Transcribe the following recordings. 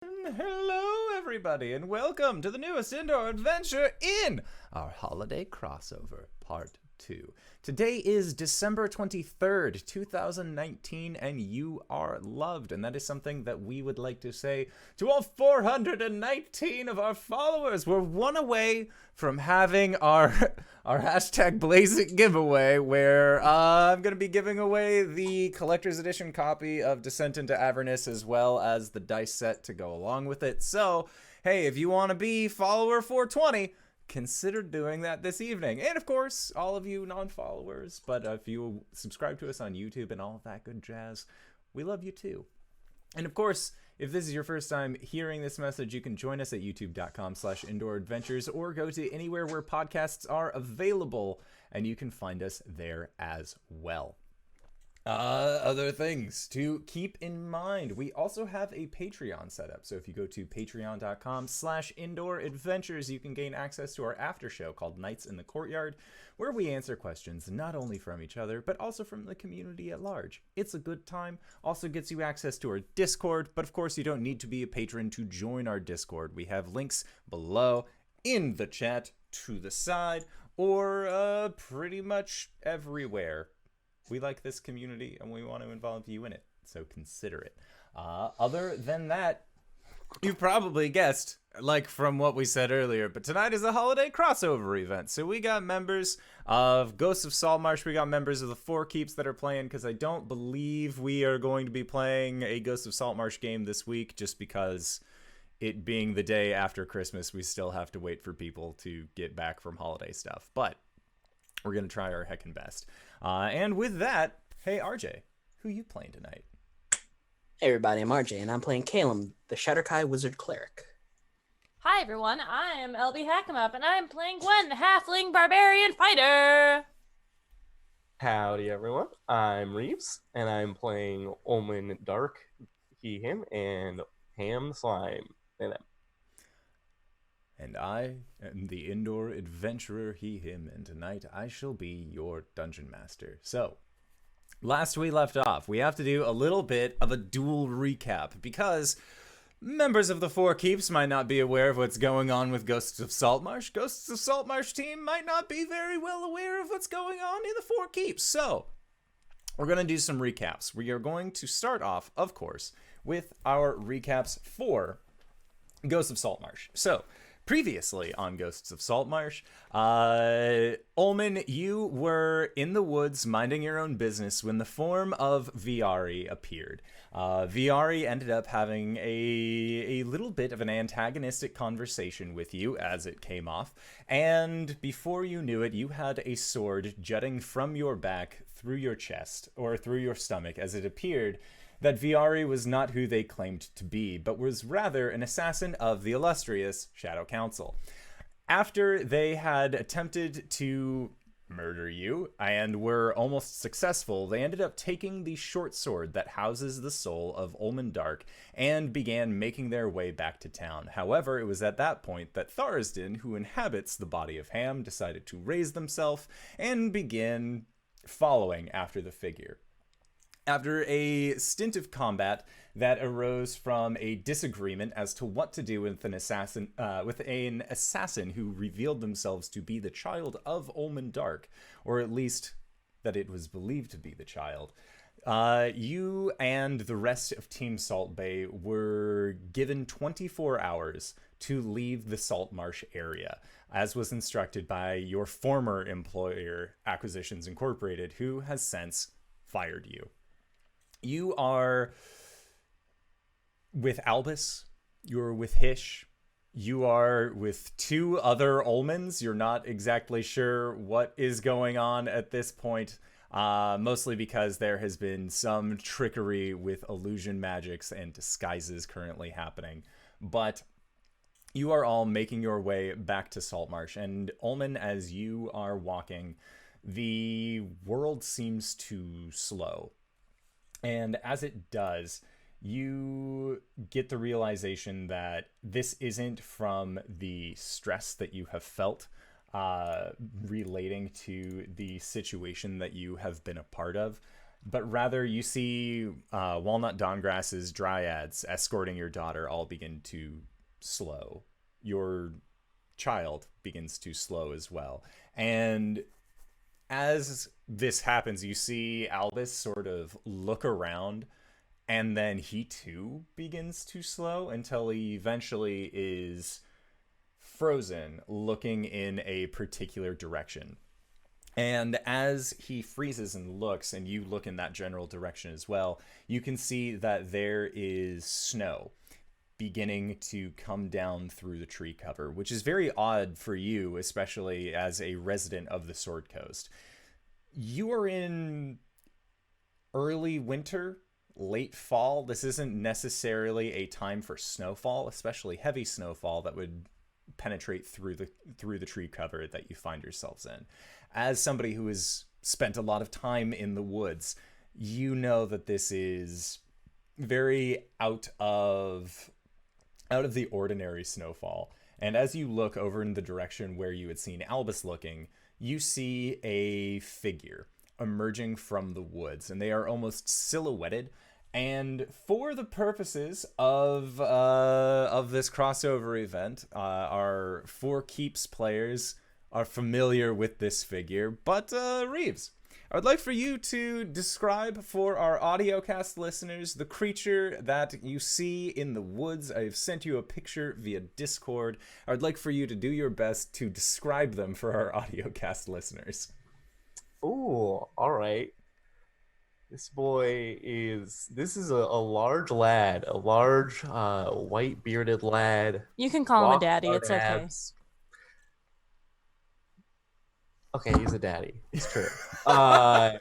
Hello, everybody, and welcome to the newest indoor adventure in our holiday crossover, Part 2. Today is December 23rd, 2019, and you are loved. And that is something that we would like to say to all 419 of our followers. We're one away from having our hashtag Blazik giveaway, where I'm going to be giving away the collector's edition copy of Descent into Avernus as well as the dice set to go along with it. So, hey, if you want to be follower 420, consider doing that this evening. And of course, all of you non-followers, but if you subscribe to us on YouTube and all of that good jazz, we love you too. And of course, if this is your first time hearing this message, you can join us at youtube.com/indooradventures or go to anywhere where podcasts are available, and you can find us there as well. Other things to keep in mind. We also have a Patreon set up. So if you go to patreon.com/indooradventures, you can gain access to our after show called Nights in the Courtyard, where we answer questions not only from each other, but also from the community at large. It's a good time. Also gets you access to our Discord, but of course you don't need to be a patron to join our Discord. We have links below in the chat, to the side, or pretty much everywhere. We like this community and we want to involve you in it, so consider it. Other than that, you've probably guessed, like from what we said earlier, but tonight is a holiday crossover event. So we got members of Ghosts of Saltmarsh, we got members of the Four Keeps that are playing, because I don't believe we are going to be playing a Ghosts of Saltmarsh game this week, just because it being the day after Christmas, we still have to wait for people to get back from holiday stuff. But we're going to try our heckin' best. And with that, hey RJ, who you playing tonight? Hey everybody, I'm RJ, and I'm playing Calum, the Shatterkai Wizard Cleric. Hi everyone, I am LB Hackemup, and I'm playing Gwen, the Halfling Barbarian Fighter! Howdy everyone, I'm Reeves, and I'm playing Omen Dark, he, him, and Ham Slime, they, them. And I am the indoor adventurer, he, him, and tonight I shall be your dungeon master. So, last we left off, we have to do a little bit of a dual recap, because members of the Four Keeps might not be aware of what's going on with Ghosts of Saltmarsh. Ghosts of Saltmarsh team might not be very well aware of what's going on in the Four Keeps. So, we're going to do some recaps. We are going to start off, of course, with our recaps for Ghosts of Saltmarsh. So, previously on Ghosts of Saltmarsh, Ullman, you were in the woods minding your own business when the form of Viari appeared. Viari ended up having a little bit of an antagonistic conversation with you as it came off, and before you knew it, you had a sword jutting from your back through your chest, or through your stomach, as it appeared that Viari was not who they claimed to be, but was rather an assassin of the illustrious Shadow Council. After they had attempted to murder you and were almost successful, they ended up taking the short sword that houses the soul of Ullman Dark and began making their way back to town. However, it was at that point that Tharsden, who inhabits the body of Ham, decided to raise themselves and begin following after the figure. After a stint of combat that arose from a disagreement as to what to do with an assassin who revealed themselves to be the child of Ullman Dark, or at least that it was believed to be the child, you and the rest of Team Salt Bay were given 24 hours to leave the Saltmarsh area, as was instructed by your former employer, Acquisitions Incorporated, who has since fired you. You are with Albus, you're with Hish, you are with two other Ullmans. You're not exactly sure what is going on at this point, mostly because there has been some trickery with illusion magics and disguises currently happening. But you are all making your way back to Saltmarsh, and Ullman, as you are walking, the world seems to slow. And as it does, you get the realization that this isn't from the stress that you have felt relating to the situation that you have been a part of. but rather you see Walnut Dawngrass's dryads escorting your daughter all begin to slow. Your child begins to slow as well. And as this happens, you see Albus sort of look around, and then he too begins to slow until he eventually is frozen, looking in a particular direction. And as he freezes and looks, and you look in that general direction as well, you can see that there is snow beginning to come down through the tree cover, which is very odd for you, especially as a resident of the Sword Coast. You are in early winter, late fall. This isn't necessarily a time for snowfall, especially heavy snowfall that would penetrate through the tree cover that you find yourselves in. As somebody who has spent a lot of time in the woods, you know that this is very out of the ordinary snowfall. And as you look over in the direction where you had seen Albus looking, you see a figure emerging from the woods, and they are almost silhouetted. And for the purposes of this crossover event, our Four Keeps players are familiar with this figure. But Reeves, I would like for you to describe for our audiocast listeners the creature that you see in the woods. I've sent you a picture via Discord. I would like for you to do your best to describe them for our audiocast listeners. Ooh, all right. This is a large lad, a large white bearded lad. You can call him a Rock daddy. hard It's okay. abs. Okay, he's a daddy. It's true. But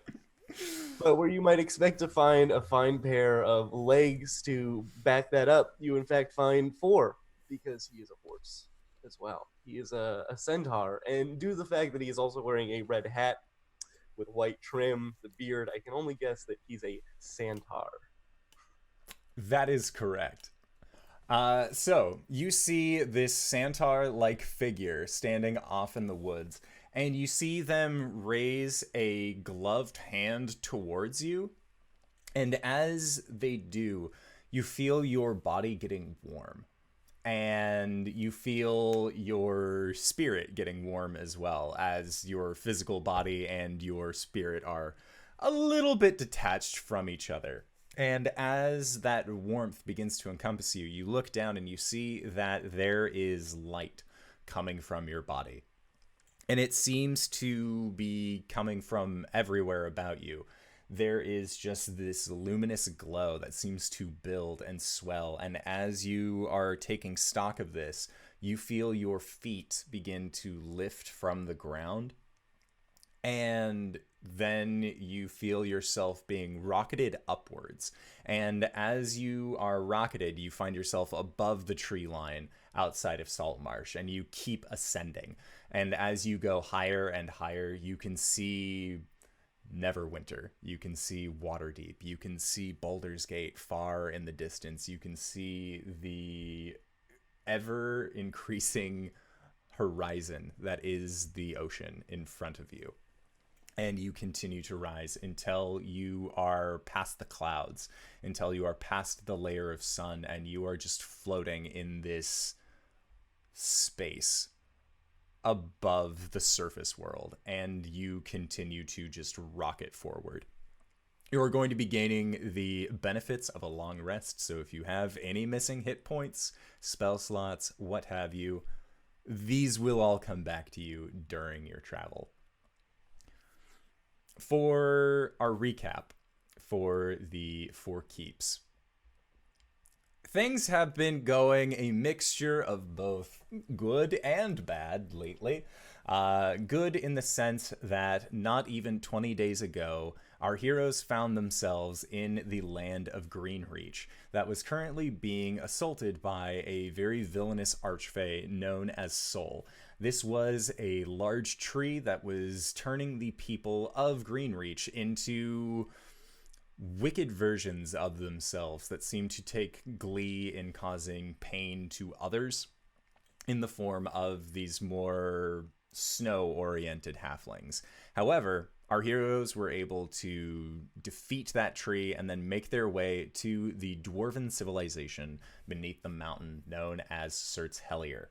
where you might expect to find a fine pair of legs to back that up, you in fact find four, because he is a horse as well. He is a centaur, and due to the fact that he is also wearing a red hat with white trim, the beard, I can only guess that he's a Santuar. That is correct. So you see this Santuar-like figure standing off in the woods, and you see them raise a gloved hand towards you. And as they do, you feel your body getting warm. And you feel your spirit getting warm as well, as your physical body and your spirit are a little bit detached from each other. And as that warmth begins to encompass you, you look down and you see that there is light coming from your body. And it seems to be coming from everywhere about you. There is just this luminous glow that seems to build and swell. And as you are taking stock of this, you feel your feet begin to lift from the ground. And then you feel yourself being rocketed upwards. And as you are rocketed, you find yourself above the tree line outside of Saltmarsh, and you keep ascending. And as you go higher and higher, you can see Neverwinter. You can see Waterdeep. You can see Baldur's Gate far in the distance. You can see the ever increasing horizon that is the ocean in front of you. And you continue to rise until you are past the clouds, until you are past the layer of sun, and you are just floating in this space above the surface world, and you continue to just rocket forward. You're going to be gaining the benefits of a long rest, so if you have any missing hit points, spell slots, what have you, these will all come back to you during your travel. For our recap for the Four Keeps, things have been going a mixture of both good and bad lately. Good in the sense that not even 20 days ago, our heroes found themselves in the land of Greenreach that was currently being assaulted by a very villainous archfey known as Soul. This was a large tree that was turning the people of Greenreach into wicked versions of themselves that seem to take glee in causing pain to others in the form of these more snow-oriented halflings. However, our heroes were able to defeat that tree and then make their way to the dwarven civilization beneath the mountain known as Surt's Hellier.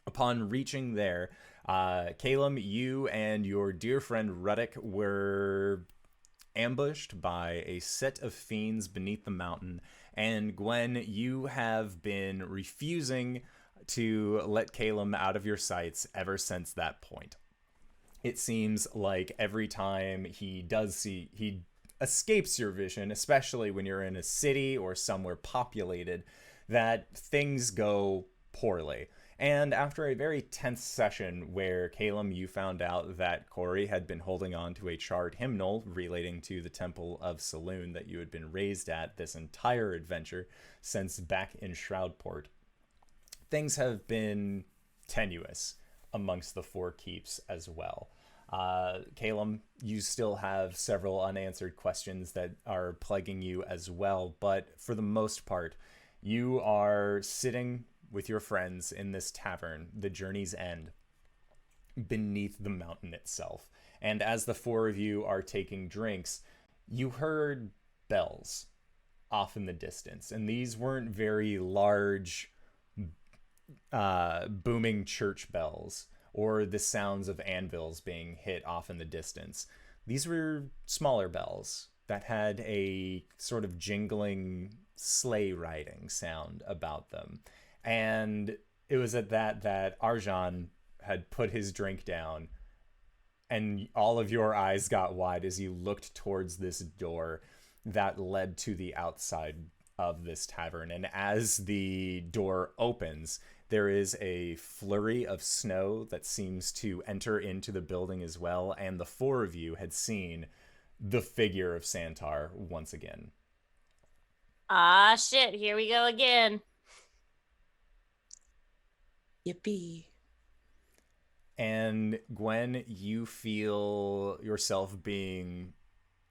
Upon reaching there, Calum, you and your dear friend Ruddick were ambushed by a set of fiends beneath the mountain, and Gwen, you have been refusing to let Calum out of your sights ever since that point. It seems like every time he escapes your vision, especially when you're in a city or somewhere populated, that things go poorly. And after a very tense session where, Calum, you found out that Corey had been holding on to a charred hymnal relating to the Temple of Saloon that you had been raised at this entire adventure since back in Shroudport, things have been tenuous amongst the four keeps as well. Calum, you still have several unanswered questions that are plaguing you as well, but for the most part, you are sitting with your friends in this tavern, the Journey's End, beneath the mountain itself. And as the four of you are taking drinks, you heard bells off in the distance. And these weren't very large, booming church bells or the sounds of anvils being hit off in the distance. These were smaller bells that had a sort of jingling sleigh riding sound about them. And it was at that Arjan had put his drink down, and all of your eyes got wide as you looked towards this door that led to the outside of this tavern. And as the door opens, there is a flurry of snow that seems to enter into the building as well, and the four of you had seen the figure of Santuar once again. Ah, shit, here we go again. Yippee. And Gwen, you feel yourself being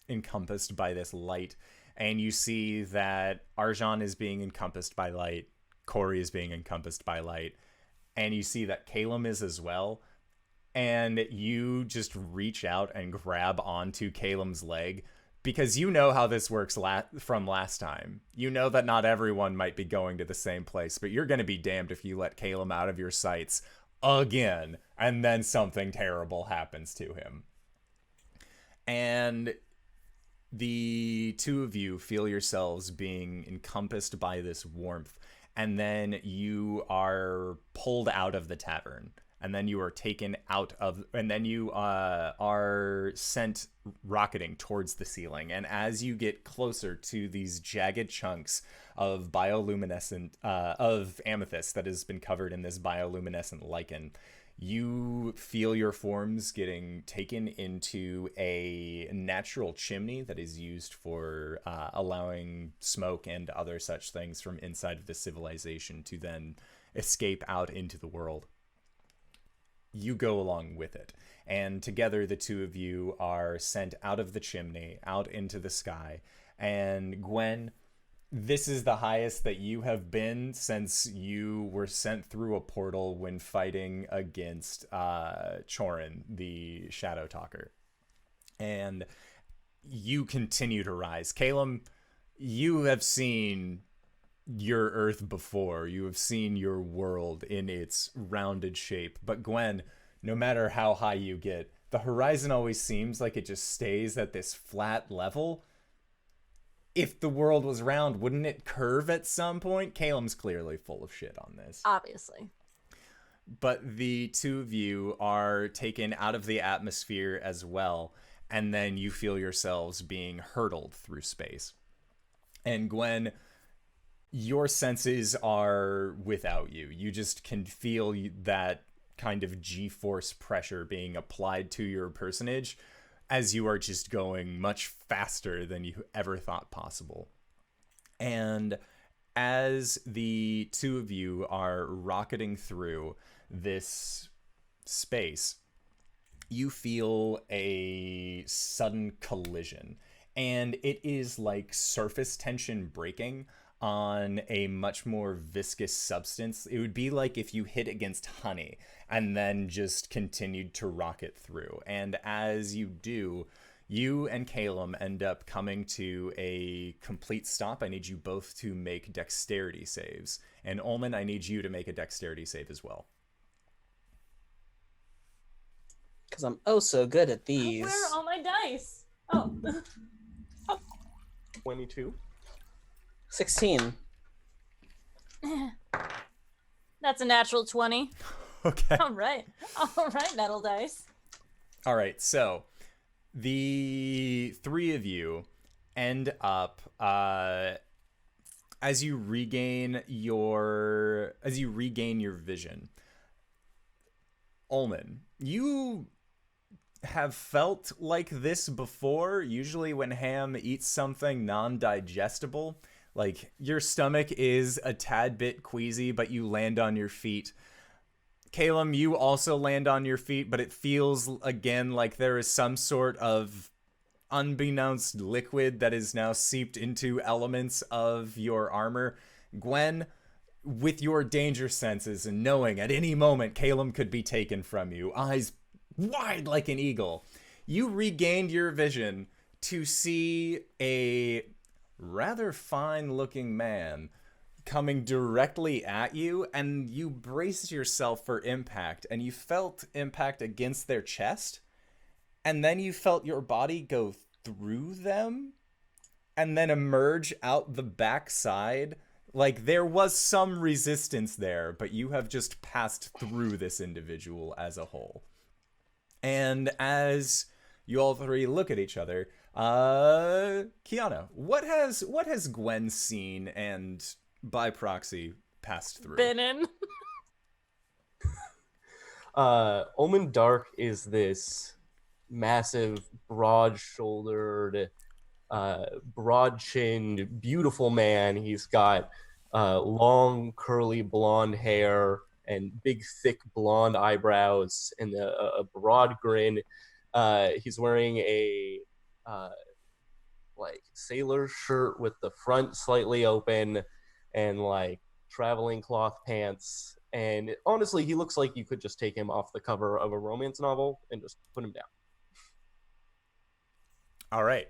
encompassed by this light, and you see that Arjan is being encompassed by light, Corey is being encompassed by light, and you see that Calum is as well. And you just reach out and grab onto Calum's leg, because you know how this works from last time. You know that not everyone might be going to the same place, but you're going to be damned if you let Calum out of your sights again, and then something terrible happens to him. And the two of you feel yourselves being encompassed by this warmth, and then you are pulled out of the tavern. And then you are taken out of, and then you are sent rocketing towards the ceiling. And as you get closer to these jagged chunks of bioluminescent, of amethyst that has been covered in this bioluminescent lichen, you feel your forms getting taken into a natural chimney that is used for allowing smoke and other such things from inside of the civilization to then escape out into the world. You go along with it, and together the two of you are sent out of the chimney, out into the sky. And Gwen, this is the highest that you have been since you were sent through a portal when fighting against Chorin, the Shadow Talker. And you continue to rise. Calum, you have seen your Earth before. You have seen your world in its rounded shape. But Gwen, no matter how high you get, the horizon always seems like it just stays at this flat level. If the world was round, wouldn't it curve at some point? Calum's clearly full of shit on this. Obviously. But the two of you are taken out of the atmosphere as well, and then you feel yourselves being hurtled through space. And Gwen, your senses are without you. You just can feel that kind of G-force pressure being applied to your personage as you are just going much faster than you ever thought possible. And as the two of you are rocketing through this space, you feel a sudden collision. And it is like surface tension breaking on a much more viscous substance. It would be like if you hit against honey and then just continued to rocket through. And as you do, you and Calum end up coming to a complete stop. I need you both to make dexterity saves. And Ullman, I need you to make a dexterity save as well. Because I'm oh so good at these. Where are all my dice? Oh. 22. 16. That's a natural 20. Okay. All right, metal dice. All right, so the three of you end up as you regain your vision. Ullman, you have felt like this before. Usually when Ham eats something non-digestible, like your stomach is a tad bit queasy, but you land on your feet. Calum, you also land on your feet, but it feels again like there is some sort of unbeknownst liquid that is now seeped into elements of your armor. Gwen, with your danger senses and knowing at any moment Calum could be taken from you, eyes wide like an eagle, you regained your vision to see a rather fine-looking man coming directly at you, and you braced yourself for impact, and you felt impact against their chest, and then you felt your body go through them and then emerge out the backside. Like there was some resistance there, but you have just passed through this individual as a whole. And as you all three look at each other, Kiana, what has Gwen seen and by proxy passed through? Been in. Omen Dark is this massive, broad-shouldered, broad-chinned, beautiful man. He's got long, curly blonde hair and big, thick blonde eyebrows and a broad grin. He's wearing a like sailor shirt with the front slightly open and like traveling cloth pants. And honestly, he looks like you could just take him off the cover of a romance novel and just put him down. All right.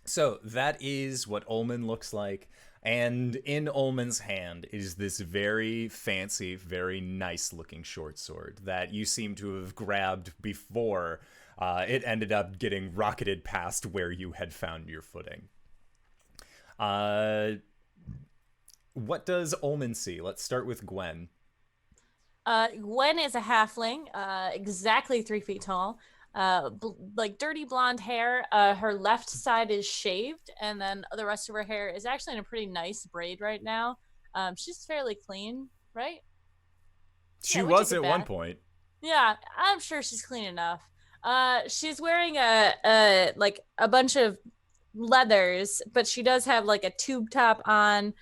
So that is what Ullman looks like. And in Ullman's hand is this very fancy, very nice looking short sword that you seem to have grabbed before it ended up getting rocketed past where you had found your footing. What does Ullman see? Let's start with Gwen. Gwen is a halfling, exactly 3 feet tall. Like dirty blonde hair. Her left side is shaved, and then the rest of her hair is actually in a pretty nice braid right now. She's fairly clean, right? She Yeah, we was took at it one back. point. Yeah, I'm sure she's clean enough. She's wearing a like a bunch of leathers, but she does have like a tube top on.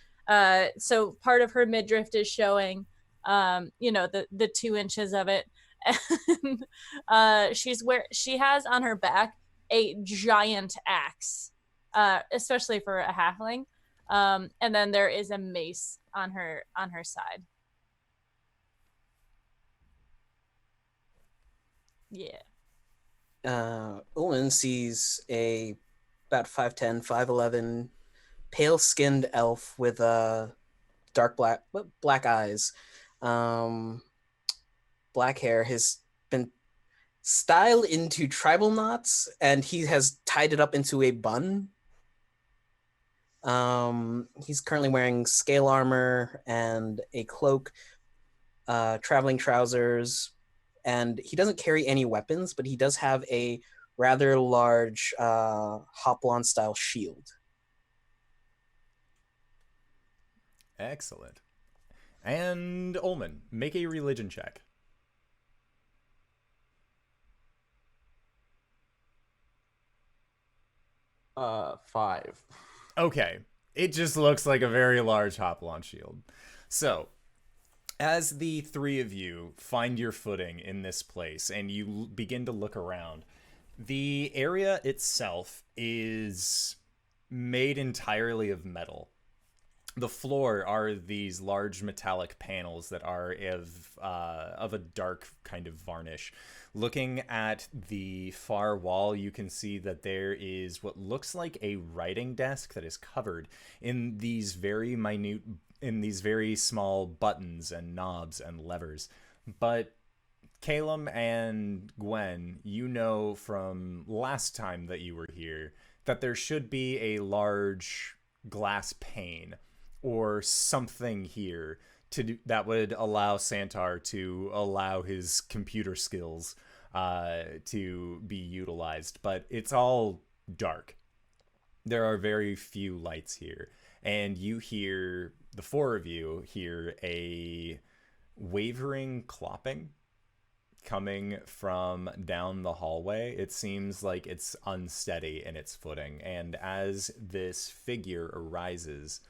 So part of her midriff is showing. The 2 inches of it. And she has on her back a giant axe, especially for a halfling. And then there is a mace on her side. Yeah. Owen sees a about 5'10", 5'11", pale-skinned elf with dark black eyes, black hair. Has been styled into tribal knots, and he has tied it up into a bun. He's currently wearing scale armor and a cloak, traveling trousers, and he doesn't carry any weapons, but he does have a rather large Hoplon style shield. Excellent. And Ullman, make a religion check. 5. Okay. It just looks like a very large Hoplon shield. So, as the three of you find your footing in this place and you begin to look around, the area itself is made entirely of metal. the floor are these large metallic panels that are of a dark kind of varnish. Looking at the far wall, you can see that there is what looks like a writing desk that is covered in these very minute, in these very small buttons and knobs and levers. But Calum and Gwen, you know from last time that you were here that there should be a large glass pane or something here that would allow Santuar to allow his computer skills to be utilized. But it's all dark. There are very few lights here. And you hear, the four of you hear a wavering clopping coming from down the hallway. It seems like it's unsteady in its footing. And as this figure arrives,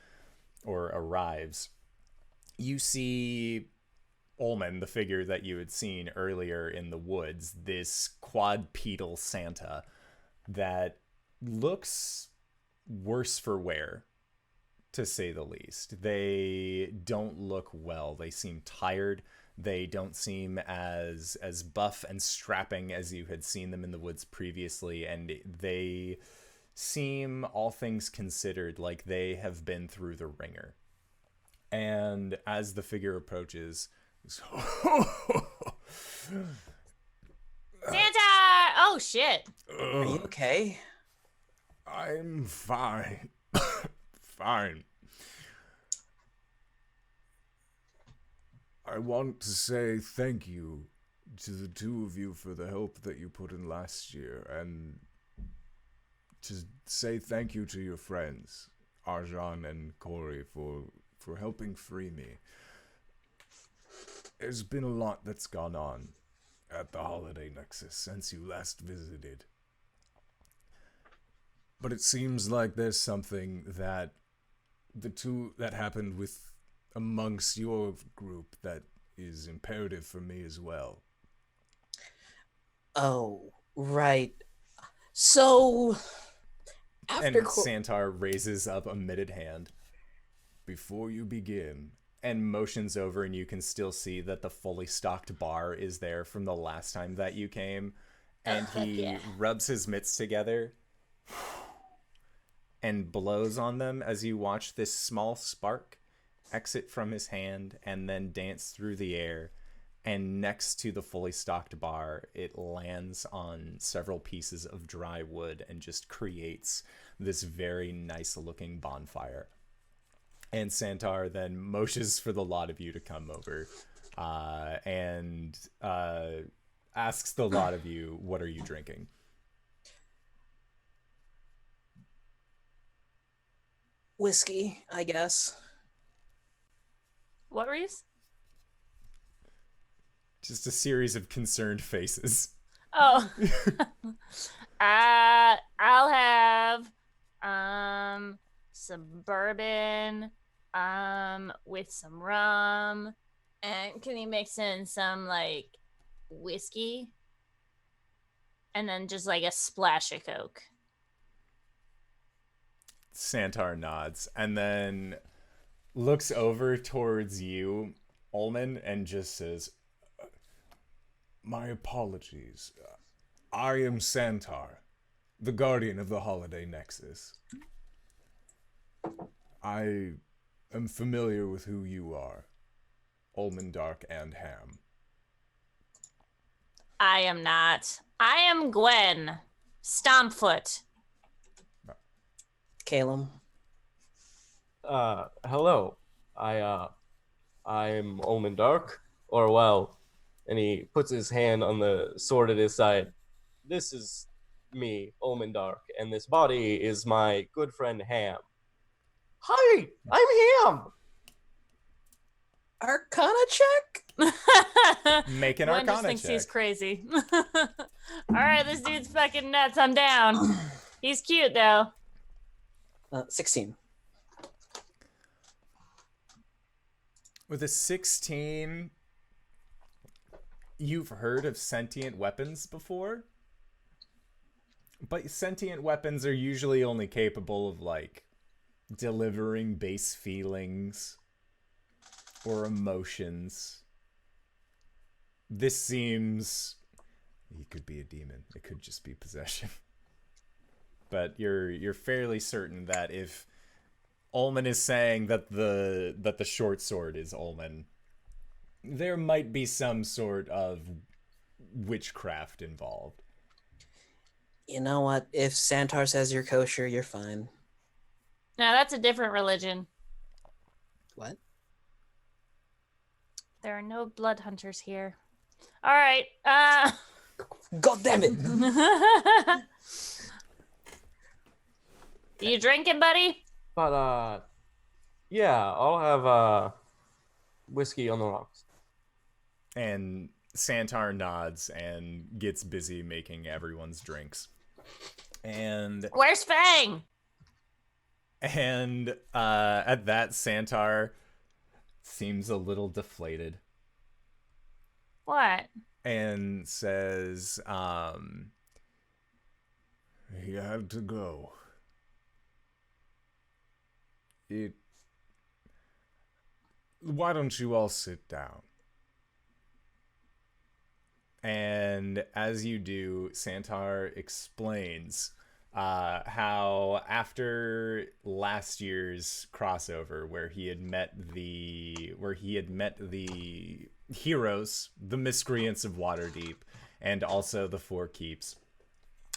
you see Ullman, the figure that you had seen earlier in the woods, this quadrupedal Santa that looks worse for wear, to say the least. They don't look well. They seem tired. They don't seem as buff and strapping as you had seen them in the woods previously, and they seem, all things considered, like they have been through the ringer. And as the figure approaches, Santa! Oh shit! Are you okay? I'm fine. Fine. I want to say thank you to the two of you for the help that you put in last year, and to say thank you to your friends, Arjan and Corey, for helping free me. There's been a lot that's gone on at the Holiday Nexus since you last visited. But it seems like there's something that happened with amongst your group that is imperative for me as well. Oh, right. So, And after Santuar raises up a mitted hand. Before you begin, and motions over, and you can still see that the fully stocked bar is there from the last time that you came. And he rubs his mitts together and blows on them as you watch this small spark exit from his hand and then dance through the air. And next to the fully stocked bar, it lands on several pieces of dry wood and just creates this very nice looking bonfire. And Santuar then motions for the lot of you to come over and asks the lot of you, what are you drinking? whiskey, I guess. What, Reese? Just a series of concerned faces. Oh. I'll have some bourbon with some rum, and can you mix in some like whiskey and then just like a splash of Coke? Santuar nods and then looks over towards you, Ullman, and just says, my apologies. I am Santuar, the guardian of the Holiday Nexus. I am familiar with who you are, Ullman, Dark, and Ham. I am not. I am Gwen Stompfoot. Calum. Hello. I'm Omen Dark, or well, and he puts his hand on the sword at his side. This is me, Omen Dark, and this body is my good friend Ham. Hi, I'm Ham. Arcana check? Make an Gwen just Arcana thinks check. he's crazy. All right, this dude's fucking nuts. I'm down. He's cute though. 16. With a 16, you've heard of sentient weapons before? But sentient weapons are usually only capable of, like, delivering base feelings or emotions. This seems... He could be a demon. It could just be possession. But you're fairly certain that if Ullman is saying that the short sword is Ullman, there might be some sort of witchcraft involved. You know what? If Santar says you're kosher, you're fine. Now that's a different religion. What? There are no blood hunters here. All right. God damn it! You drinking, buddy? But yeah, I'll have whiskey on the rocks. And Santar nods and gets busy making everyone's drinks. And Where's Fang? at that, Santar seems a little deflated What? and says, he had to go. Why don't you all sit down? And as you do, Santar explains how after last year's crossover, where he had met the heroes, the miscreants of Waterdeep, and also the Four Keeps,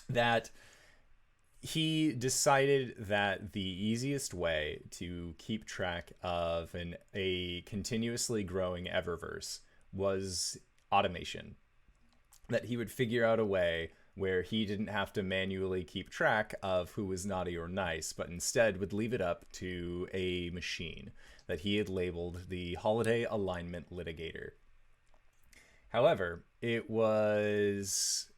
that he decided that the easiest way to keep track of a continuously growing Eververse was automation. That he would figure out a way where he didn't have to manually keep track of who was naughty or nice, but instead would leave it up to a machine that he had labeled the Holiday Alignment Litigator. However, that was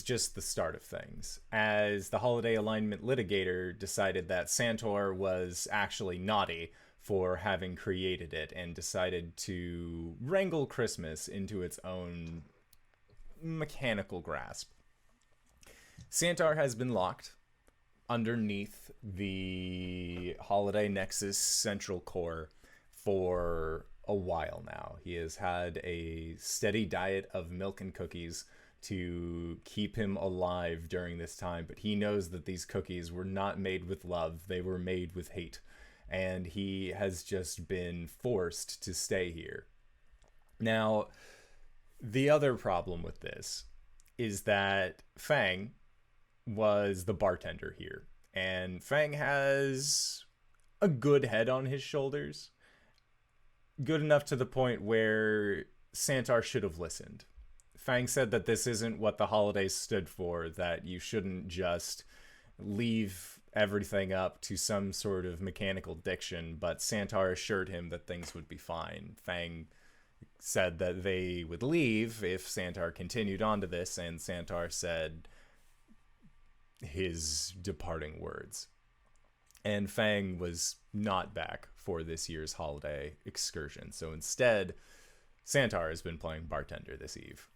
just the start of things, as the Holiday Alignment Litigator decided that Santuar was actually naughty for having created it and decided to wrangle Christmas into its own mechanical grasp. Santuar has been locked underneath the Holiday Nexus central core for a while now. He has had a steady diet of milk and cookies to keep him alive during this time, but he knows that these cookies were not made with love, they were made with hate, and he has just been forced to stay here. Now, the other problem with this is that Fang was the bartender here, and Fang has a good head on his shoulders, good enough to the point where Santar should have listened. Fang said that this isn't what the holidays stood for, that you shouldn't just leave everything up to some sort of mechanical diction, but Santar assured him that things would be fine. Fang said that they would leave if Santar continued on to this, and Santar said his departing words. And Fang was not back for this year's holiday excursion, so instead, Santar has been playing bartender this eve.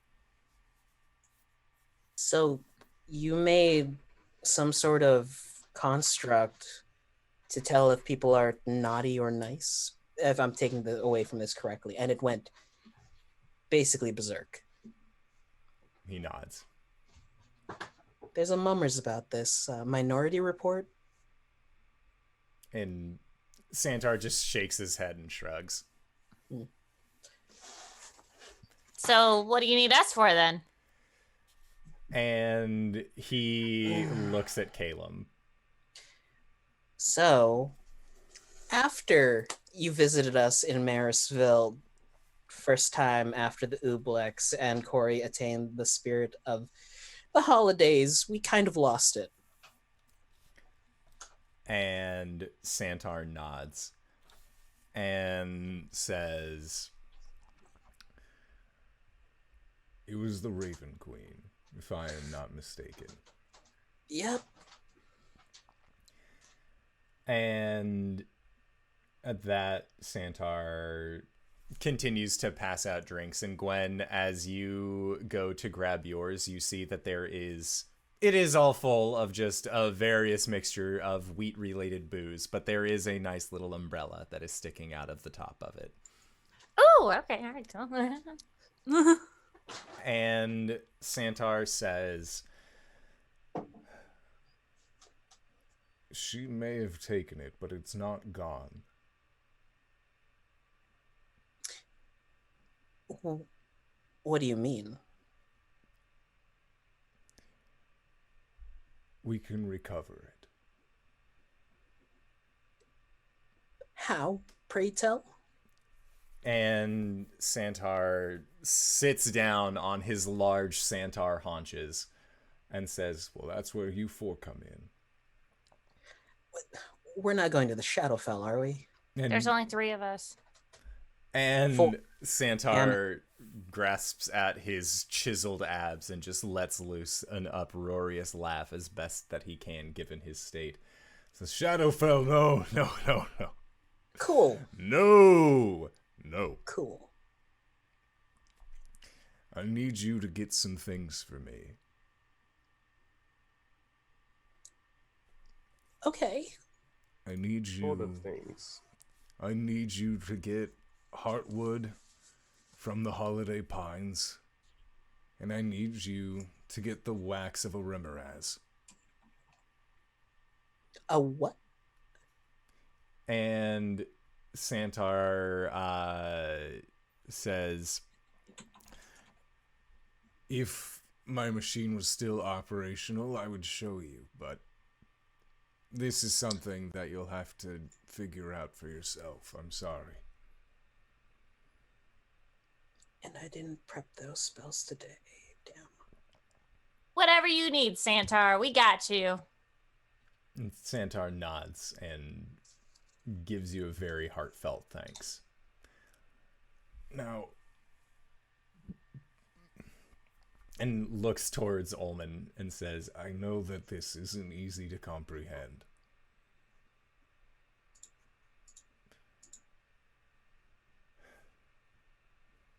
So you made some sort of construct to tell if people are naughty or nice, if I'm taking away from this correctly, and it went basically berserk. He nods. There's a mummers about this. Minority Report? And Santar just shakes his head and shrugs. So what do you need us for then? And he looks at Calum. So, after you visited us in Marisville, first time after the Ublex and Corey attained the spirit of the holidays, we kind of lost it. And Santar nods and says, "It was the Raven Queen, if I am not mistaken." Yep. And at that, Santar continues to pass out drinks. And Gwen, as you go to grab yours, you see that there is It is all full of just a various mixture of wheat-related booze, but there is a nice little umbrella that is sticking out of the top of it. Oh, okay. All right. Tell. And Santar says, "She may have taken it, but it's not gone." What do you mean? We can recover it. How, pray tell? And Santar sits down on his large Santar haunches and says, "Well, that's where you four come in." We're not going to the Shadowfell, are we? There's only 3 of us. And Santar grasps at his chiseled abs and just lets loose an uproarious laugh as best that he can given his state. Says, "Shadowfell, no, no, no, no. Cool. No, no. Cool. I need you to get some things for me." Okay. I need Sort of you. things. I need you to get heartwood from the holiday pines, and I need you to get the wax of a remoraz. A what? And Santar says, "If my machine was still operational, I would show you, but this is something that you'll have to figure out for yourself. I'm sorry." And I didn't prep those spells today. Damn. Whatever you need, Santar. We got you. And Santar nods and gives you a very heartfelt thanks. Now, and looks towards Ullman and says, "I know that this isn't easy to comprehend.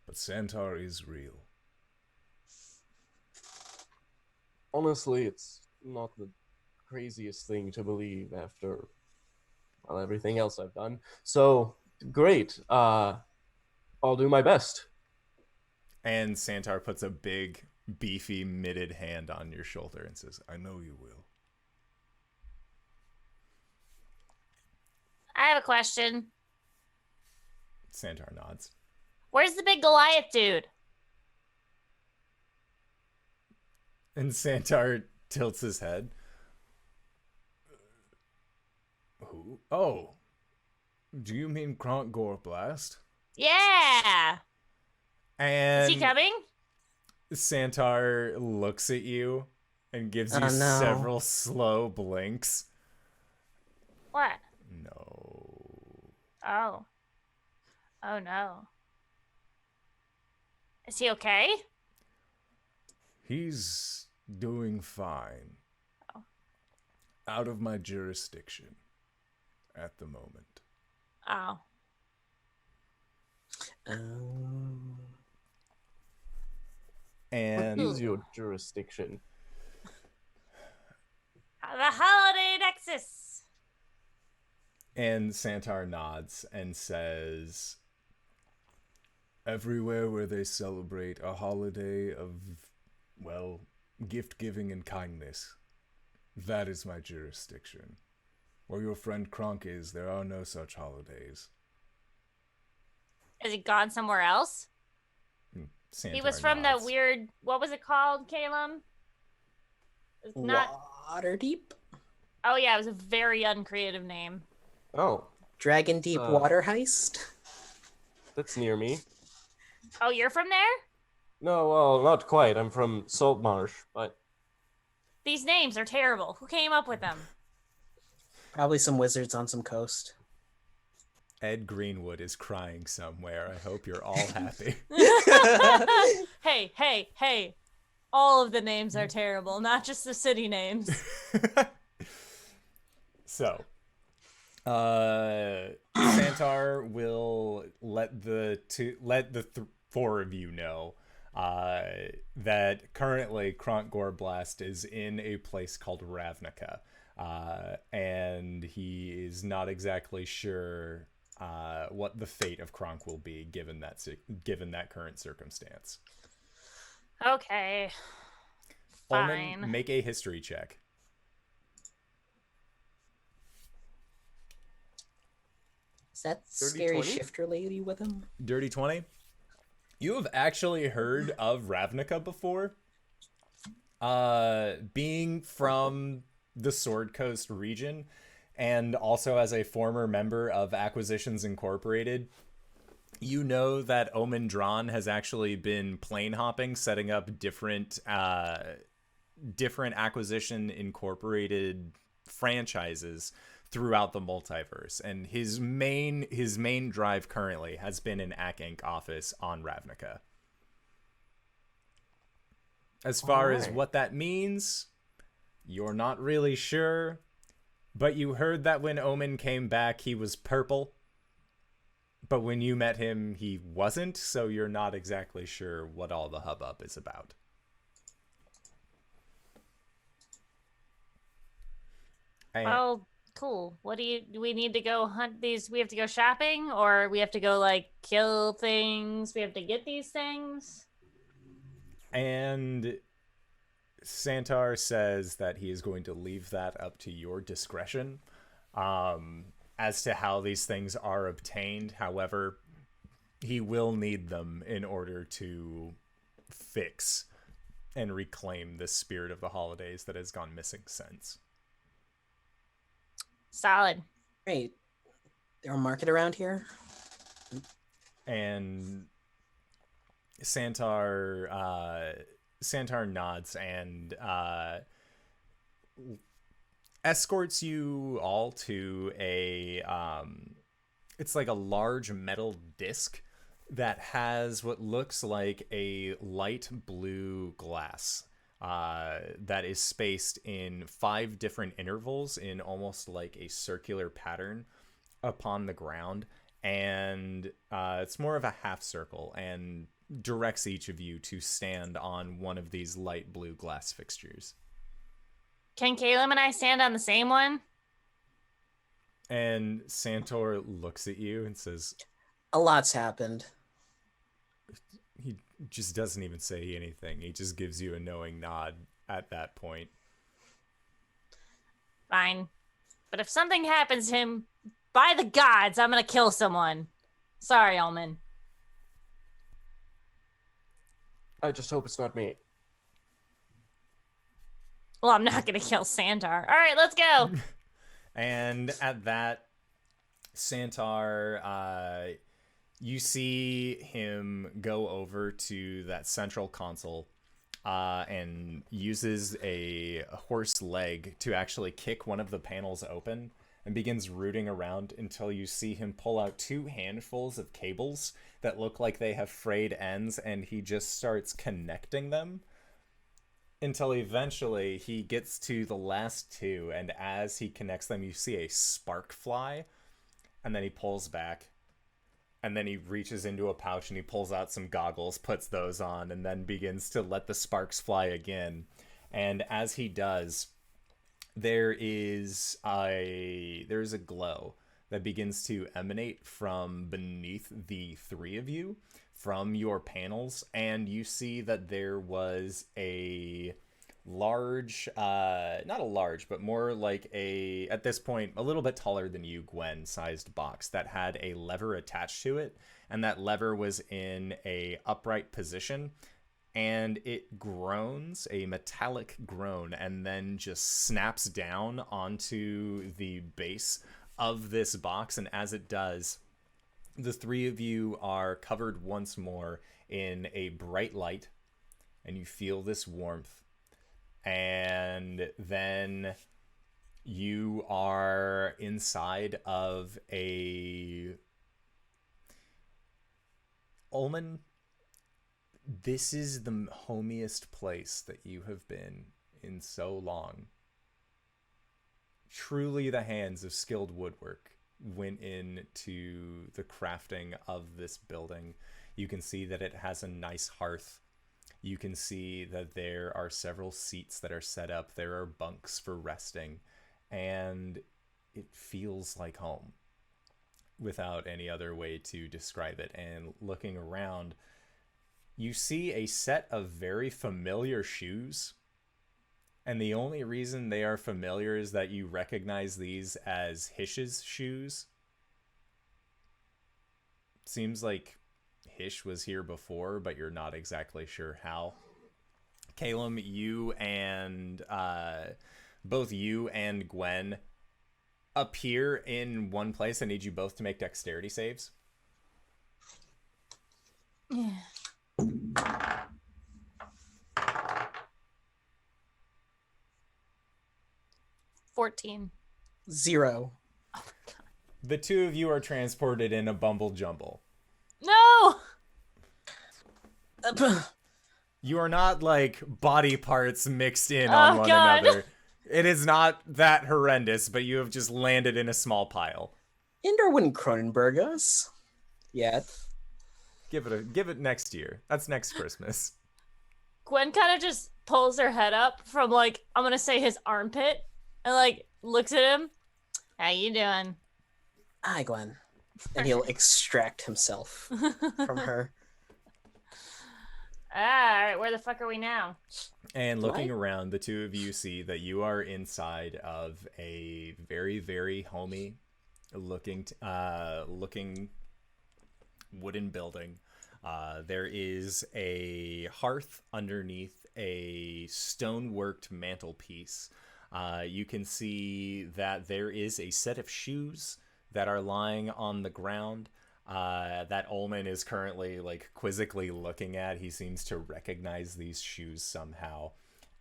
But Santar is real." Honestly, it's not the craziest thing to believe after everything else I've done. So great. I'll do my best. And Santar puts a big, beefy, mitted hand on your shoulder and says, "I know you will." I have a question. Santar nods. Where's the big Goliath dude? And Santar tilts his head. Who? Oh. Do you mean Kronk Goreblast? Yeah. And Is he coming? Santar looks at you and gives you Oh, no. several slow blinks. What? No. Oh. Oh no. Is he okay? He's doing fine. Oh. Out of my jurisdiction at the moment. Oh. And Use your jurisdiction. The holiday nexus. And Santar nods and says, "Everywhere where they celebrate a holiday of, well, gift giving and kindness, that is my jurisdiction. Where your friend Kronk is, there are no such holidays." Is he gone somewhere else? And Santar He was from that nods. weird. What was it called, Caleb? It's not. Waterdeep? Oh yeah, it was a very uncreative name. Oh, Dragon Deep Water Heist? that's near me. Oh, you're from there? No, well, not quite. I'm from Saltmarsh, but These names are terrible. Who came up with them? Probably some wizards on some coast. Ed Greenwood is crying somewhere. I hope you're all happy. Hey, hey, hey. All of the names are terrible, not just the city names. So, Santar will let the four of you know that currently Kronk Goreblast is in a place called Ravnica, and he is not exactly sure what the fate of Kronk will be given that current circumstance. Okay. Ullman, Fine. make a history check. Is that Dirty scary 20? shifter lady with him? Dirty 20. You have actually heard of Ravnica before. Being from the Sword Coast region, and also as a former member of Acquisitions Incorporated, you know that Omen Drawn has actually been plane hopping, setting up different Acquisition Incorporated franchises throughout the multiverse, and his main drive currently has been an Ac Inc. office on Ravnica. As far as what that means, you're not really sure, but you heard that when Omen came back, he was purple. But when you met him, he wasn't, so you're not exactly sure what all the hubbub is about. And Oh, cool. Do we need to go hunt these? We have to go shopping, or we have to go like kill things? We have to get these things? And Santuar says that he is going to leave that up to your discretion as to how these things are obtained. However, he will need them in order to fix and reclaim the spirit of the holidays that has gone missing since. Solid. Great. There a market around here? And Santuar nods and escorts you all to a it's like a large metal disc that has what looks like a light blue glass that is spaced in 5 different intervals in almost like a circular pattern upon the ground, and it's more of a half circle and directs each of you to stand on one of these light blue glass fixtures. Can Caleb and I stand on the same one? And Santor looks at you and says, A lot's happened. he just doesn't even say anything. He just gives you a knowing nod at that point. Fine. But if something happens to him, by the gods, I'm gonna kill someone. Sorry, Alman. I just hope it's not me. Well, I'm not gonna kill Santar. All right, let's go. And at that, Santar, you see him go over to that central console and uses a horse leg to actually kick one of the panels open and begins rooting around until you see him pull out 2 handfuls of cables that look like they have frayed ends, and he just starts connecting them until eventually he gets to the last 2, and as he connects them, you see a spark fly, and then he pulls back, and then he reaches into a pouch and he pulls out some goggles, puts those on, and then begins to let the sparks fly again. And as he does, there's a glow that begins to emanate from beneath the 3 of you from your panels, and you see that there was a large, not a large, but more like a, at this point, a little bit taller than you, Gwen, sized box that had a lever attached to it, and that lever was in a upright position, and it groans, a metallic groan, and then just snaps down onto the base of this box, and as it does, the 3 of you are covered once more in a bright light, and you feel this warmth. And then you are inside of a... Ullman, this is the homiest place that you have been in so long. Truly the hands of skilled woodwork went into the crafting of this building. You can see that it has a nice hearth You can see that there are several seats that are set up. There are bunks for resting, and it feels like home without any other way to describe it. And looking around, you see a set of very familiar shoes. And the only reason they are familiar is that you recognize these as Hish's shoes. Seems like Hish was here before, but you're not exactly sure how. Calum, you and both you and Gwen appear in one place. I need you both to make dexterity saves. Yeah. 14. 0. The two of you are transported in a bumble jumble. No! You are not like body parts mixed in on one another. It is not that horrendous, but you have just landed in a small pile. Indor wouldn't Cronenberg us yet. Give it next year. That's next Christmas. Gwen kind of just pulls her head up from, like, I'm gonna say his armpit, and, like, looks at him. How you doing? Hi, Gwen. And he'll extract himself from her. Alright, where the fuck are we now? And looking around, the two of you see that you are inside of a very, very homey looking wooden building. There is a hearth underneath a stone-worked mantelpiece. You can see that there is a set of shoes that are lying on the ground that Ullman is currently like quizzically looking at. He seems to recognize these shoes somehow.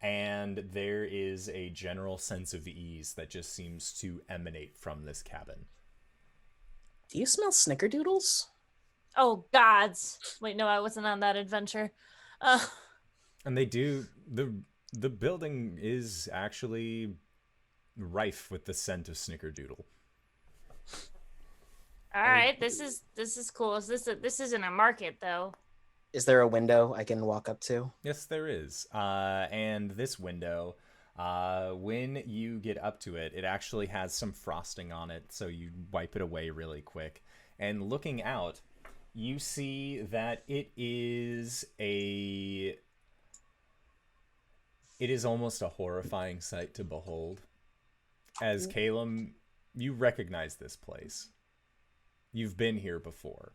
And there is a general sense of ease that just seems to emanate from this cabin. Do you smell snickerdoodles? Oh, gods. Wait, no, I wasn't on that adventure. And they do. The building is actually rife with the scent of snickerdoodle. All right, this is cool. This isn't a market though. Is there a window I can walk up to? Yes, there is. And this window, when you get up to it, it actually has some frosting on it, so you wipe it away really quick. And looking out, you see that it is almost a horrifying sight to behold. As Calum, you recognize this place. You've been here before.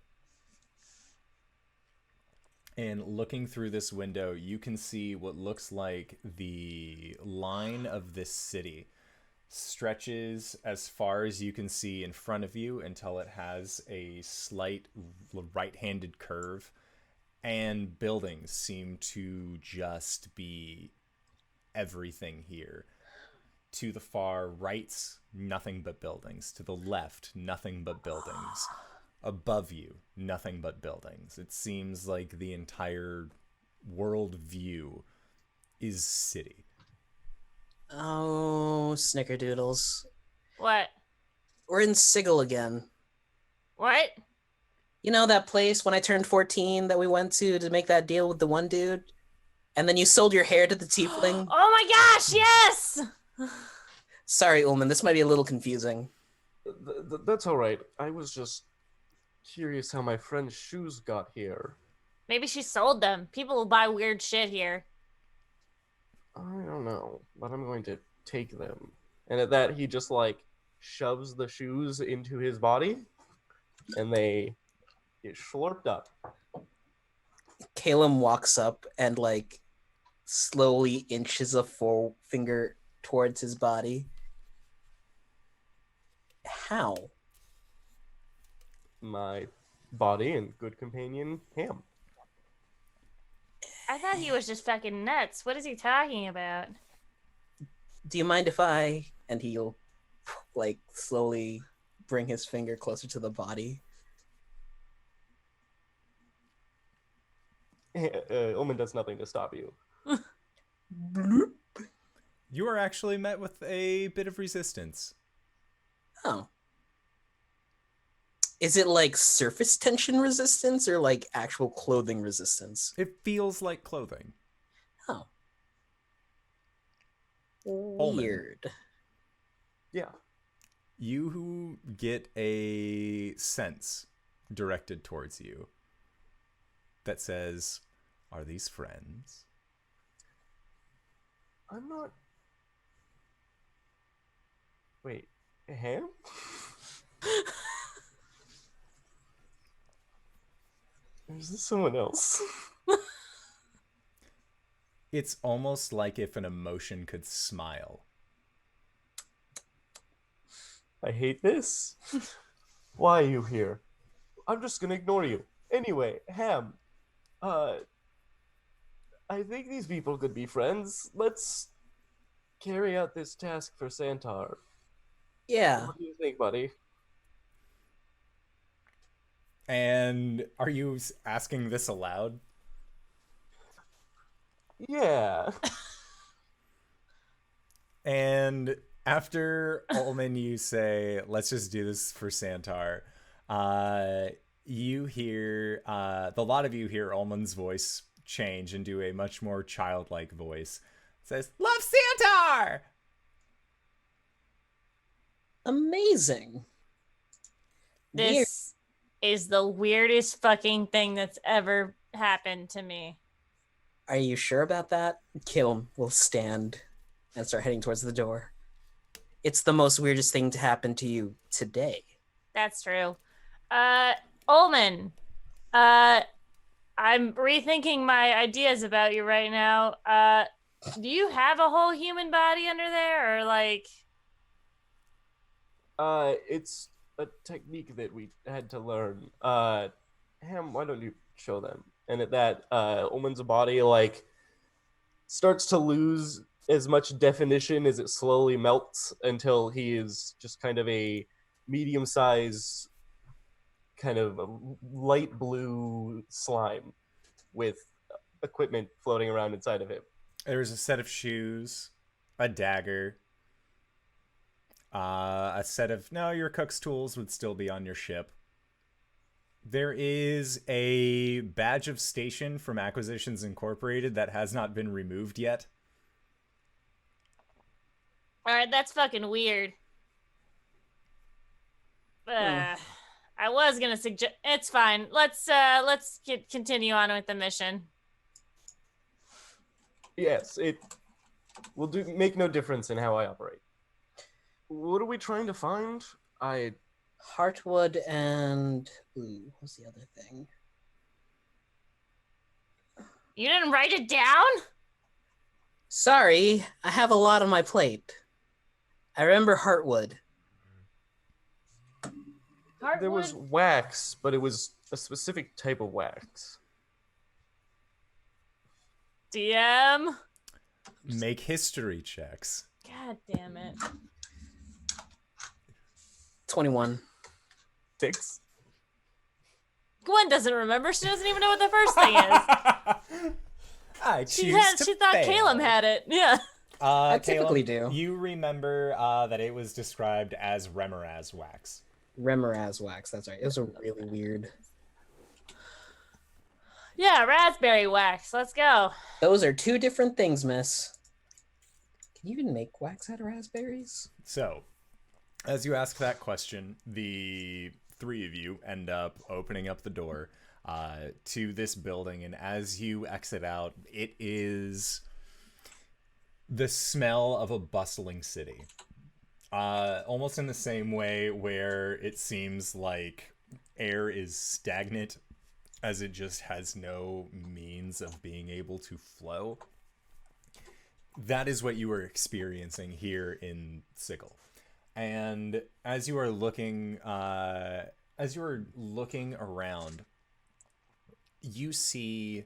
And looking through this window, you can see what looks like the line of this city stretches as far as you can see in front of you until it has a slight right-handed curve. And buildings seem to just be everything here. To the far right, nothing but buildings. To the left, nothing but buildings. Above you, nothing but buildings. It seems like the entire world view is city. Oh, snickerdoodles. What? We're in Sigil again. What? You know that place when I turned 14 that we went to make that deal with the one dude? And then you sold your hair to the tiefling? Oh my gosh, yes! Sorry, Ullman, this might be a little confusing. That's all right. I was just curious how my friend's shoes got here. Maybe she sold them. People will buy weird shit here. I don't know, but I'm going to take them. And at that, he just like shoves the shoes into his body, and they get slurped up. Calum walks up and like slowly inches a forefinger towards his body. How? My body and good companion, Ham. I thought he was just fucking nuts. What is he talking about? Do you mind if I... And he'll like slowly bring his finger closer to the body. Ullman does nothing to stop you. Bloop. You are actually met with a bit of resistance. Oh. Is it like surface tension resistance or like actual clothing resistance? It feels like clothing. Oh. Ullman. Weird. Yeah. You get a sense directed towards you that says, "Are these friends?" I'm not. Wait, Ham? Or is this someone else? It's almost like if an emotion could smile. I hate this. Why are you here? I'm just gonna ignore you. Anyway, Ham, uh, I think these people could be friends. Let's carry out this task for Santuar. Yeah. What do you think, buddy? And are you asking this aloud? Yeah. And after Ullman, you say, "Let's just do this for Santar." You hear the lot of you hear Ullman's voice change and do a much more childlike voice. It says, "Love Santar!" Amazing. Weird. This is the weirdest fucking thing that's ever happened to me. Are you sure about that? Caleb will stand and start heading towards the door. It's the most weirdest thing to happen to you today. That's true. Ullman, I'm rethinking my ideas about you right now. Do you have a whole human body under there, or like? It's a technique that we had to learn. Ham, why don't you show them? And at that, Ullman's body like starts to lose as much definition as it slowly melts until he is just kind of a medium-sized, kind of light blue slime with equipment floating around inside of him. There's a set of shoes, a dagger, a set of... No, your cook's tools would still be on your ship. There is a badge of station from Acquisitions Incorporated that has not been removed yet. All right, that's fucking weird. I was gonna suggest it's fine. Let's continue on with the mission. Yes, it will make no difference in how I operate. What are we trying to find? Heartwood and what's the other thing? You didn't write it down? Sorry, I have a lot on my plate. I remember Heartwood. There was wax, but it was a specific type of wax. DM. Make history checks. God damn it. 21. 6. Gwen doesn't remember. She doesn't even know what the first thing is. I She choose thought Caleb had it. Yeah. I typically Caleb, do. You remember that it was described as Remoraz wax. Remoraz wax, that's right. It was a really weird. Yeah, raspberry wax. Let's go. Those are two different things, miss. Can you even make wax out of raspberries? So, as you ask that question, the three of you end up opening up the door to this building, and as you exit out, it is the smell of a bustling city. Almost in the same way where it seems like air is stagnant as it just has no means of being able to flow. That is what you are experiencing here in Sigil. And as you are looking around, you see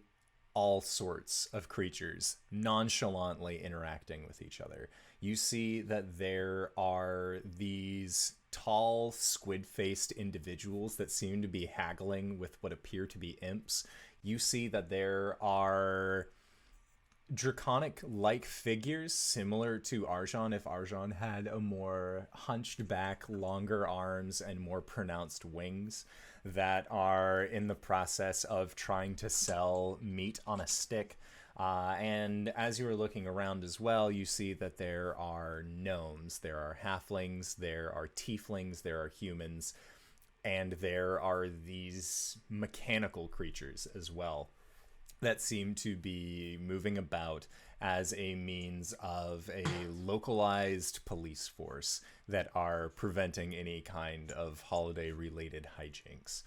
all sorts of creatures nonchalantly interacting with each other. You see that there are these tall, squid-faced individuals that seem to be haggling with what appear to be imps. You see that there are draconic-like figures similar to Arjan if Arjan had a more hunched back, longer arms, and more pronounced wings that are in the process of trying to sell meat on a stick. And as you are looking around as well, you see that there are gnomes, there are halflings, there are tieflings, there are humans, and there are these mechanical creatures as well that seem to be moving about as a means of a localized police force that are preventing any kind of holiday-related hijinks.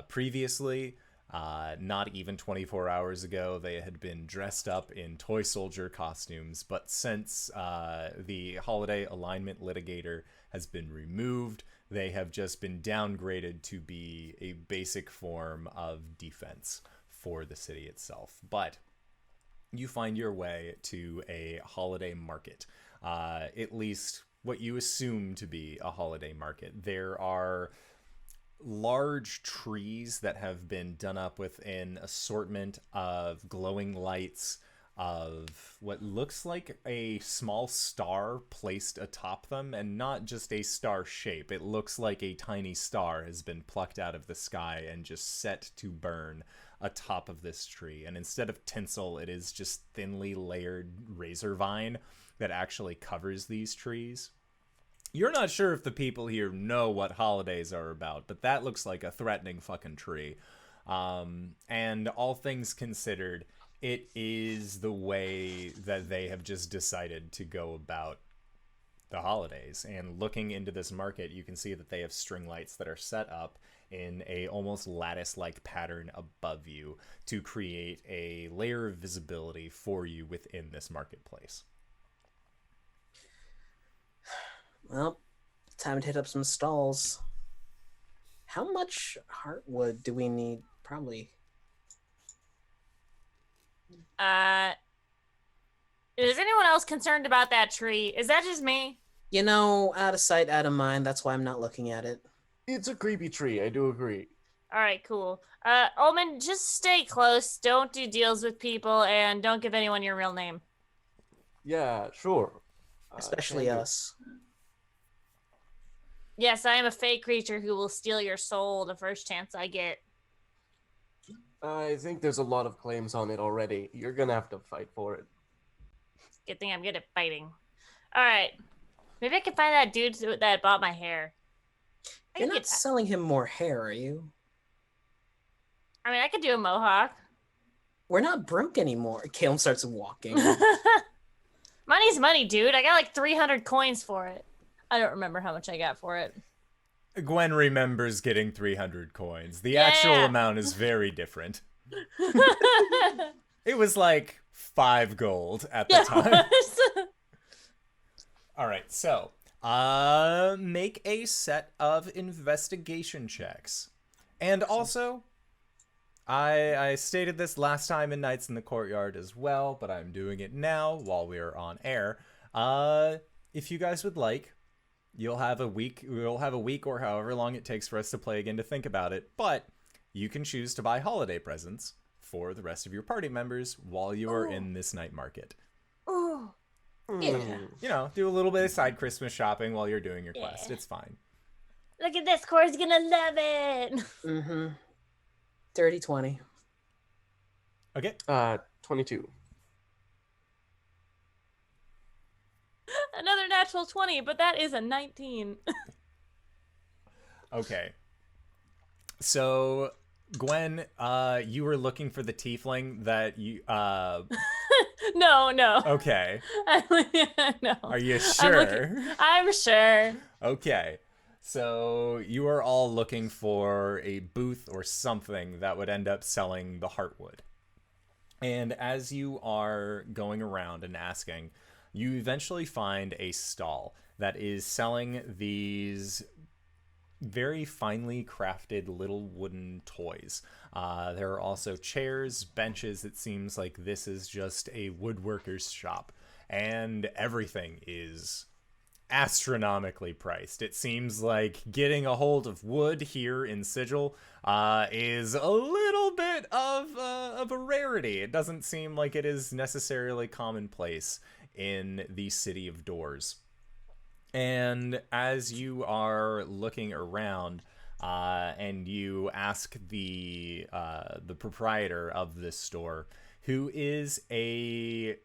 Previously, not even 24 hours ago, they had been dressed up in toy soldier costumes, but since the holiday alignment litigator has been removed, they have just been downgraded to be a basic form of defense for the city itself. But you find your way to a holiday market, at least what you assume to be a holiday market. There are large trees that have been done up with an assortment of glowing lights, of what looks like a small star placed atop them, and not just a star shape. It looks like a tiny star has been plucked out of the sky and just set to burn atop of this tree. And instead of tinsel, it is just thinly layered razor vine that actually covers these trees. You're not sure if the people here know what holidays are about, but that looks like a threatening fucking tree. And all things considered, it is the way that they have just decided to go about the holidays. And looking into this market, you can see that they have string lights that are set up in a almost lattice-like pattern above you to create a layer of visibility for you within this marketplace. Well, time to hit up some stalls. How much heartwood do we need? Probably. Is anyone else concerned about that tree? Is that just me? You know, out of sight, out of mind. That's why I'm not looking at it. It's a creepy tree. I do agree. All right, cool. Omen, just stay close. Don't do deals with people, and don't give anyone your real name. Yeah, sure. Especially can do. us. Yes, I am a fake creature who will steal your soul the first chance I get. I think there's a lot of claims on it already. You're gonna have to fight for it. Good thing I'm good at fighting. All right. Maybe I can find that dude that bought my hair. You're not selling him more hair, are you? I mean, I could do a mohawk. We're not broke anymore. Caleb starts walking. Money's money, dude. I got like 300 coins for it. I don't remember how much I got for it. Gwen remembers getting 300 coins. The actual amount is very different. It was like 5 gold at the time. All right, so make a set of investigation checks. And also, I stated this last time in Nights in the Courtyard as well, but I'm doing it now while we are on air. If you guys would like, we'll have a week or however long it takes for us to play again to think about it, but you can choose to buy holiday presents for the rest of your party members while you are in this night market. Ooh. Yeah. You know, do a little bit of side Christmas shopping while you're doing your quest. It's fine. Look at this, Core's gonna love it. Mm-hmm. 30-20. Okay. 22. Another natural 20, but that is a 19. Okay. So, Gwen, you were looking for the tiefling that you, No. Okay. No. Are you sure? I'm sure. Okay. So, you are all looking for a booth or something that would end up selling the heartwood. And as you are going around and asking, you eventually find a stall that is selling these very finely crafted little wooden toys. There are also chairs, benches. It seems like this is just a woodworker's shop. And everything is astronomically priced. It seems like getting a hold of wood here in Sigil is a little bit of of a rarity. It doesn't seem like it is necessarily commonplace in the City of Doors. And as you are looking around, and you ask the proprietor of this store, who is a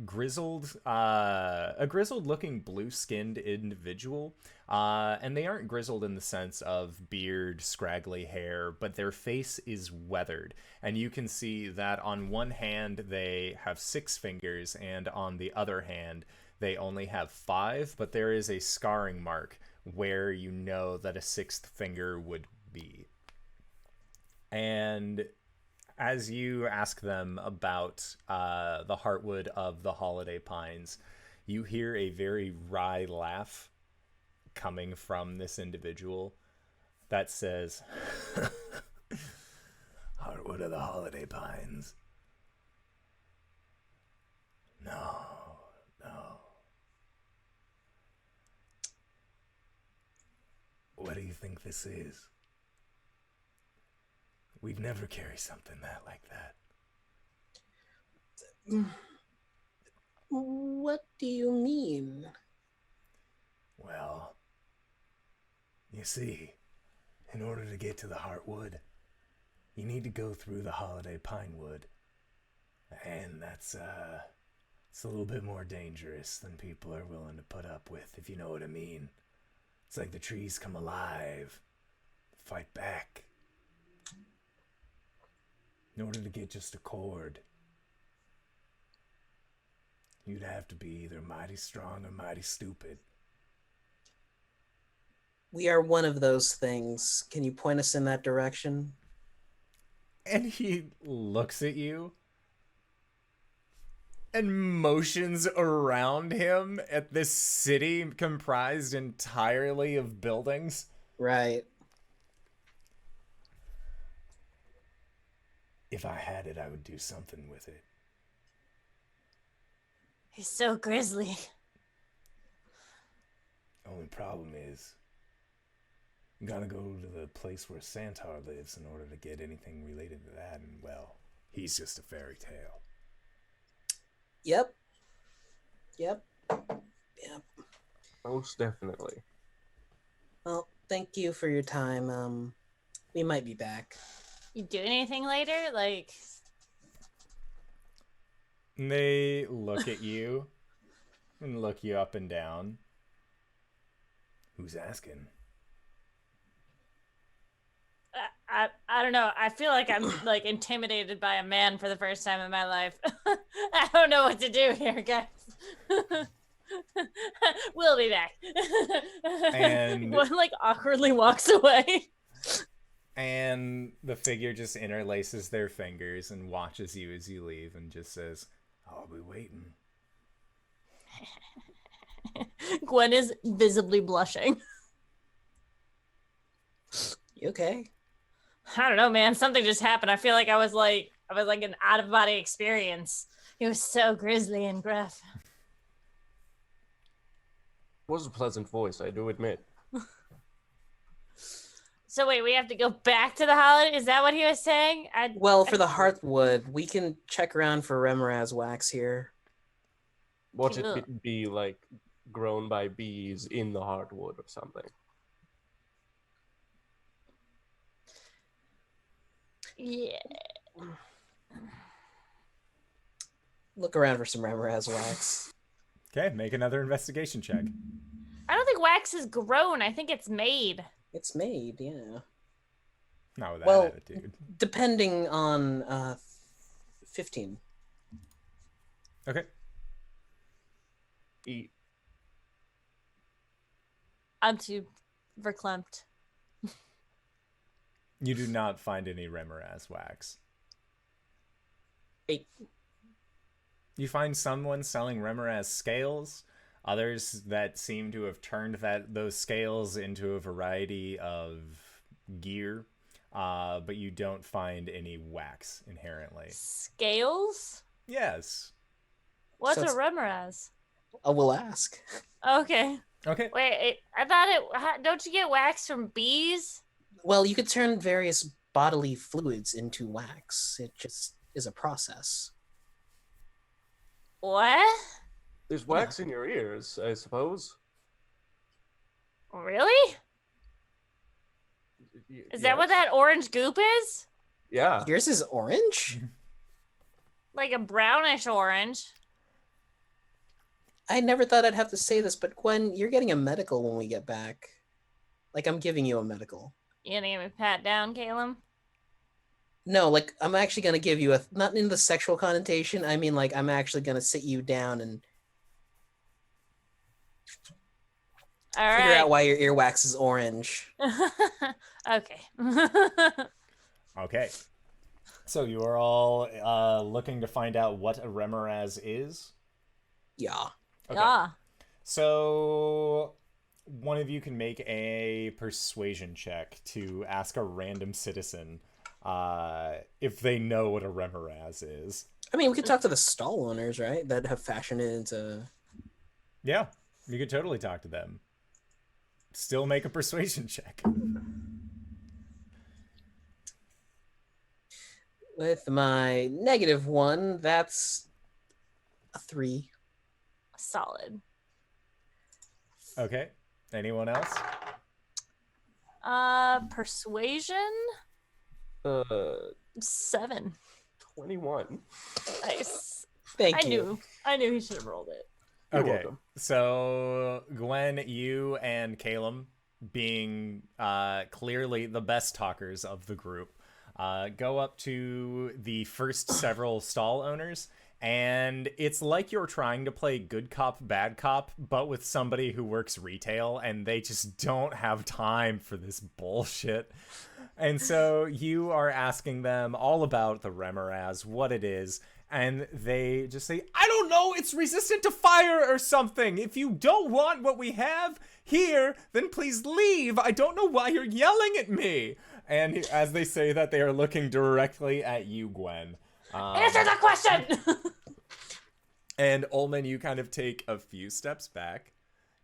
grizzled looking blue skinned individual, and they aren't grizzled in the sense of beard, scraggly hair, but their face is weathered, and you can see that on one hand they have 6 fingers and on the other hand they only have 5, but there is a scarring mark where you know that a 6th finger would be. And as you ask them about the heartwood of the holiday pines, you hear a very wry laugh coming from this individual that says, "Heartwood of the holiday pines? No, no. What do you think this is? We'd never carry something like that." What do you mean? Well, you see, in order to get to the Heartwood, you need to go through the holiday pinewood. And that's, it's a little bit more dangerous than people are willing to put up with, if you know what I mean. It's like the trees come alive, fight back. In order to get just a cord, you'd have to be either mighty strong or mighty stupid. We are one of those things. Can you point us in that direction? And he looks at you and motions around him at this city comprised entirely of buildings. Right. If I had it, I would do something with it. He's so grisly. Only problem is, you gotta go to the place where Santuar lives in order to get anything related to that, and well, he's just a fairy tale. Yep. Yep. Most definitely. Well, thank you for your time. We might be back. You do anything later? Like, And they look at you and look you up and down. Who's asking? I don't know. I feel like I'm like intimidated by a man for the first time in my life. I don't know what to do here, guys. We'll be back. And- one like awkwardly walks away. And the figure just interlaces their fingers and watches you as you leave and just says, "I'll be waiting." Gwen is visibly blushing. You okay? I don't know, man. Something just happened. I feel like I was like an out of body experience. It was so grisly and gruff. Was a pleasant voice, I do admit. So wait, we have to go back to the holiday? Is that what he was saying? Well, for the Heartwood, we can check around for Remoraz wax here. Watch Ugh. it be like grown by bees in the hardwood or something. Yeah. Look around for some Remoraz wax. Okay, make another investigation check. I don't think wax is grown. I think it's made. It's made, yeah. Not with that Well, attitude. depending on 15. Okay. Eat. I'm too verklempt. You do not find any Remoraz wax. 8. You find someone selling Remoraz scales, others that seem to have turned those scales into a variety of gear, but you don't find any wax inherently. Scales? Yes. What's So a it's- remoraz? We'll ask. Okay. Okay. Wait, I thought don't you get wax from bees? Well, you could turn various bodily fluids into wax. It just is a process. What? There's wax in your ears, I suppose. Really? Is that what that orange goop is? Yeah. Yours is orange? Like a brownish orange. I never thought I'd have to say this, but Gwen, you're getting a medical when we get back. Like, I'm giving you a medical. You gonna give me a pat down, Caleb? No, like, I'm actually gonna give you not in the sexual connotation. I mean, like, I'm actually gonna sit you down and All figure right. out why your earwax is orange. Okay. Okay. So you are all looking to find out what a Remoraz is? Yeah. Okay. Yeah. So one of you can make a persuasion check to ask a random citizen if they know what a Remoraz is. I mean, we could talk to the stall owners, right? That have fashioned it into... Yeah, you could totally talk to them. Still make a persuasion check. With my -1, that's a 3. Solid. Okay. Anyone else? Persuasion? 7. 21. Nice. Thank you. I knew he should have rolled it. You're Okay. welcome. So Gwen, you and Caleb, being clearly the best talkers of the group, go up to the first several stall owners, and it's like you're trying to play good cop, bad cop, but with somebody who works retail, and they just don't have time for this bullshit. And so you are asking them all about the Remoraz, what it is, and they just say, I don't know, it's resistant to fire or something. If you don't want what we have here, then please leave. I don't know why you're yelling at me. And as they say that, they are looking directly at you, Gwen. Answer the question! And Ullman, you kind of take a few steps back.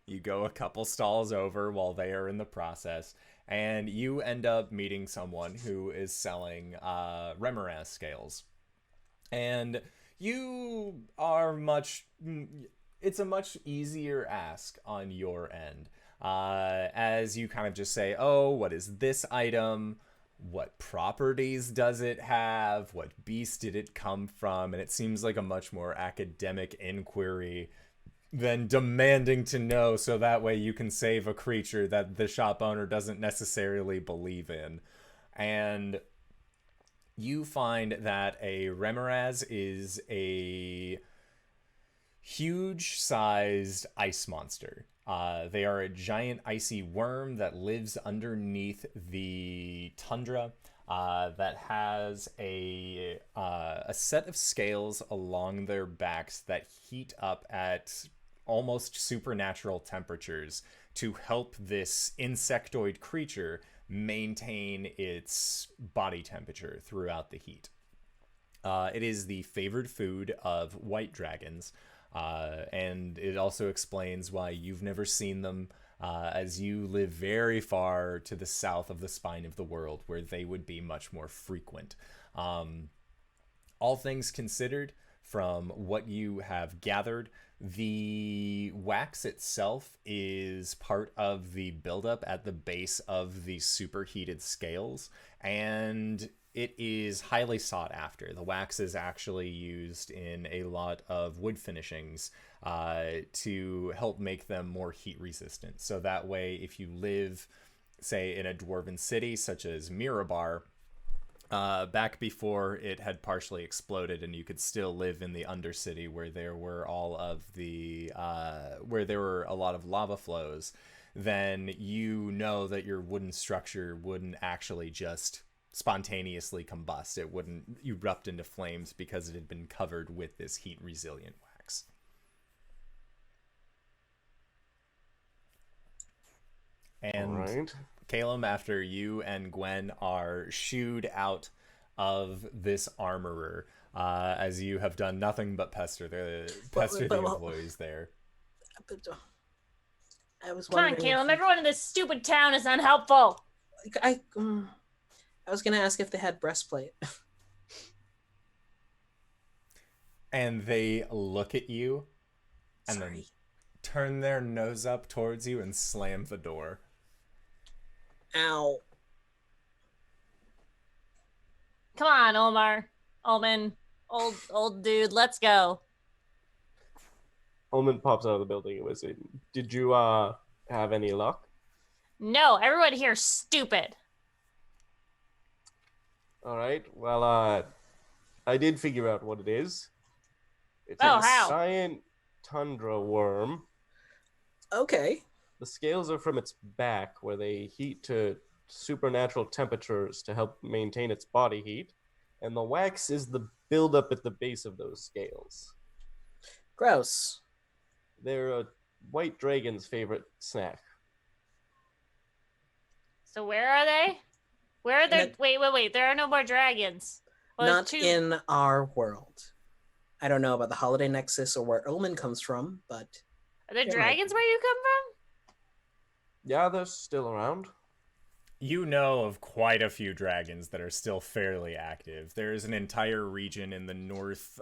You go a couple stalls over while they are in the process, and you end up meeting someone who is selling Remoraz scales. And you are it's a much easier ask on your end. As you kind of just say, oh, what is this item? What properties does it have? What beast did it come from? And it seems like a much more academic inquiry than demanding to know so that way you can save a creature that the shop owner doesn't necessarily believe in. And you find that a Remoraz is a huge-sized ice monster. They are a giant icy worm that lives underneath the tundra that has a set of scales along their backs that heat up at almost supernatural temperatures to help this insectoid creature maintain its body temperature throughout the heat. It is the favored food of white dragons, and it also explains why you've never seen them, as you live very far to the south of the spine of the world, where they would be much more frequent. All things considered, from what you have gathered, the wax itself is part of the buildup at the base of the superheated scales, and it is highly sought after. The wax is actually used in a lot of wood finishings to help make them more heat resistant. So that way, if you live, say, in a dwarven city such as Mirabar, back before it had partially exploded and you could still live in the Undercity where there were where there were a lot of lava flows, then you know that your wooden structure wouldn't actually just spontaneously combust. It wouldn't erupt into flames because it had been covered with this heat resilient wax. And Right. Caleb, after you and Gwen are shooed out of this armorer, as you have done nothing but pester the employees there. I was Come on, wondering Caleb. if- Everyone in this stupid town is unhelpful. I was gonna ask if they had breastplate. and they look at you and then Sorry. turn their nose up towards you and slam the door. Ow. Come on, Omar. Omen. Old dude, let's go. Ullman pops out of the building. It was, did you have any luck? No, everyone here's stupid. All right. Well, I did figure out what it is. It's Oh, a how? giant tundra worm. Okay. The scales are from its back, where they heat to supernatural temperatures to help maintain its body heat, and the wax is the buildup at the base of those scales. Gross. They're a white dragon's favorite snack. So where are they? Where are there? Not- Wait. There are no more dragons. Well, Not in our world. I don't know about the holiday nexus or where Omen comes from, but Are there there dragons might be. where you come from? Yeah, they're still around. You know of quite a few dragons that are still fairly active. There's an entire region in the north,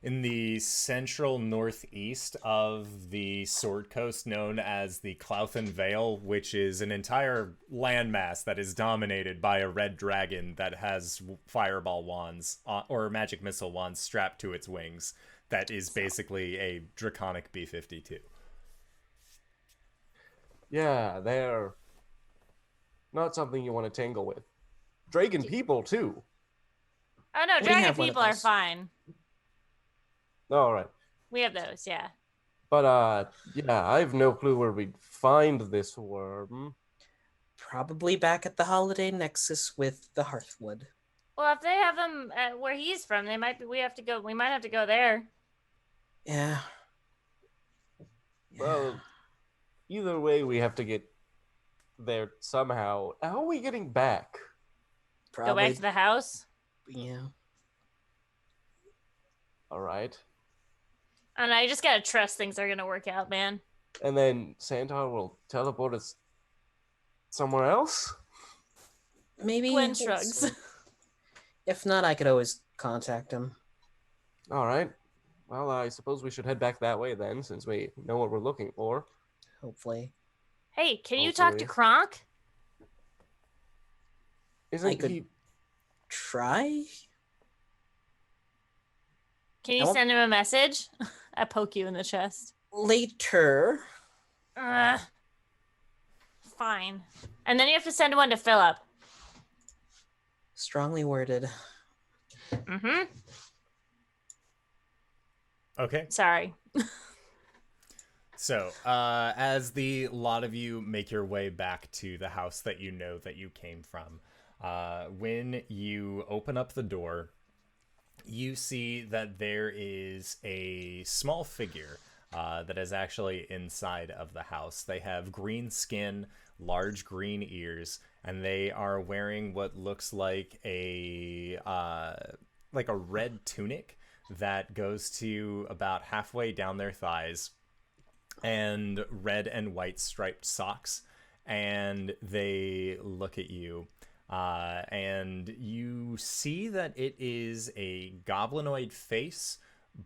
in the central northeast of the Sword Coast known as the Clouthen Vale, which is an entire landmass that is dominated by a red dragon that has fireball wands or magic missile wands strapped to its wings. That is basically a draconic B-52. Yeah, they're not something you want to tangle with. Dragon people, too. Oh no, We dragon have one of people are those. fine. All right. We have those, yeah. But, yeah, I have no clue where we'd find this worm. Probably back at the holiday nexus with the Hearthwood. Well, if they have them where he's from, they might be. We might have to go there. Yeah. Well, either way, we have to get there somehow. How are we getting back? Probably. Go back to the house. Yeah. All right. And I just gotta trust things are gonna work out, man. And then Santuar will teleport us somewhere else? Maybe. Gwen we'll shrugs. see. If not, I could always contact him. All right. Well, I suppose we should head back that way then, since we know what we're looking for. Hopefully. Hey, can you talk to Hopefully. Kronk? Isn't could- he... Try? Can you I won't- send him a message? I poke you in the chest. Later. Fine. And then you have to send one to Philip. Strongly worded. Mm-hmm. Okay. Sorry. So, as the lot of you make your way back to the house that you know that you came from, when you open up the door, you see that there is a small figure that is actually inside of the house. They have green skin, large green ears, and they are wearing what looks like a red tunic that goes to about halfway down their thighs, and red and white striped socks. And they look at you, and you see that it is a goblinoid face,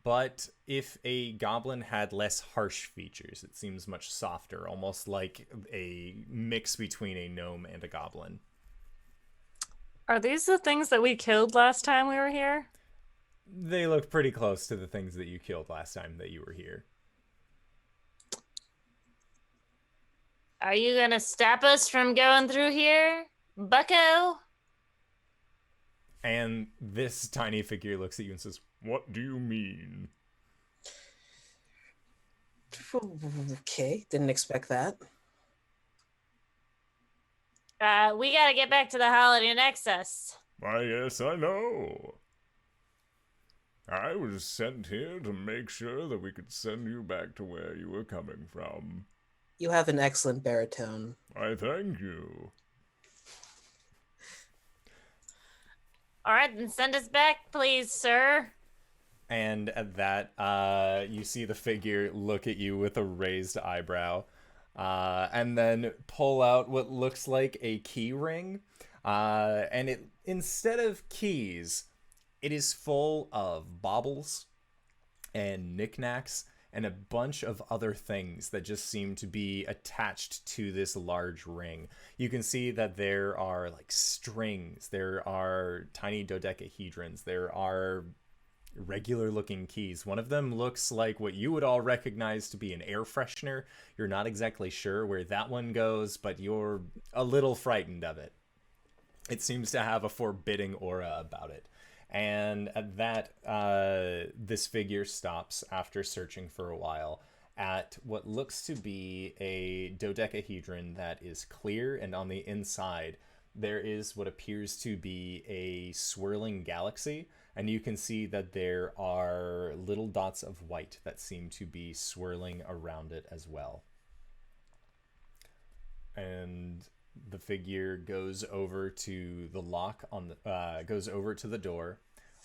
but if a goblin had less harsh features, it seems much softer, almost like a mix between a gnome and a goblin. Are these the things that we killed last time we were here? They look pretty close to the things that you killed last time that you were here. Are you gonna stop us from going through here, bucko? And this tiny figure looks at you and says, "What do you mean?" Okay, didn't expect that. We gotta get back to the holiday nexus. Why, yes, I know. I was sent here to make sure that we could send you back to where you were coming from. You have an excellent baritone. I thank you. All right, then send us back, please, sir. And at that, you see the figure look at you with a raised eyebrow, and then pull out what looks like a key ring. And it, instead of keys, It is full of baubles and knickknacks and a bunch of other things that just seem to be attached to this large ring. You can see that there are like strings, there are tiny dodecahedrons, there are regular looking keys. One of them looks like what you would all recognize to be an air freshener. You're not exactly sure where that one goes, but you're a little frightened of it. It seems to have a forbidding aura about it. And at that, this figure stops after searching for a while at what looks to be a dodecahedron that is clear, and on the inside there is what appears to be a swirling galaxy, and you can see that there are little dots of white that seem to be swirling around it as well. And the figure goes over to the lock on the goes over to the door,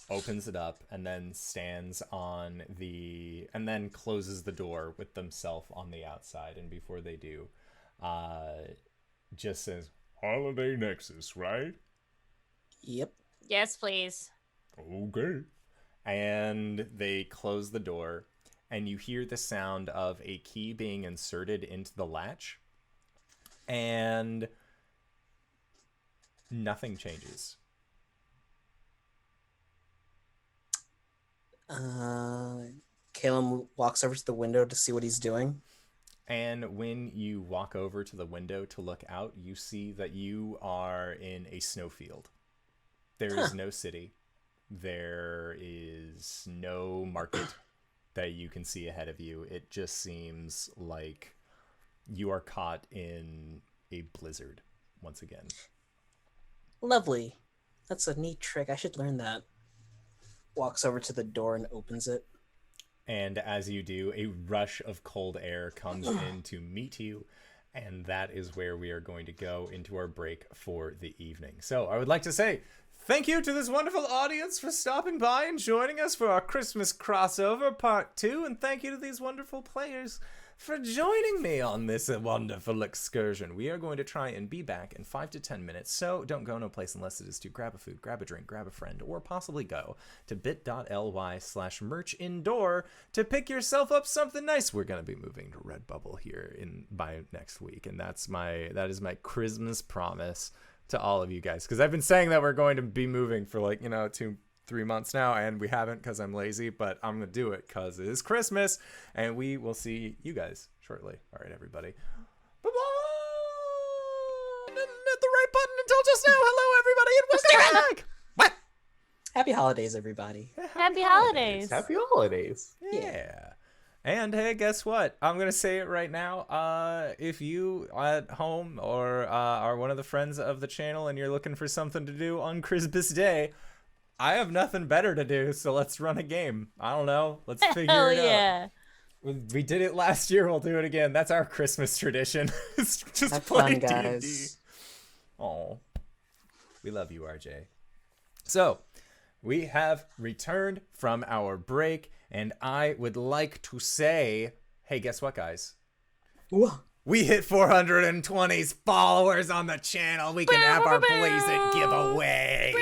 opens it up, and then stands on the and then closes the door with themselves on the outside. And before they do, just says, Holiday Nexus, right? Yep. Yes, please. Okay. and they close the door, and you hear the sound of a key being inserted into the latch, and nothing changes. Caleb walks over to the window to see what he's doing. And when you walk over to the window to look out, you see that you are in a snowfield. There is no city. There is no market that you can see ahead of you. It just seems like you are caught in a blizzard once again. Lovely. That's a neat trick. I should learn that. Walks over to the door and opens it. And as you do, a rush of cold air comes in to meet you, and that is where we are going to go into our break for the evening. So I would like to say thank you to this wonderful audience for stopping by and joining us for our Christmas crossover part 2, and thank you to these wonderful players for joining me on this wonderful excursion. We are going to try and be back in 5 to 10 minutes, so don't go no place unless it is to grab a food, grab a drink, grab a friend, or possibly go to bit.ly/merchindoor to pick yourself up something nice. We're going to be moving to Redbubble here by next week, and that is my Christmas promise to all of you guys, because I've been saying that we're going to be moving for 2-3 months now, and we haven't because I'm lazy, but I'm gonna do it because it is Christmas, and we will see you guys shortly. All right, everybody. Bye-bye. Didn't hit the right button until just now. Hello, everybody, and welcome back. What? Happy holidays, everybody. Happy holidays. Happy holidays. Yeah. And hey, guess what? I'm gonna say it right now. If you at home or are one of the friends of the channel and you're looking for something to do on Christmas Day, I have nothing better to do, so let's run a game. I don't know. Let's figure Hell it out. yeah. We did it last year. We'll do it again. That's our Christmas tradition. It's just Have play fun, D&D. guys. Oh, we love you, RJ. So, we have returned from our break, and I would like to say, hey, guess what, guys? Whoa. We hit 420 followers on the channel. We can have our Blaze It giveaway.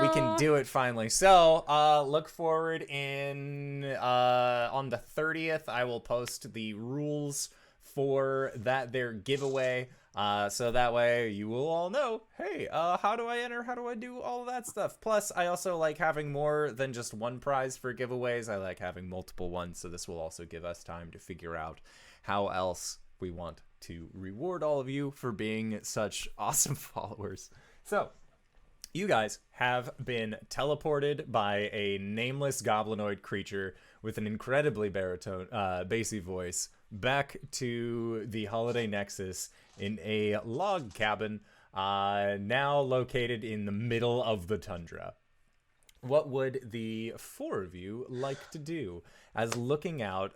We can do it finally. So, look forward on the 30th. I will post the rules for their giveaway. So that way you will all know, hey, how do I enter? How do I do all of that stuff? Plus, I also like having more than just one prize for giveaways. I like having multiple ones. So this will also give us time to figure out how else we want to reward all of you for being such awesome followers. So, you guys have been teleported by a nameless goblinoid creature with an incredibly bassy voice back to the Holiday Nexus in a log cabin, now located in the middle of the tundra. What would the four of you like to do? As looking out,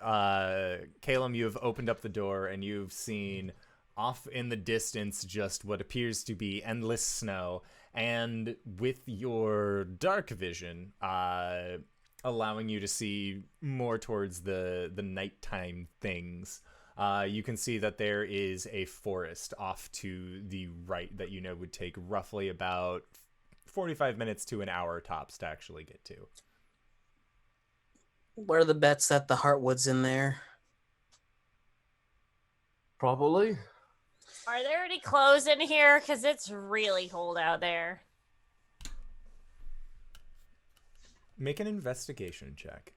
Caleb, you have opened up the door and you've seen off in the distance just what appears to be endless snow. And with your dark vision, allowing you to see more towards the nighttime things, you can see that there is a forest off to the right that would take roughly about 45 minutes to an hour tops to actually get to. What are the bets that the Heartwood's in there? Probably. Are there any clothes in here? Because it's really cold out there. Make an investigation check.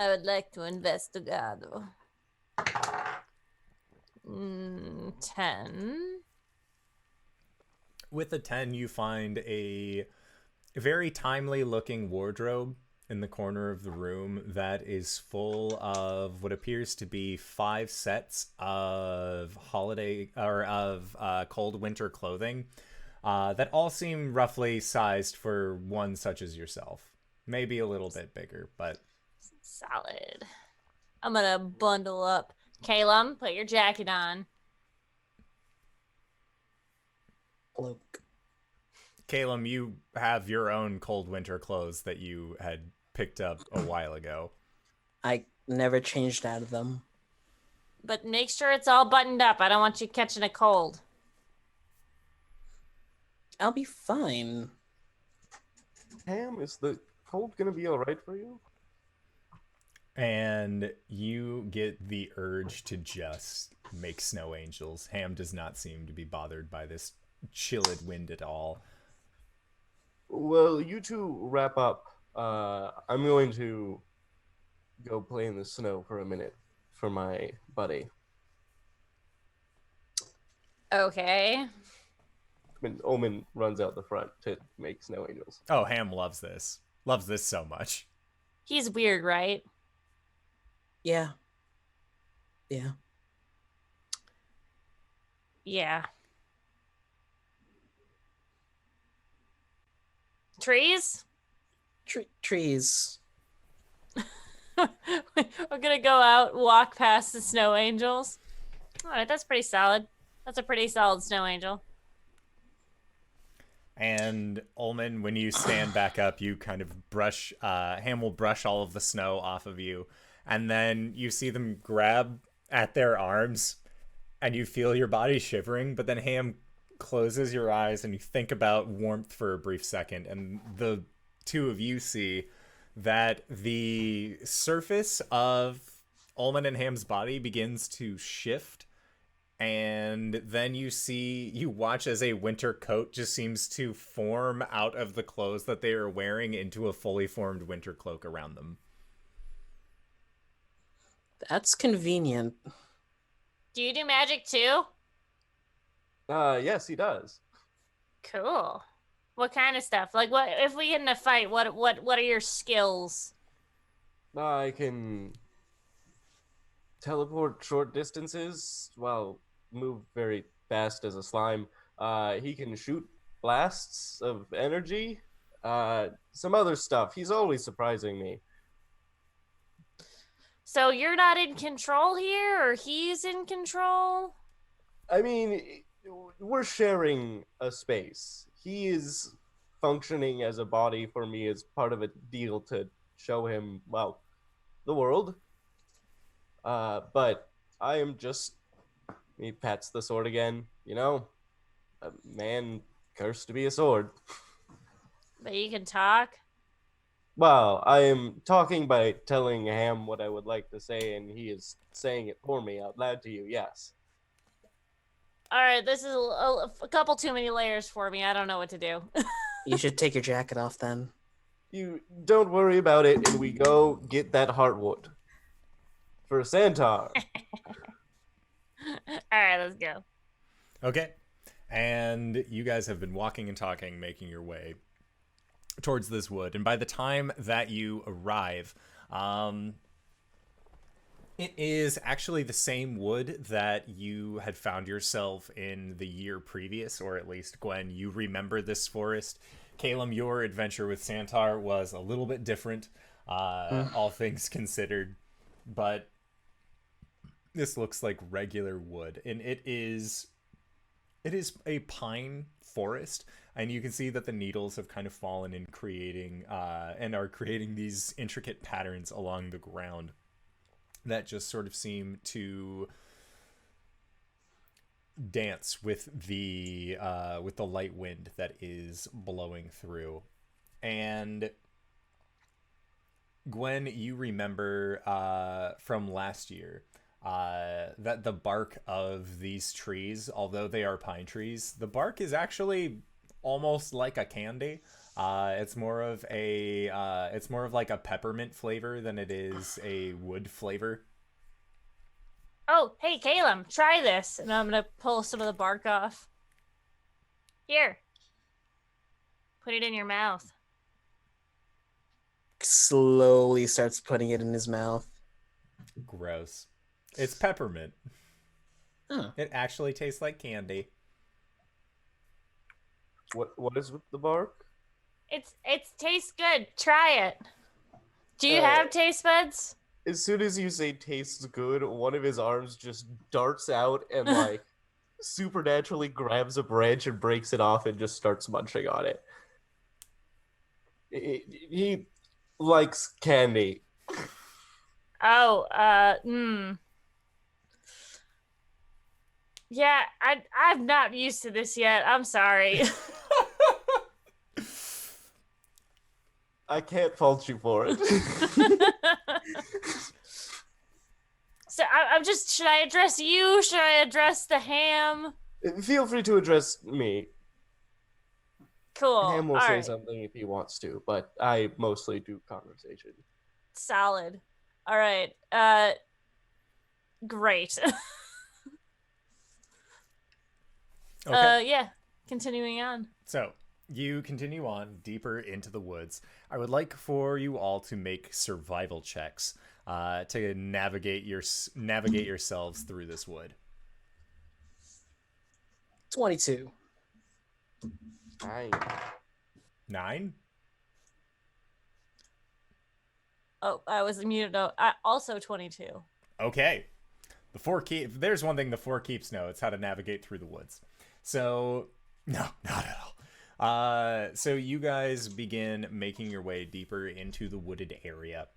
I would like to investigate. 10. With a 10, you find a very timely looking wardrobe in the corner of the room that is full of what appears to be 5 sets of holiday or of cold winter clothing that all seem roughly sized for one such as yourself. Maybe a little bit bigger, but Solid. I'm gonna bundle up. Calum, put your jacket on. Cloak. Calum, you have your own cold winter clothes that you had picked up a while ago. I never changed out of them. But make sure it's all buttoned up. I don't want you catching a cold. I'll be fine. Ham, is the cold gonna be all right for you? And you get the urge to just make snow angels. Ham does not seem to be bothered by this chilled wind at all. Well, you two wrap up. I'm going to go play in the snow for a minute for my buddy. Okay. And Omen runs out the front to make snow angels. Oh, Ham loves this. Loves this so much. He's weird, right? Yeah. Yeah. Yeah. Trees? Trees. We're gonna go out, walk past the snow angels. All right, that's pretty solid. That's a pretty solid snow angel. And Ullman, when you stand back up, you kind of brush, Ham will brush all of the snow off of you. And then you see them grab at their arms and you feel your body shivering. But then Ham closes your eyes and you think about warmth for a brief second. And the two of you see that the surface of Ullman and Ham's body begins to shift. And then you watch as a winter coat just seems to form out of the clothes that they are wearing into a fully formed winter cloak around them. That's convenient. Do you do magic too? Yes, he does. Cool. What kind of stuff? Like, what if we get in a fight? What are your skills? I can teleport short distances while move very fast as a slime. He can shoot blasts of energy. Some other stuff. He's always surprising me. So you're not in control here, or he's in control? I mean, we're sharing a space. He is functioning as a body for me as part of a deal to show him, well, the world. But I am just... He pats the sword again. You know, a man cursed to be a sword. But you can talk? Well, I am talking by telling Ham what I would like to say, and he is saying it for me out loud to you, yes. All right, this is a couple too many layers for me. I don't know what to do. You should take your jacket off then. You don't worry about it, and we go get that heartwood. For Santuar. All right, let's go. Okay. And you guys have been walking and talking, making your way towards this wood. And by the time that you arrive, it is actually the same wood that you had found yourself in the year previous, or at least, Gwen, you remember this forest. Calum, your adventure with Santuar was a little bit different, all things considered, but this looks like regular wood, and it is a pine forest, and you can see that the needles have kind of fallen in creating and are creating these intricate patterns along the ground that just sort of seem to dance with the light wind that is blowing through. And Gwen, you remember from last year that the bark of these trees, although they are pine trees, the bark is actually almost like a candy. It's more of like a peppermint flavor than it is a wood flavor. Oh, hey, Caleb, try this. And I'm going to pull some of the bark off. Here. Put it in your mouth. Slowly starts putting it in his mouth. Gross. It's peppermint. Oh. It actually tastes like candy. What is with the bark? It tastes good. Try it. Do you have taste buds? As soon as you say tastes good, one of his arms just darts out and like supernaturally grabs a branch and breaks it off and just starts munching on it. He likes candy. Oh, Yeah, I'm not used to this yet. I'm sorry. I can't fault you for it. So I'm just, should I address you? Should I address the ham? Feel free to address me. Cool. Ham will All say right. something if he wants to, but I mostly do conversation. Solid. All right. Great. Okay. Yeah. Continuing on. So you continue on deeper into the woods. I would like for you all to make survival checks to navigate yourselves through this wood. 22. 9? Oh, I was muted. No, I also 22. Okay. If there's one thing the Four Keeps know, it's how to navigate through the woods. So, no, not at all. So you guys begin making your way deeper into the wooded area.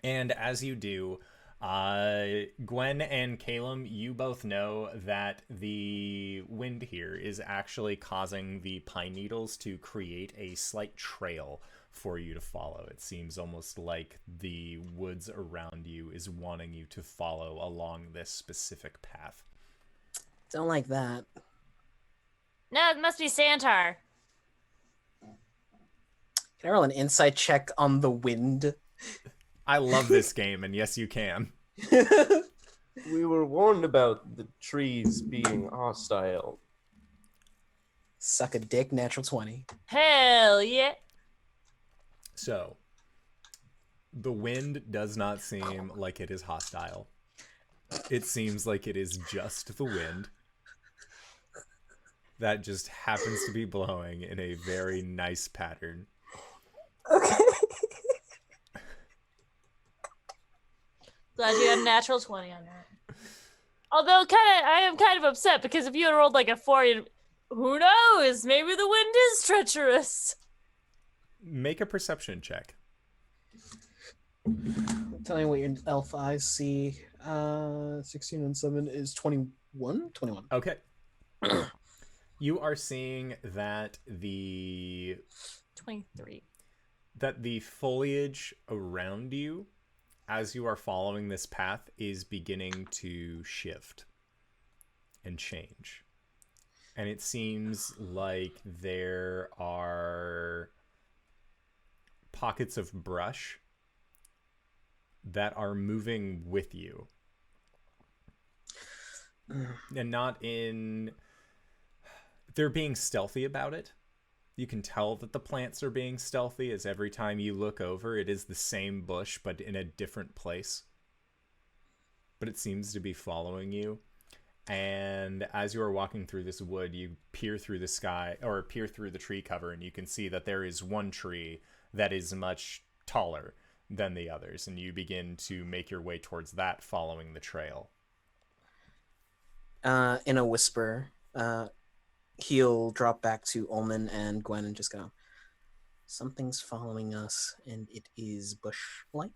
And as you do, Gwen and Caleb, you both know that the wind here is actually causing the pine needles to create a slight trail for you to follow. It seems almost like the woods around you is wanting you to follow along this specific path. Don't like that. No, it must be Santuar. Can I roll an insight check on the wind? I love this game, and yes, you can. We were warned about the trees being hostile. Suck a dick, natural 20. Hell yeah. So, the wind does not seem like it is hostile. It seems like it is just the wind that just happens to be blowing in a very nice pattern. Okay. Glad you had a natural 20 on that. Although, I am kind of upset because if you had rolled like a 4, who knows? Maybe the wind is treacherous. Make a perception check. Tell me what your elf eyes see. 16 and 7 is 21? 21. Okay. You are seeing that the 23. foliage around you, as you are following this path, is beginning to shift and change. And it seems like there are pockets of brush that are moving with you. And not in... They're being stealthy about it. You can tell that the plants are being stealthy, as every time you look over, it is the same bush, but in a different place. But it seems to be following you. And as you are walking through this wood, you peer through the sky, or peer through the tree cover, and you can see that there is one tree that is much taller than the others, and you begin to make your way towards that, following the trail. In a whisper, he'll drop back to Ullman and Gwen and just go, something's following us, and it is bush-like.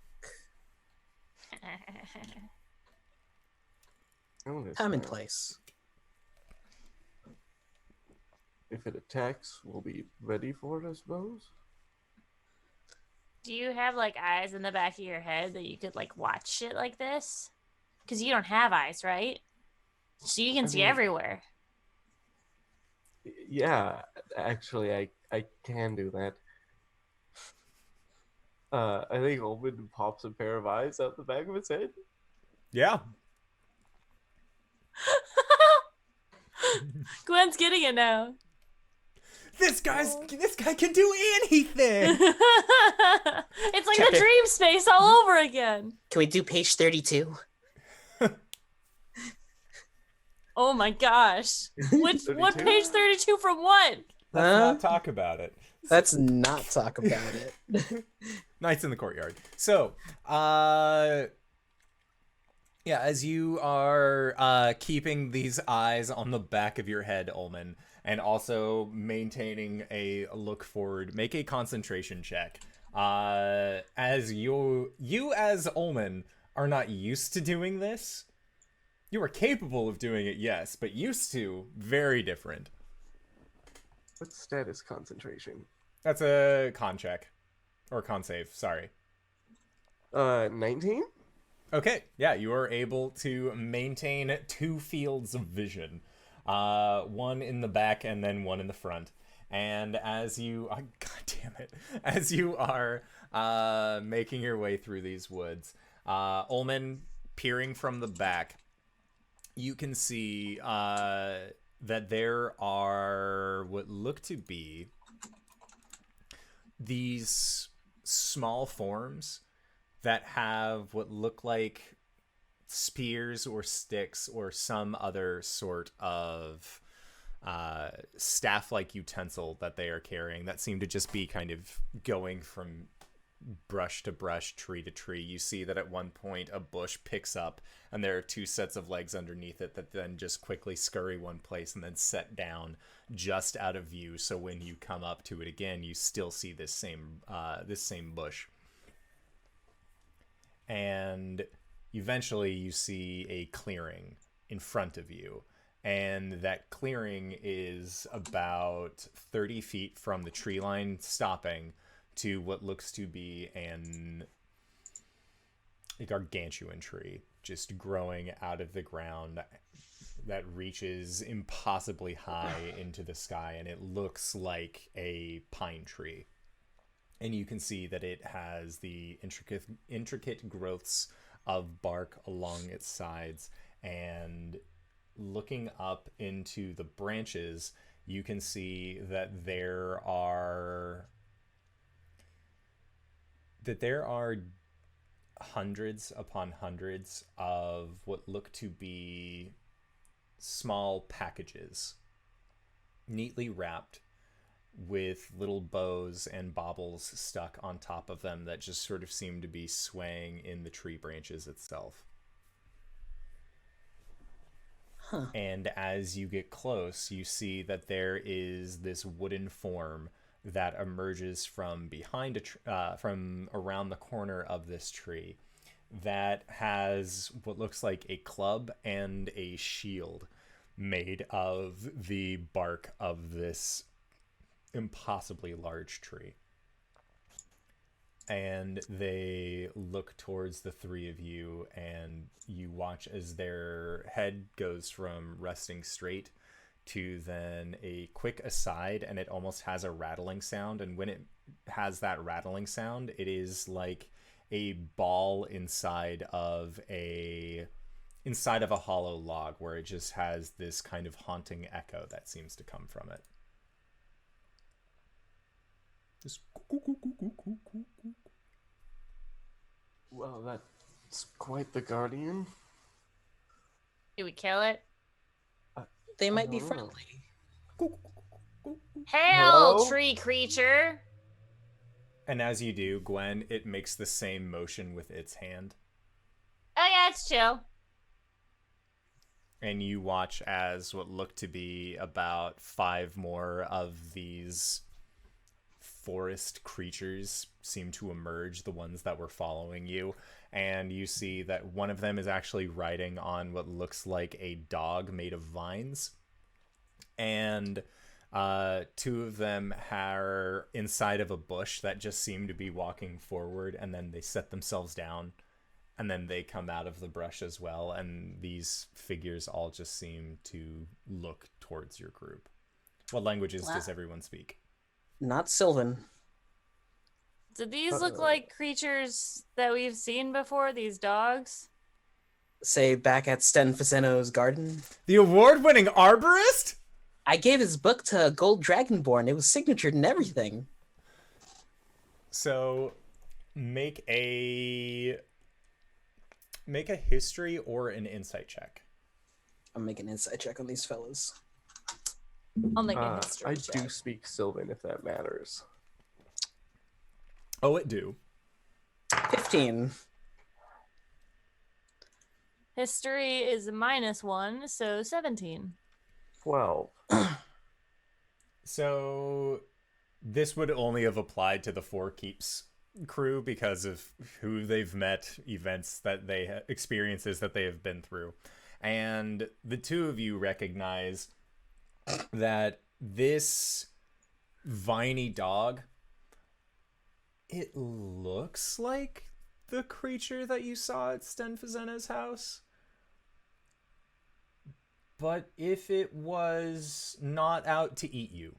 Time and place. if it attacks, we'll be ready for it, I suppose. Do you have like eyes in the back of your head that you could like watch shit like this? Because you don't have eyes, right? So you can I see mean, everywhere. Yeah, actually, I can do that. I think Olmond pops a pair of eyes out the back of his head. Yeah. Gwen's getting it now. This guy can do anything. It's like Chapter- the dream space all over again. Can we do page 32? Oh my gosh. What 32? page 32 from what? Let's Huh? not talk about it. Let's not talk about it. Nights in the courtyard. So, yeah, as you are keeping these eyes on the back of your head, Ullman, and also maintaining a look forward, make a concentration check. As you as Ullman are not used to doing this. You are capable of doing it, yes, but used to, very different. What's status concentration? That's a con check. Or con save, sorry. 19? Okay, yeah, you are able to maintain 2 fields of vision. One in the back and then one in the front. And as you... Oh, God damn it. As you are making your way through these woods, Ullman, peering from the back, you can see that there are what look to be these small forms that have what look like spears or sticks or some other sort of staff-like utensil that they are carrying that seem to just be kind of going from brush to brush, tree to tree. You see that at one point a bush picks up and there are 2 sets of legs underneath it that then just quickly scurry one place and then set down just out of view. So when you come up to it again, you still see this same bush. And eventually you see a clearing in front of you. And that clearing is about 30 feet from the tree line stopping to what looks to be a gargantuan tree just growing out of the ground that reaches impossibly high into the sky, and it looks like a pine tree. And you can see that it has the intricate growths of bark along its sides, and looking up into the branches, you can see that there are hundreds upon hundreds of what look to be small packages, neatly wrapped with little bows and baubles stuck on top of them that just sort of seem to be swaying in the tree branches itself. Huh. And as you get close, you see that there is this wooden form that emerges from behind from around the corner of this tree that has what looks like a club and a shield made of the bark of this impossibly large tree. And they look towards the 3 of you, and you watch as their head goes from resting straight to then a quick aside, and it almost has a rattling sound. And when it has that rattling sound, it is like a ball inside of a hollow log, where it just has this kind of haunting echo that seems to come from it. Just Well, that's quite the guardian. Do we kill it? They might be Oh. friendly. Hail, Hello? tree creature! And as you do, Gwen, it makes the same motion with its hand. Oh yeah, it's chill. And you watch as what look to be about 5 more of these forest creatures seem to emerge, the ones that were following you. And you see that one of them is actually riding on what looks like a dog made of vines. And Two of them are inside of a bush that just seem to be walking forward, and then they set themselves down, and then they come out of the brush as well, and these figures all just seem to look towards your group. What languages does everyone speak? Not Sylvan. Do these look like creatures that we've seen before? These dogs? Say back at Sten Faceno's garden. The award-winning arborist? I gave his book to Gold Dragonborn. It was signatured and everything. So make a history or an insight check. I'm making an insight check on these fellas. I'll make a history I check. do speak Sylvan, if that matters. Oh, it do. 15. History is -1, so 17. 12. So this would only have applied to the Four Keeps crew because of who they've met, events that they experiences that they have been through. And the two of you recognize that this viney dog, it looks like the creature that you saw at Stenfazena's house. But if it was not out to eat you,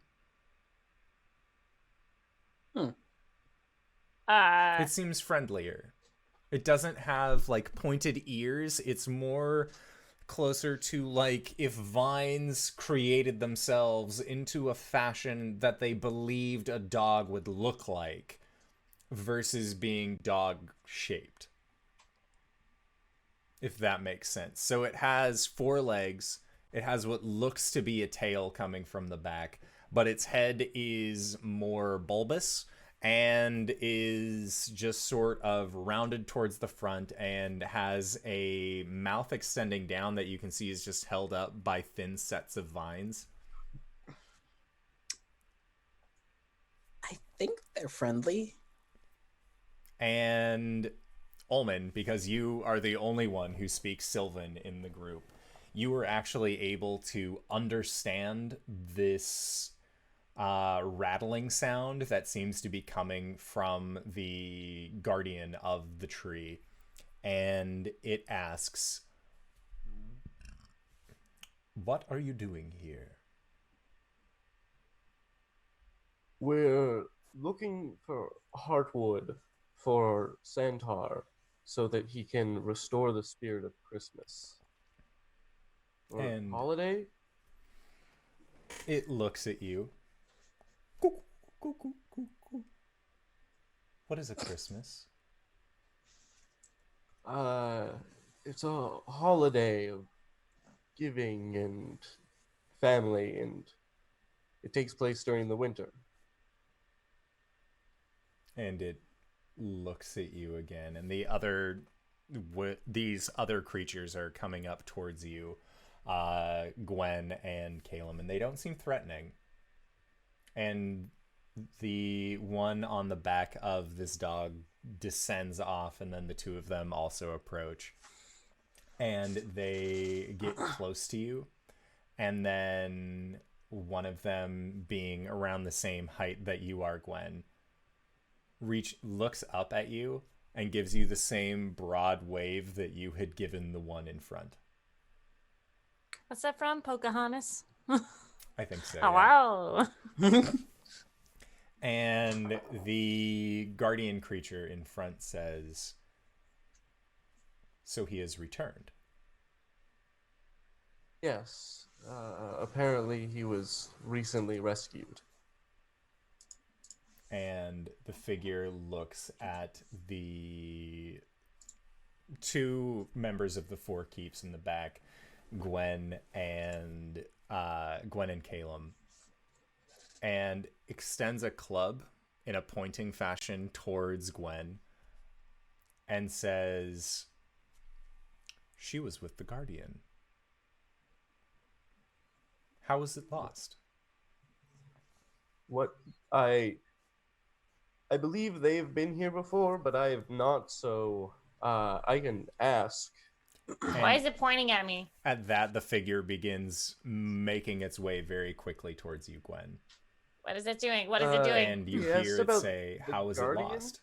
it seems friendlier. It doesn't have like pointed ears. It's more closer to like if vines created themselves into a fashion that they believed a dog would look like versus being dog shaped. If that makes sense. So it has 4 legs. It has what looks to be a tail coming from the back, but its head is more bulbous and is just sort of rounded towards the front and has a mouth extending down that you can see is just held up by thin sets of vines. I think they're friendly. And Ullman, because you are the only one who speaks Sylvan in the group, you were actually able to understand this rattling sound that seems to be coming from the guardian of the tree. And it asks, "What are you doing here?" We're looking for heartwood for Santuar so that he can restore the spirit of Christmas. Or And- holiday? It looks at you. What is a Christmas? It's a holiday of giving and family, and it takes place during the winter. And it looks at you again, and these other creatures are coming up towards you, Gwen and Caleb, and they don't seem threatening. And the one on the back of this dog descends off, and then the two of them also approach, and they get close to you, and then one of them, being around the same height that you are, Gwen, looks up at you and gives you the same broad wave that you had given the one in front. What's that from? Pocahontas? I think so. Oh, Yeah. wow. And the guardian creature in front says, "So he has returned." Yes. Apparently he was recently rescued. And the figure looks at the two members of the Four Keeps in the back, Gwen and Caleb, and extends a club in a pointing fashion towards Gwen and says, "She was with the Guardian. How was it lost?" What I believe they've been here before, but I have not, so I can ask. Why And is it pointing at me? at that, the figure begins making its way very quickly towards you, Gwen. What is it doing? What is it doing? And you He asked hear it about say, the "How is it guardian? lost?"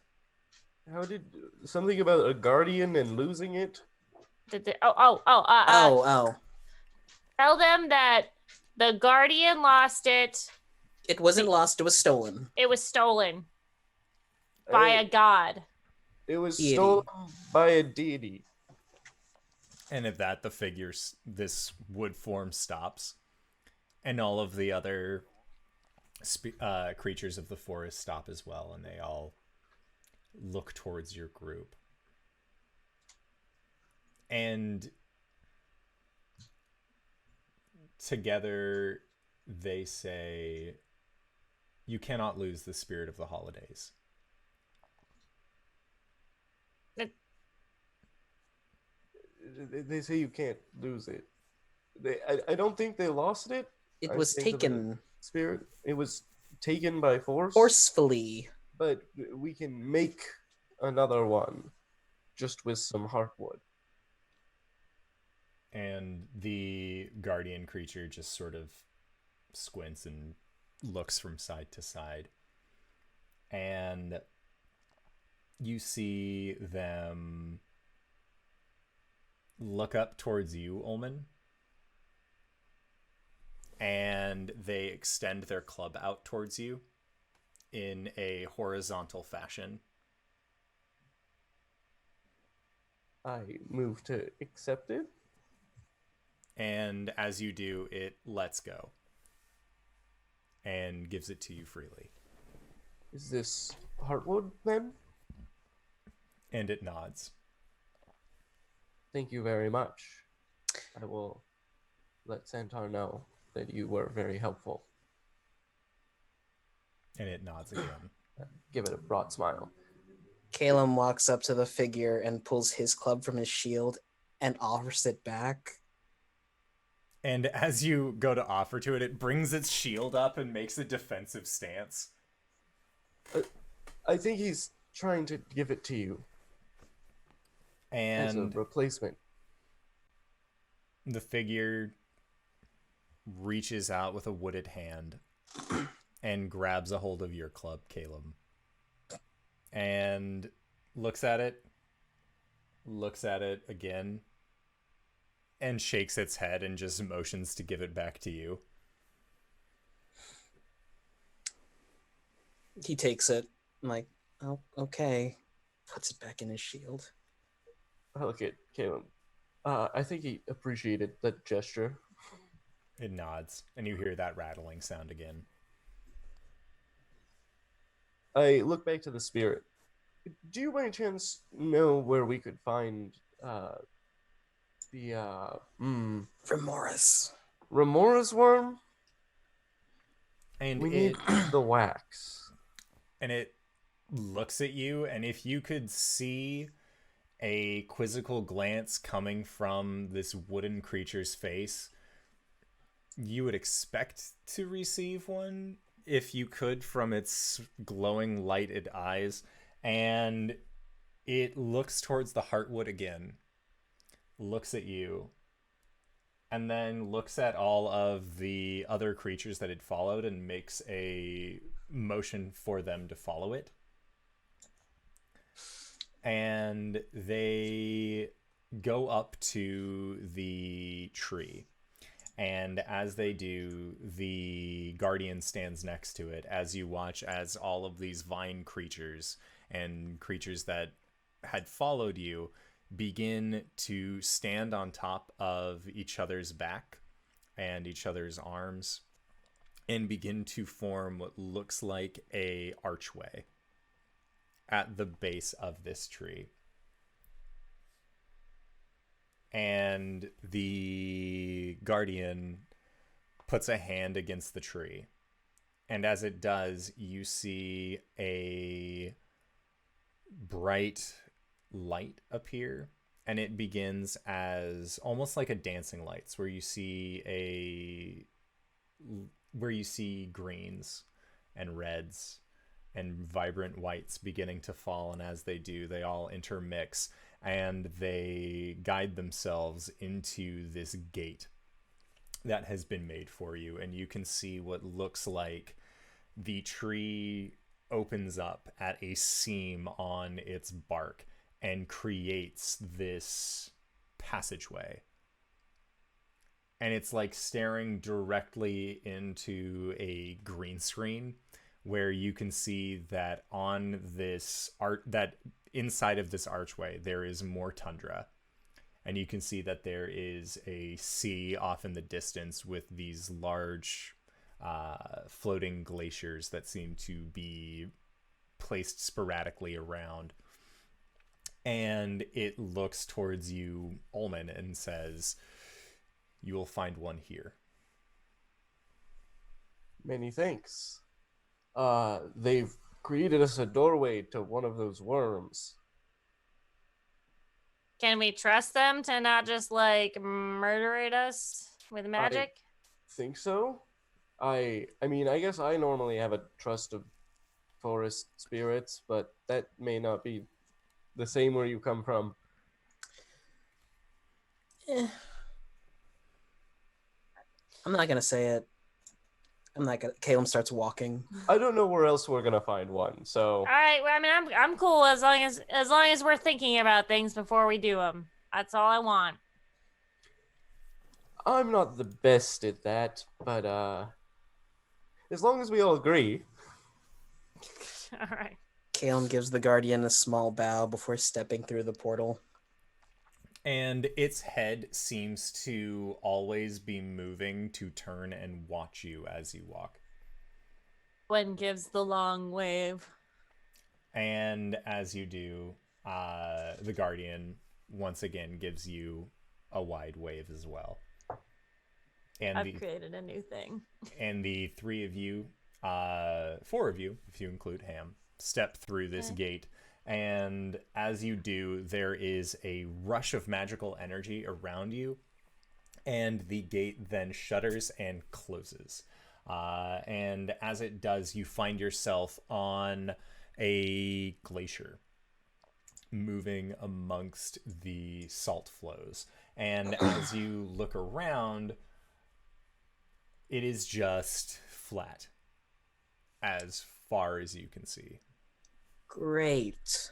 How did something about a guardian and losing it? Oh. Tell them that the Guardian lost it. It wasn't lost, it was stolen. It was stolen by a god. It was Deity. stolen by a deity. And at that, the this wood form stops, and all of the other creatures of the forest stop as well, and they all look towards your group. And together, they say, "You cannot lose the spirit of the holidays." They say you can't lose it. I don't think they lost it. It I was think the taken spirit. It was taken by force. forcefully. But we can make another one, just with some heartwood. And the guardian creature just sort of squints and looks from side to side. And you see them look up towards you, Ullman. And they extend their club out towards you in a horizontal fashion. I move to accept it. And as you do, it lets go and gives it to you freely. Is this heartwood then? And it nods. Thank you very much. I will let Santuar know that you were very helpful. And it nods again. Give it a broad smile. Caleb walks up to the figure and pulls his club from his shield and offers it back. And as you go to offer to it, it brings its shield up and makes a defensive stance. I think he's trying to give it to you as a And replacement. the figure reaches out with a wooded hand and grabs a hold of your club, Caleb. And looks at it again, and shakes its head and just motions to give it back to you. He takes it. I'm like, oh, okay. Puts it back in his shield. I look at Caleb. I think he appreciated that gesture. It nods, and you hear that rattling sound again. I look back to the spirit. Do you by any chance know where we could find the Remoras. Remora's worm? And We need the wax. And it looks at you, and if you could see a quizzical glance coming from this wooden creature's face, you would expect to receive one if you could from its glowing lighted eyes. And it looks towards the heartwood again, looks at you, and then looks at all of the other creatures that it followed and makes a motion for them to follow it. And they go up to the tree. And as they do, the guardian stands next to it as you watch as all of these vine creatures and creatures that had followed you begin to stand on top of each other's back and each other's arms and begin to form what looks like a archway at the base of this tree. And the guardian puts a hand against the tree. And as it does, you see a bright light appear. And it begins as almost like a dancing lights, where you see greens and reds and vibrant whites beginning to fall, and as they do, they all intermix, and they guide themselves into this gate that has been made for you, and you can see what looks like the tree opens up at a seam on its bark and creates this passageway. And it's like staring directly into a green screen, where you can see that on this that inside of this archway there is more tundra, and you can see that there is a sea off in the distance with these large floating glaciers that seem to be placed sporadically around. And it looks towards you, Ullman, and says, "You will find one here." Many thanks. They've created us a doorway to one of those worms. Can we trust them to not just like murderate us with magic? Think so? I mean, I guess I normally have a trust of forest spirits, but that may not be the same where you come from. I'm not gonna say it. I'm not gonna. Caleb starts walking. I don't know where else we're gonna find one, so All right. Well, I mean, I'm cool as long as we're thinking about things before we do them. That's all I want. I'm not the best at that, but as long as we all agree. All right. Caleb gives the guardian a small bow before stepping through the portal. And its head seems to always be moving to turn and watch you as you walk. Gwen gives the long wave. And as you do, the guardian once again gives you a wide wave as well. And I've created a new thing. And the three of you, four of you, if you include Ham, step through this gate. And as you do, there is a rush of magical energy around you, and the gate then shudders and closes. And as it does, you find yourself on a glacier moving amongst the salt flows. And as you look around, it is just flat as far as you can see. Great.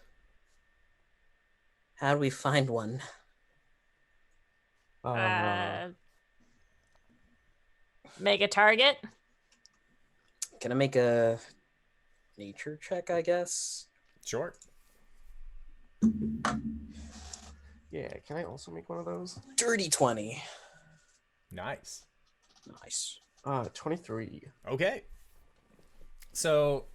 How do we find one? Make a target. Can I make a nature check, I guess? Sure. Yeah, can I also make one of those? Dirty 20. Nice. Nice. 23. Okay. So,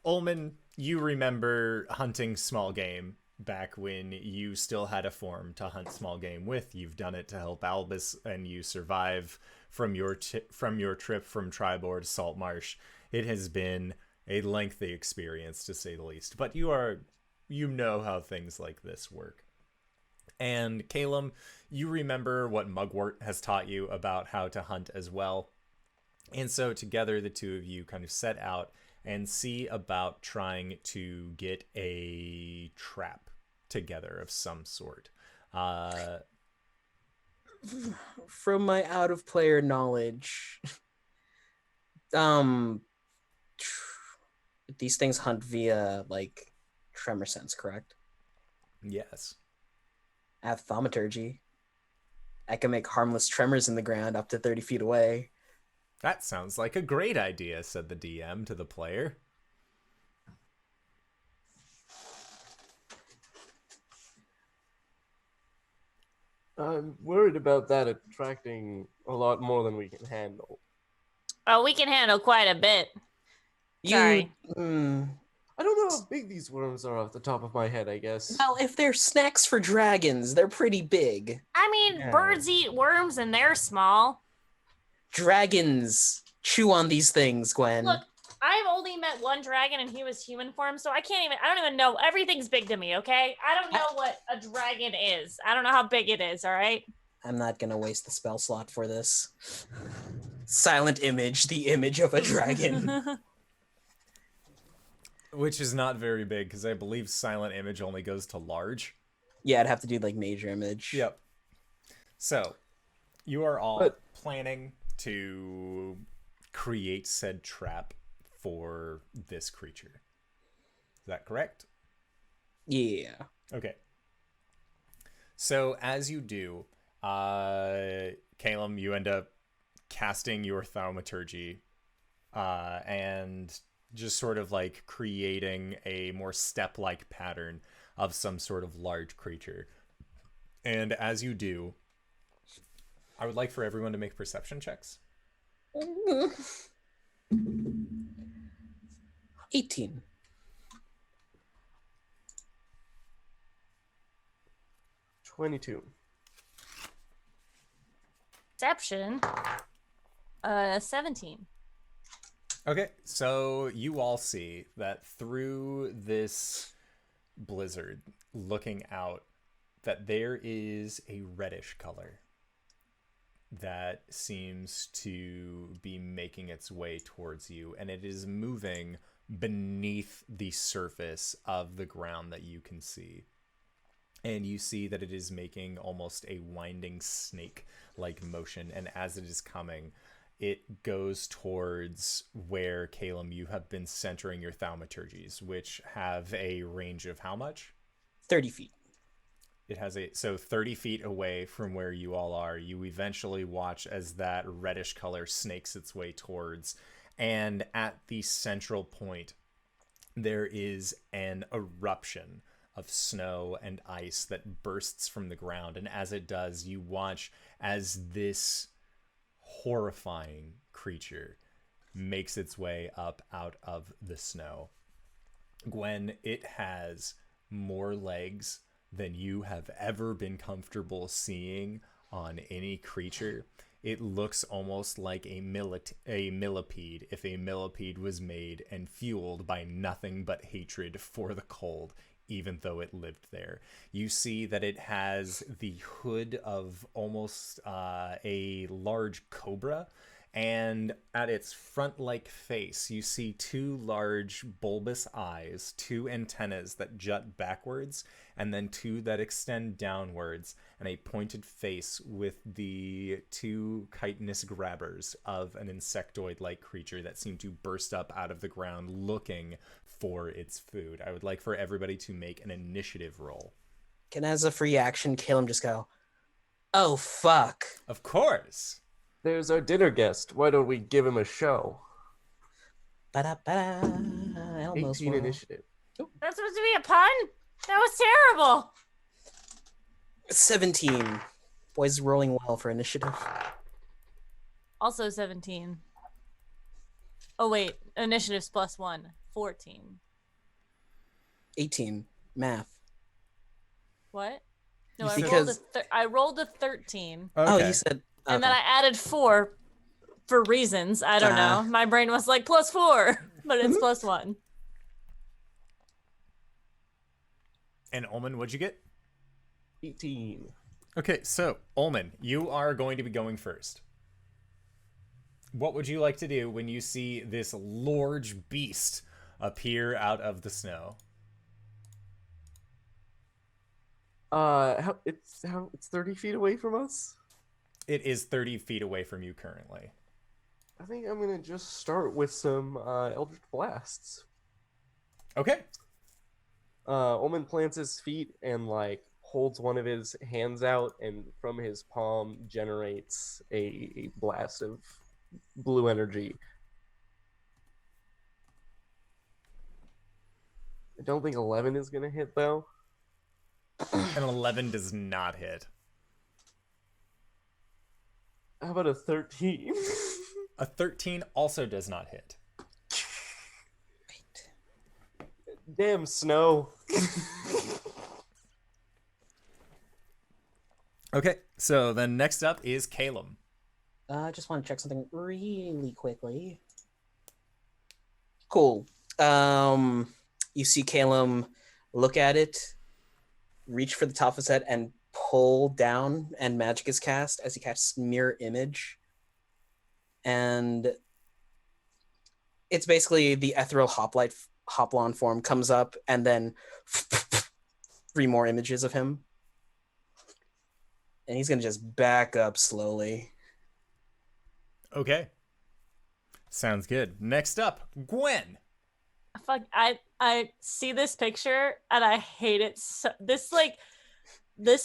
Ullman, you remember hunting small game back when you still had a form to hunt small game with. You've done it to help Albus, and you survive from your trip from Tribord to Salt Marsh. It has been a lengthy experience, to say the least, but you know how things like this work. And Calum, you remember what Mugwort has taught you about how to hunt as well. And so together, the two of you kind of set out and see about trying to get a trap together of some sort. From my out of player knowledge, these things hunt via like tremor sense, correct? Yes. I have thaumaturgy. I can make harmless tremors in the ground up to 30 feet away. That sounds like a great idea, said the DM to the player. I'm worried about that attracting a lot more than we can handle. Oh, we can handle quite a bit. Sorry. I don't know how big these worms are off the top of my head, I guess. Well, if they're snacks for dragons, they're pretty big. I mean, birds eat worms and they're small. Dragons chew on these things, Gwen. Look, I've only met one dragon and he was human form, so I don't even know. Everything's big to me, okay? I don't know what a dragon is. I don't know how big it is, all right? I'm not gonna waste the spell slot for this. Silent image, the image of a dragon. Which is not very big because I believe silent image only goes to large. Yeah, I'd have to do like major image. Yep. So, you are all But- planning to create said trap for this creature. Is that correct? Yeah. Okay. So, as you do, Calum, you end up casting your thaumaturgy and just sort of like creating a more step-like pattern of some sort of large creature. And as you do, I would like for everyone to make perception checks. 18. 22. Perception. 17. Okay, so you all see that through this blizzard, looking out, that there is a reddish color that seems to be making its way towards you, and it is moving beneath the surface of the ground that you can see. And you see that it is making almost a winding snake-like motion, and as it is coming, it goes towards where, Calum, you have been centering your thaumaturgies, which have a range of how much? 30 feet. It has so 30 feet away from where you all are, you eventually watch as that reddish color snakes its way towards, and at the central point, there is an eruption of snow and ice that bursts from the ground, and as it does, you watch as this horrifying creature makes its way up out of the snow. Gwen, it has more legs than you have ever been comfortable seeing on any creature. It looks almost like a millipede if a millipede was made and fueled by nothing but hatred for the cold, even though it lived there. You see that it has the hood of almost a large cobra, and at its front-like face, you see two large bulbous eyes, two antennas that jut backwards, and then two that extend downwards, and a pointed face with the two chitinous grabbers of an insectoid-like creature that seem to burst up out of the ground looking for its food. I would like for everybody to make an initiative roll. Can, as a free action, Calum just go, oh, fuck. Of course. There's our dinner guest. Why don't we give him a show? Ba-da-ba-da. Elmo's 18 world. initiative. That's supposed to be a pun? That was terrible. 17. Boys rolling well for initiative. Also 17. Oh, wait. Initiative's +1. 14. 18. Math. What? No, Because- I rolled a 13. Oh, Okay. you said... And then okay. I added 4 for reasons. I don't know. My brain was like +4, but it's +1. And Ullman, what'd you get? 18. Okay, so Ullman, you are going to be going first. What would you like to do when you see this large beast appear out of the snow? It's 30 feet away from us? It is 30 feet away from you currently. I think I'm gonna just start with some Eldritch Blasts. Okay. Ullman plants his feet and like holds one of his hands out, and from his palm generates a blast of blue energy. I don't think 11 is gonna hit though. An 11 does not hit. How about a 13? A 13 also does not hit. Damn snow. Okay, so then next up is Calum. I just want to check something really quickly. Cool. You see Calum look at it, reach for the top of his head, and pull down, and magic is cast as he casts Mirror Image. And it's basically the ethereal hoplite Hoplon form comes up, and then 3 more images of him. And he's gonna just back up slowly. Okay. Sounds good. Next up, Gwen. Fuck, I see this picture and I hate it. So this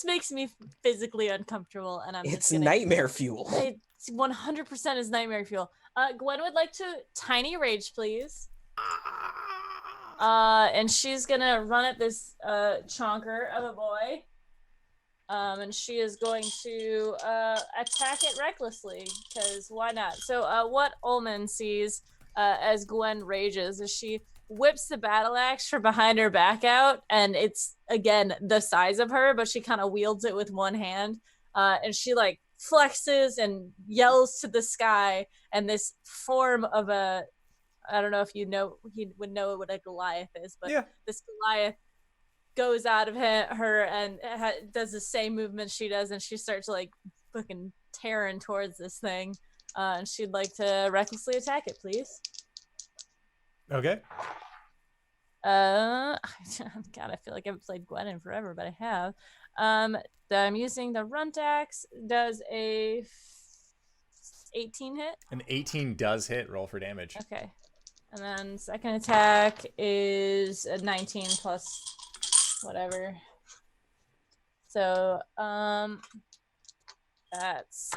makes me physically uncomfortable, and It's nightmare fuel. It's 100% is nightmare fuel. Gwen would like to tiny rage, please. And she's gonna run at this chonker of a boy. And she is going to attack it recklessly, because why not? So what Ullman sees as Gwen rages is she whips the battle axe from behind her back out, and it's, again, the size of her, but she kind of wields it with one hand. And she, like, flexes and yells to the sky, and this form of a, I don't know if you know, he would know what a Goliath is, but Yeah. this Goliath goes out of her and does the same movement she does, and she starts like fucking tearing towards this thing, and she'd like to recklessly attack it, please. Okay. God, I feel like I haven't played Gwen in forever, but I have. I'm using the runt axe. Does a 18 hit? An 18 does hit. Roll for damage. Okay. And then second attack is a 19 plus whatever. So, that's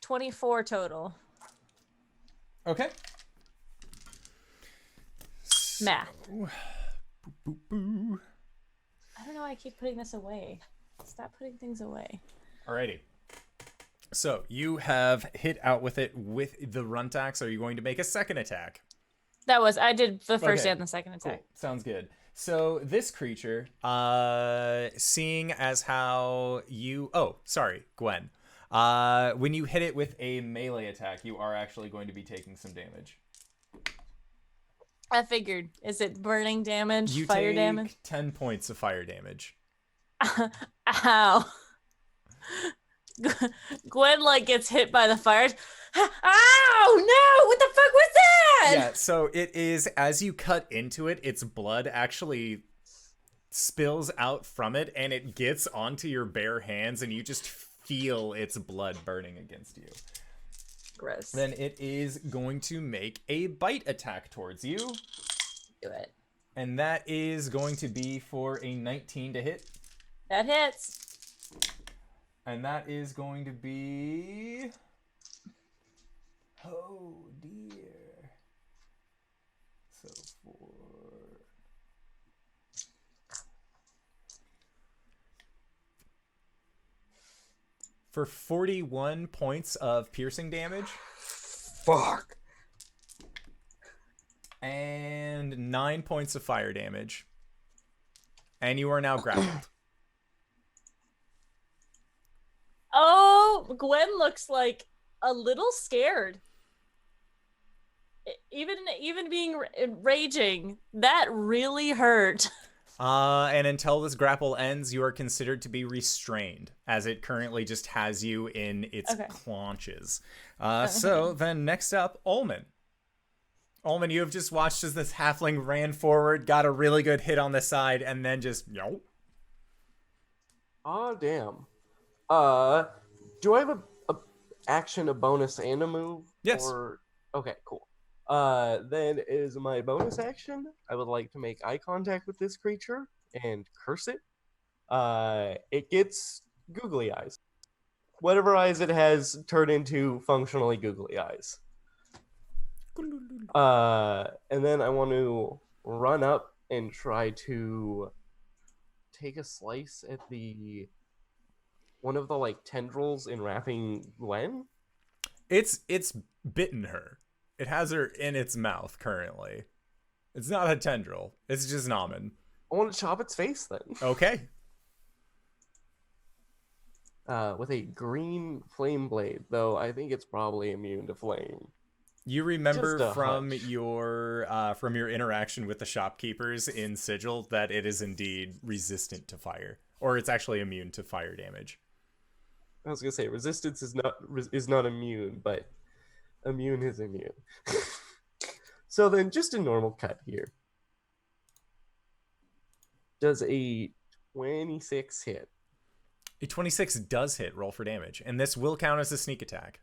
24 total. Okay. Math. Boo, boo. I don't know why I keep putting this away. Stop putting things away. Alrighty. So you have hit out with it with the runt axe. Are you going to make a second attack? I did the first Okay. and the second attack. Cool. Sounds good. So this creature, seeing as how you... Oh, sorry, Gwen. When you hit it with a melee attack, you are actually going to be taking some damage. I figured. Is it burning damage? You fire take damage? 10 points of fire damage. Ow. Gwen, like, gets hit by the fire. Ow! No! What the fuck was that? Yeah, so it is, as you cut into it, its blood actually spills out from it, and it gets onto your bare hands, and you just feel its blood burning against you. Gross. Then it is going to make a bite attack towards you. Do it. And that is going to be for a 19 to hit. That hits. And that is going to be... Oh, dear. So for 41 points of piercing damage. Fuck. And 9 points of fire damage. And you are now grappled. Oh, Gwen looks like a little scared. Even being raging, that really hurt. And until this grapple ends, you are considered to be restrained, as it currently just has you in its claunches. So then next up, Ullman. Ullman, you have just watched as this halfling ran forward, got a really good hit on the side, and then just, yo. Oh, damn. Do I have a action, a bonus, and a move? Yes. Or... Okay, cool. Then is my bonus action. I would like to make eye contact with this creature and curse it. It gets googly eyes. Whatever eyes it has turn into functionally googly eyes. And then I want to run up and try to take a slice at one of the like tendrils enwrapping Gwen. It's bitten her. It has her in its mouth currently. It's not a tendril. It's just Namen. I want to chop its face then. Okay. With a green flame blade, though I think it's probably immune to flame. You remember Just a from hunch. your interaction with the shopkeepers in Sigil that it is indeed resistant to fire, or it's actually immune to fire damage. I was gonna say resistance is not immune, but Immune is immune. So then, just a normal cut here. Does a 26 hit? A 26 does hit. Roll for damage. And this will count as a sneak attack.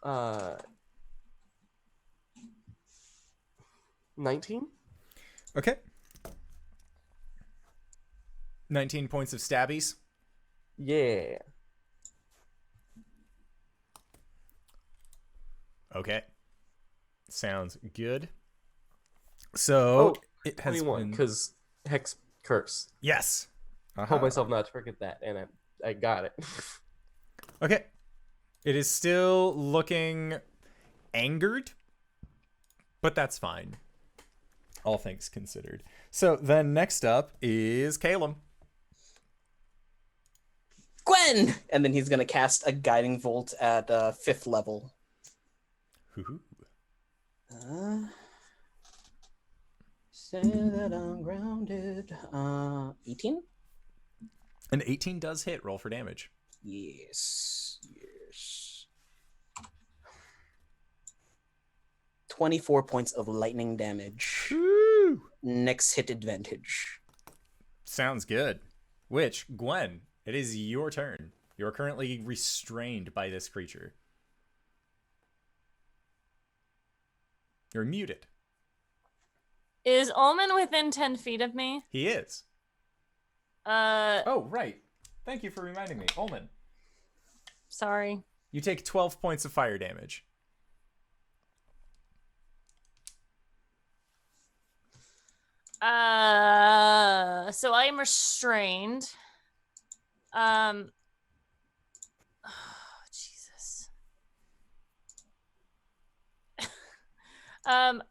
Uh, 19? Okay. 19 points of stabbies. Yeah. Okay. Sounds good. So it has 21, been... because Hex Curse. Yes. Told myself not to forget that, and I got it. Okay. It is still looking angered, but that's fine. All things considered. So then next up is Caleb. Gwen! And then he's going to cast a Guiding Bolt at 5th level. Hoo-hoo. Say that I'm grounded. 18? An 18 does hit. Roll for damage. Yes. 24 points of lightning damage. Woo! Next hit advantage. Sounds good. Which, Gwen, it is your turn. You're currently restrained by this creature. You're muted. Is Ullman within 10 feet of me? He is. Oh, right. Thank you for reminding me. Ullman, Sorry. you take 12 points of fire damage. So I am restrained. Oh, Jesus. I'm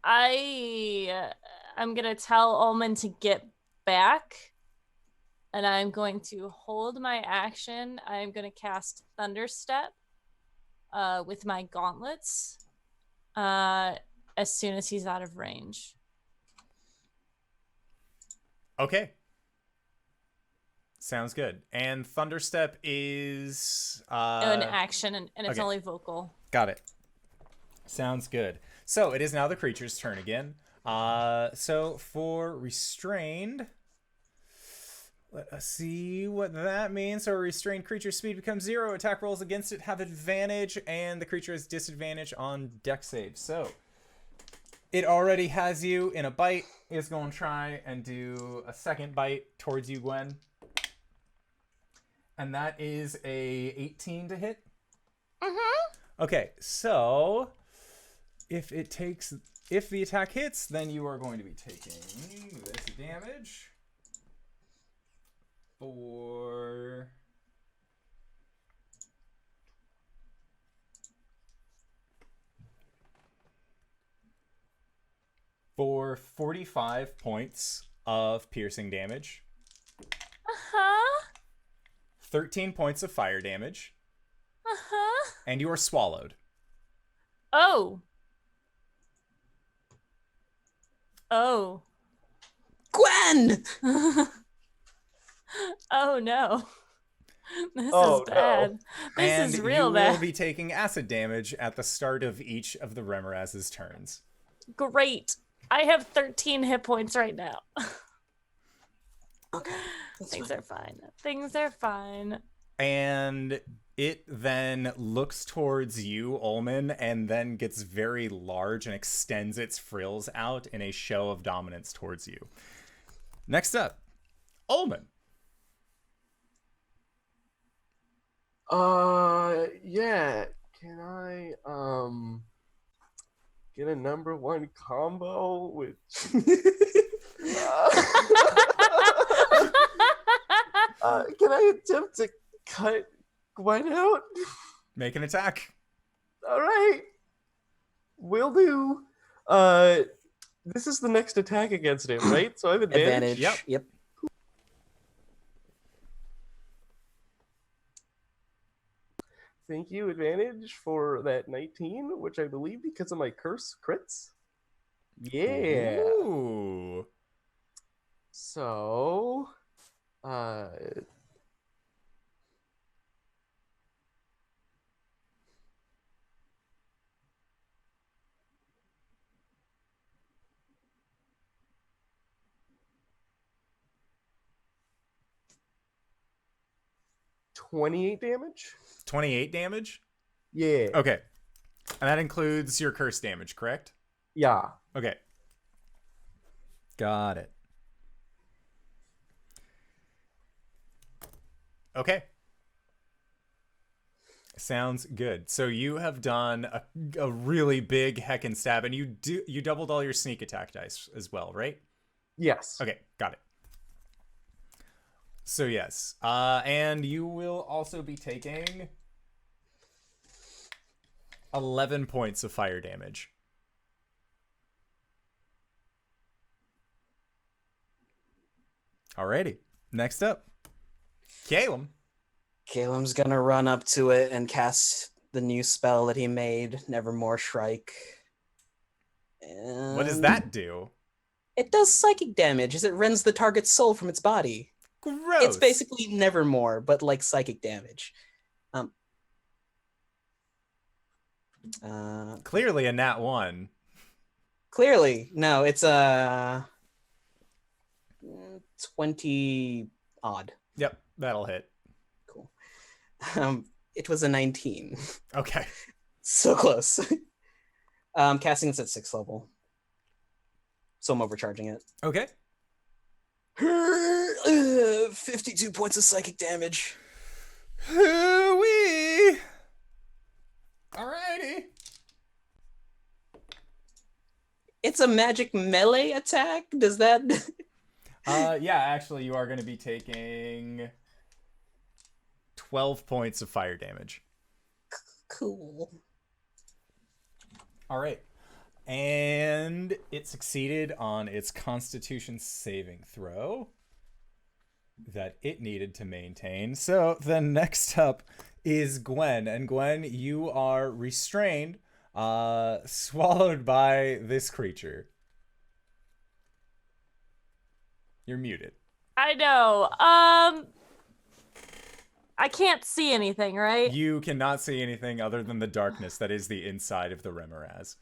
gonna tell Ullman to get back, and I'm going to hold my action. I'm gonna cast Thunderstep, with my gauntlets, as soon as he's out of range. Okay. Sounds good. And Thunderstep is... An action, and it's okay. only vocal. Got it. Sounds good. So it is now the creature's turn again. So for restrained, let us see what that means. So a restrained creature's speed becomes 0. Attack rolls against it have advantage, and the creature has disadvantage on dex saves. So it already has you in a bite. It's going to try and do a second bite towards you, Gwen. And that is a 18 to hit. Mm-hmm. Okay, so if the attack hits, then you are going to be taking this damage for 45 points of piercing damage, Uh-huh. 13 points of fire damage, Uh-huh. and you are swallowed. Oh. Oh. Gwen! Oh no. This Oh, is bad. no. This And is real you bad. will be taking acid damage at the start of each of the Remoraz's turns. Great. I have 13 hit points right now. Okay. Things are fine. Things are fine. And it then looks towards you, Ullman, and then gets very large and extends its frills out in a show of dominance towards you. Next up, Ullman. Yeah. Can I get a number 1 combo with? Can I attempt to cut Gwen out? Make an attack. All right, will do. This is the next attack against him, right? So I have advantage. Yep. Thank you, advantage for that 19, which I believe because of my curse crits. Yeah. Ooh. So Uh, 28 damage? 28 damage? Yeah. Okay. And that includes your curse damage, correct? Yeah. Okay. Got it. Okay. Sounds good. So you have done a really big heckin' stab, and you doubled all your sneak attack dice as well, right? Yes. Okay, got it. So yes, and you will also be taking 11 points of fire damage. Alrighty. Next up, Caleb. Caleb's gonna run up to it and cast the new spell that he made, Nevermore Shrike. What does that do? It does psychic damage as it rends the target's soul from its body. Gross. It's basically Nevermore, but like psychic damage. Clearly a nat 1. Clearly, no, it's 20 odd. Yep, that'll hit. Cool. It was a 19. Okay. So close. Casting it's at 6th level. So I'm overcharging it. Okay. 52 points of psychic damage. Hoo-wee. Alrighty. It's a magic melee attack? Does that... Yeah, actually, you are going to be taking 12 points of fire damage. Cool. All right. And it succeeded on its Constitution saving throw that it needed to maintain. So then next up is Gwen. And Gwen, you are restrained, swallowed by this creature. You're muted. I know. I can't see anything, right? You cannot see anything other than the darkness that is the inside of the Remoraz.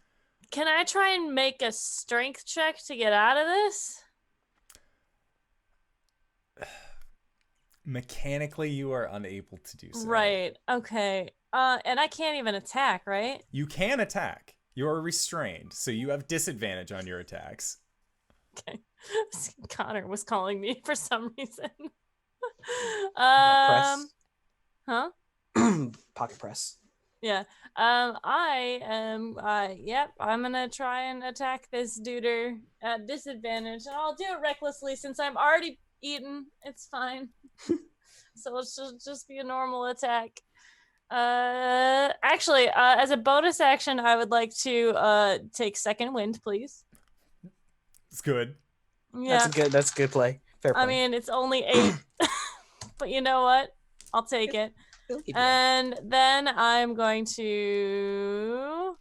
Can I try and make a strength check to get out of this? Mechanically, you are unable to do so. Right. Okay. And I can't even attack, right? You can attack. You are restrained, so you have disadvantage on your attacks. Okay. Connor was calling me for some reason. Press. Huh? Pocket press. Yeah. I am. Yep. I'm gonna try and attack this duder at disadvantage, and I'll do it recklessly since I'm already eaten. It's fine. So it should just be a normal attack. Actually, as a bonus action, I would like to take second wind, please. It's good. Yeah. That's a good play. Fair play. I mean, it's only 8, but you know what? I'll take it. And then I'm going to,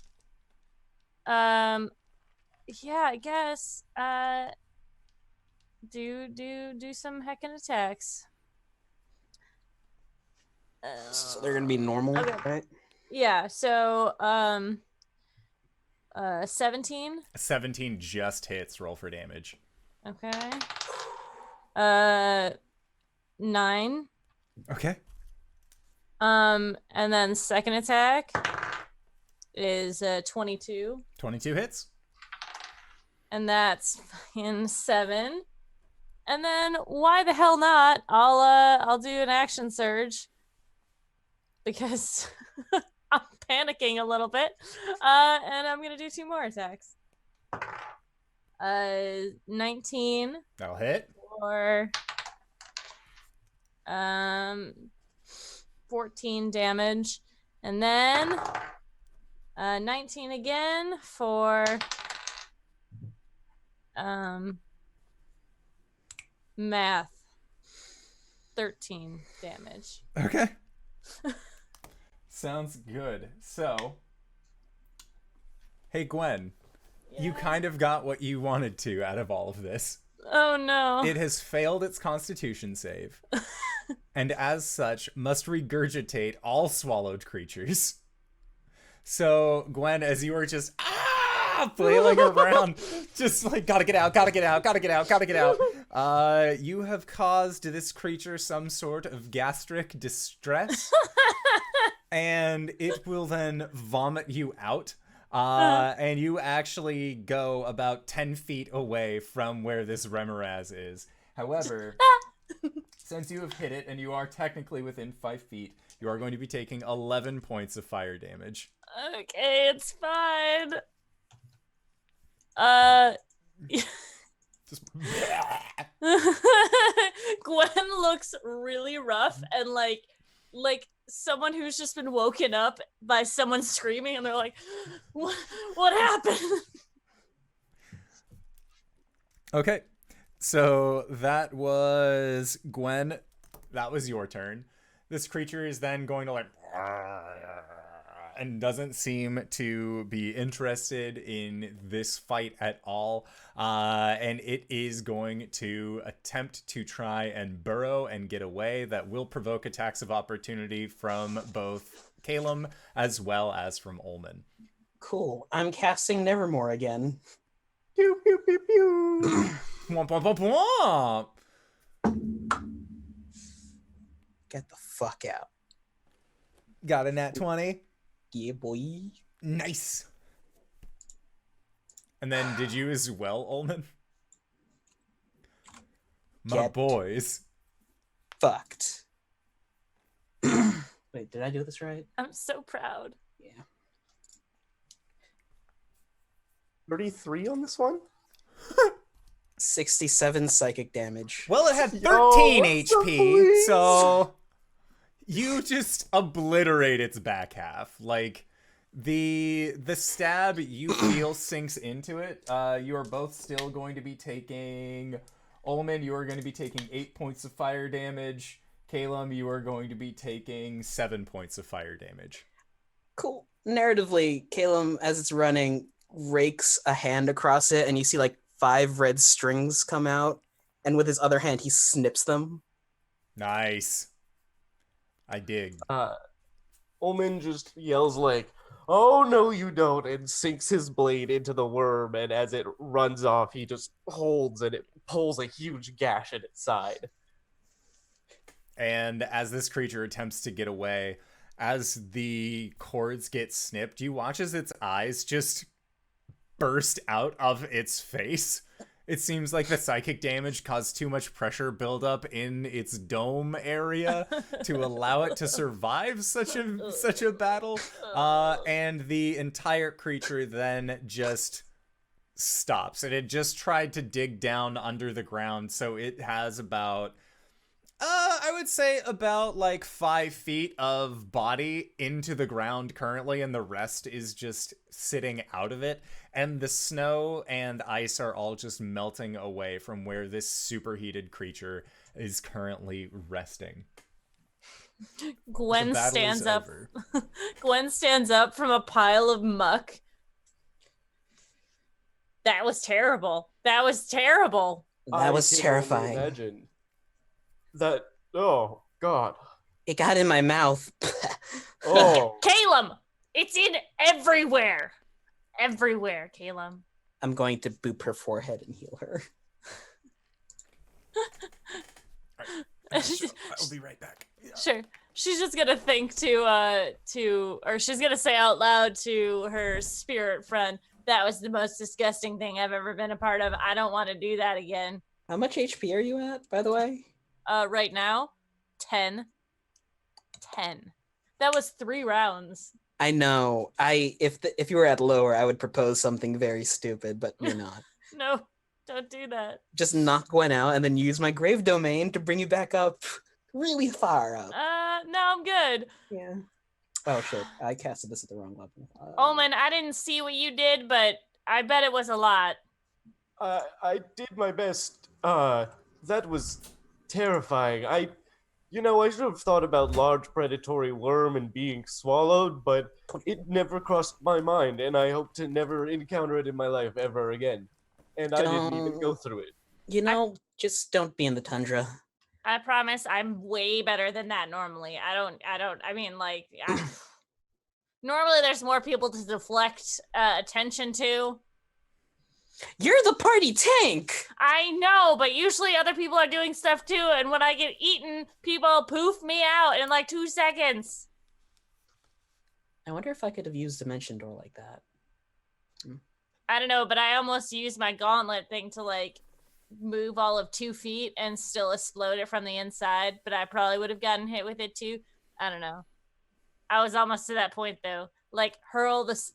yeah, I guess, do some heckin' attacks. So they're gonna be normal, Okay. right? Yeah. So, 17. 17 just hits. Roll for damage. Okay. 9. Okay. And then second attack is 22. 22 hits. And that's in 7. And then why the hell not? I'll do an action surge because I'm panicking a little bit. And I'm gonna do 2 more attacks. 19 That'll hit. for 14 damage, and then 19 again for math, 13 damage. Okay. Sounds good. So, hey Gwen, you kind of got what you wanted to out of all of this. Oh no. It has failed its constitution save, and as such, must regurgitate all swallowed creatures. So, Gwen, as you are just flailing around, just like, gotta get out, gotta get out, gotta get out, gotta get out, you have caused this creature some sort of gastric distress, and it will then vomit you out. And you actually go about 10 feet away from where this Remoraz is. However, since you have hit it and you are technically within 5 feet, you are going to be taking 11 points of fire damage. Okay, it's fine. Just Gwen looks really rough and like someone who's just been woken up by someone screaming, and they're like, what happened? Okay, so that was Gwen. That was your turn. This creature is then going to like, and doesn't seem to be interested in this fight at all. And it is going to attempt to try and burrow and get away. That will provoke attacks of opportunity from both Calum as well as from Ullman. Cool. I'm casting Nevermore again. Pew, pew, pew, pew. Womp, womp, womp, womp. Get the fuck out. Got a nat 20. Yeah, boy. Nice. And then did you as well, Ullman? My Get boys. fucked. Wait, did I do this right? I'm so proud. Yeah. 33 on this one? 67 psychic damage. Well, it had 13 what's up, HP, boys? so you just obliterate its back half. Like, the stab you feel sinks into it. You are both still going to be taking... Ullman, you are going to be taking 8 points of fire damage. Calum, you are going to be taking 7 points of fire damage. Cool. Narratively, Calum, as it's running, rakes a hand across it, and you see like 5 red strings come out, and with his other hand, he snips them. Nice. I dig. Ullman just yells like, "Oh no, you don't," and sinks his blade into the worm, and as it runs off, he just holds and it pulls a huge gash in its side. And as this creature attempts to get away, as the cords get snipped, you watch as its eyes just burst out of its face. It seems like the psychic damage caused too much pressure buildup in its dome area to allow it to survive such a battle. And the entire creature then just stops. And it just tried to dig down under the ground, so it has about I would say about like 5 feet of body into the ground currently, and the rest is just sitting out of it. And the snow and ice are all just melting away from where this superheated creature is currently resting. Gwen The battle stands is up. over. Gwen stands up from a pile of muck. That was terrible. That was terrible. That was I can terrifying. only imagine. That, oh god. It got in my mouth. Oh, Calum, it's in everywhere. Everywhere, Calum. I'm going to boop her forehead and heal her. I'll be right back. Yeah. Sure. She's just gonna think or she's gonna say out loud to her spirit friend, that was the most disgusting thing I've ever been a part of. I don't want to do that again. How much HP are you at, by the way? Right now, 10. 10. That was 3 rounds. I know. If you were at lower, I would propose something very stupid, but you're not. No, don't do that. Just knock Gwen out and then use my grave domain to bring you back up really far up. No, I'm good. Yeah. Oh shit! I casted this at the wrong level. Ullman, I didn't see what you did, but I bet it was a lot. I did my best. That was terrifying. I should have thought about large predatory worm and being swallowed, but it never crossed my mind, and I hope to never encounter it in my life ever again. And I didn't even go through it. Just don't be in the tundra. I promise I'm way better than that normally. I mean, like, normally there's more people to deflect attention to. You're the party tank! I know, but usually other people are doing stuff too, and when I get eaten, people poof me out in like 2 seconds. I wonder if I could have used Dimension Door like that. I don't know, but I almost used my gauntlet thing to like move all of 2 feet and still explode it from the inside, but I probably would have gotten hit with it too. I don't know. I was almost to that point though. Like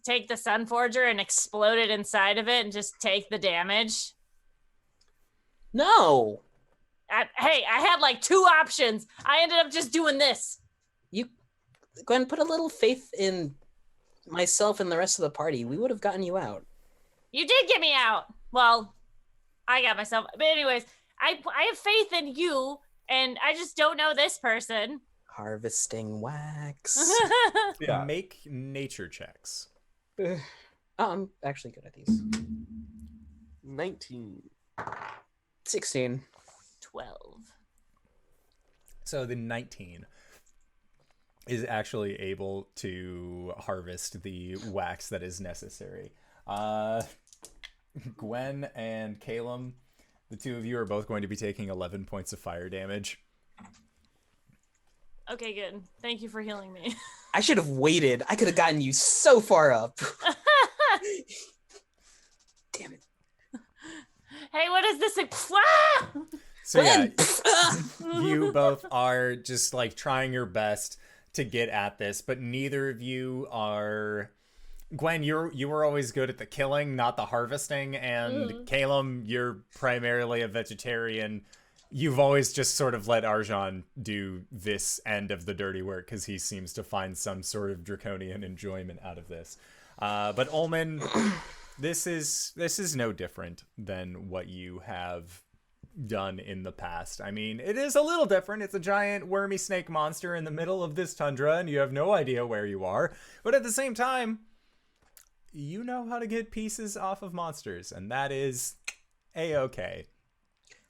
take the Sun Forger and explode it inside of it and just take the damage. No! Hey, I had like 2 options. I ended up just doing this. Gwen, put a little faith in myself and the rest of the party. We would have gotten you out. You did get me out. Well, I got myself. But anyways, I have faith in you, and I just don't know this person. Harvesting wax. Yeah. Make nature checks. I'm actually good at these. 19. 16. 12. So the 19 is actually able to harvest the wax that is necessary. Gwen and Calum, the 2 of you are both going to be taking 11 points of fire damage. Okay, good. Thank you for healing me. I should have waited. I could have gotten you so far up. Damn it. Hey, what is this? So yeah, Gwen! you both are just like trying your best to get at this, but neither of you are. Gwen, you were always good at the killing, not the harvesting, and Calum, you're primarily a vegetarian. You've always just sort of let Arjan do this end of the dirty work because he seems to find some sort of draconian enjoyment out of this. But Ullman, this is no different than what you have done in the past. I mean, it is a little different. It's a giant wormy snake monster in the middle of this tundra, and you have no idea where you are. But at the same time, you know how to get pieces off of monsters, and that is A-okay.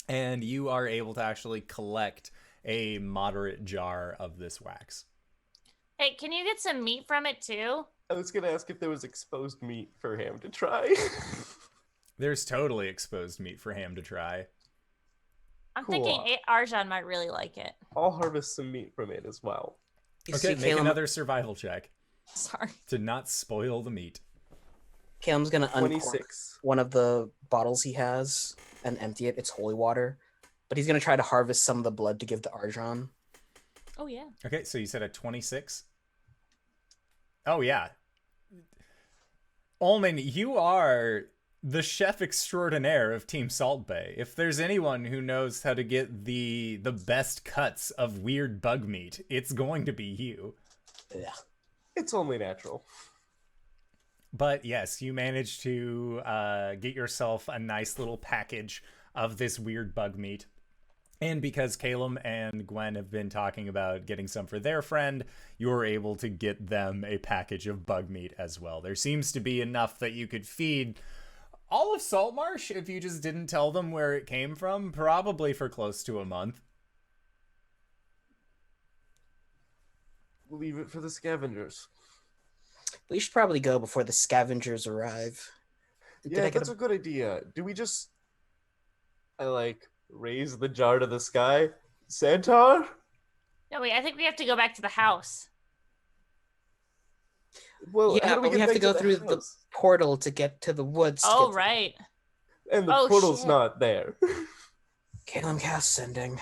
And you are able to actually collect a moderate jar of this wax. Hey, can you get some meat from it too? I was gonna ask if there was exposed meat for Ham to try. There's totally exposed meat for Ham to try. I'm Cool. thinking Arjan might really like it. I'll harvest some meat from it as well. You Okay, see, make another survival check Sorry. to not spoil the meat. Calum's gonna uncork 26. one of the bottles he has and empty it. It's holy water. But he's gonna try to harvest some of the blood to give to Arjan. Oh, yeah. Okay, so you said a 26? Oh, yeah. Ullman, you are the chef extraordinaire of Team Salt Bay. If there's anyone who knows how to get the best cuts of weird bug meat, it's going to be you. Yeah. It's only natural. But yes, you managed to get yourself a nice little package of this weird bug meat. And because Calum and Gwen have been talking about getting some for their friend, you're able to get them a package of bug meat as well. There seems to be enough that you could feed all of Saltmarsh if you just didn't tell them where it came from, probably for close to a month. Leave it for the scavengers. We should probably go before the scavengers arrive. Yeah, that's a good idea. Do we just... raise the jar to the sky? Santuar? No, wait, I think we have to go back to the house. Well, Yeah, how do but we have get to go the through the house? portal to get to the woods. to Oh, get to- right. And the Oh, portal's shit. not there. Calum cast sending.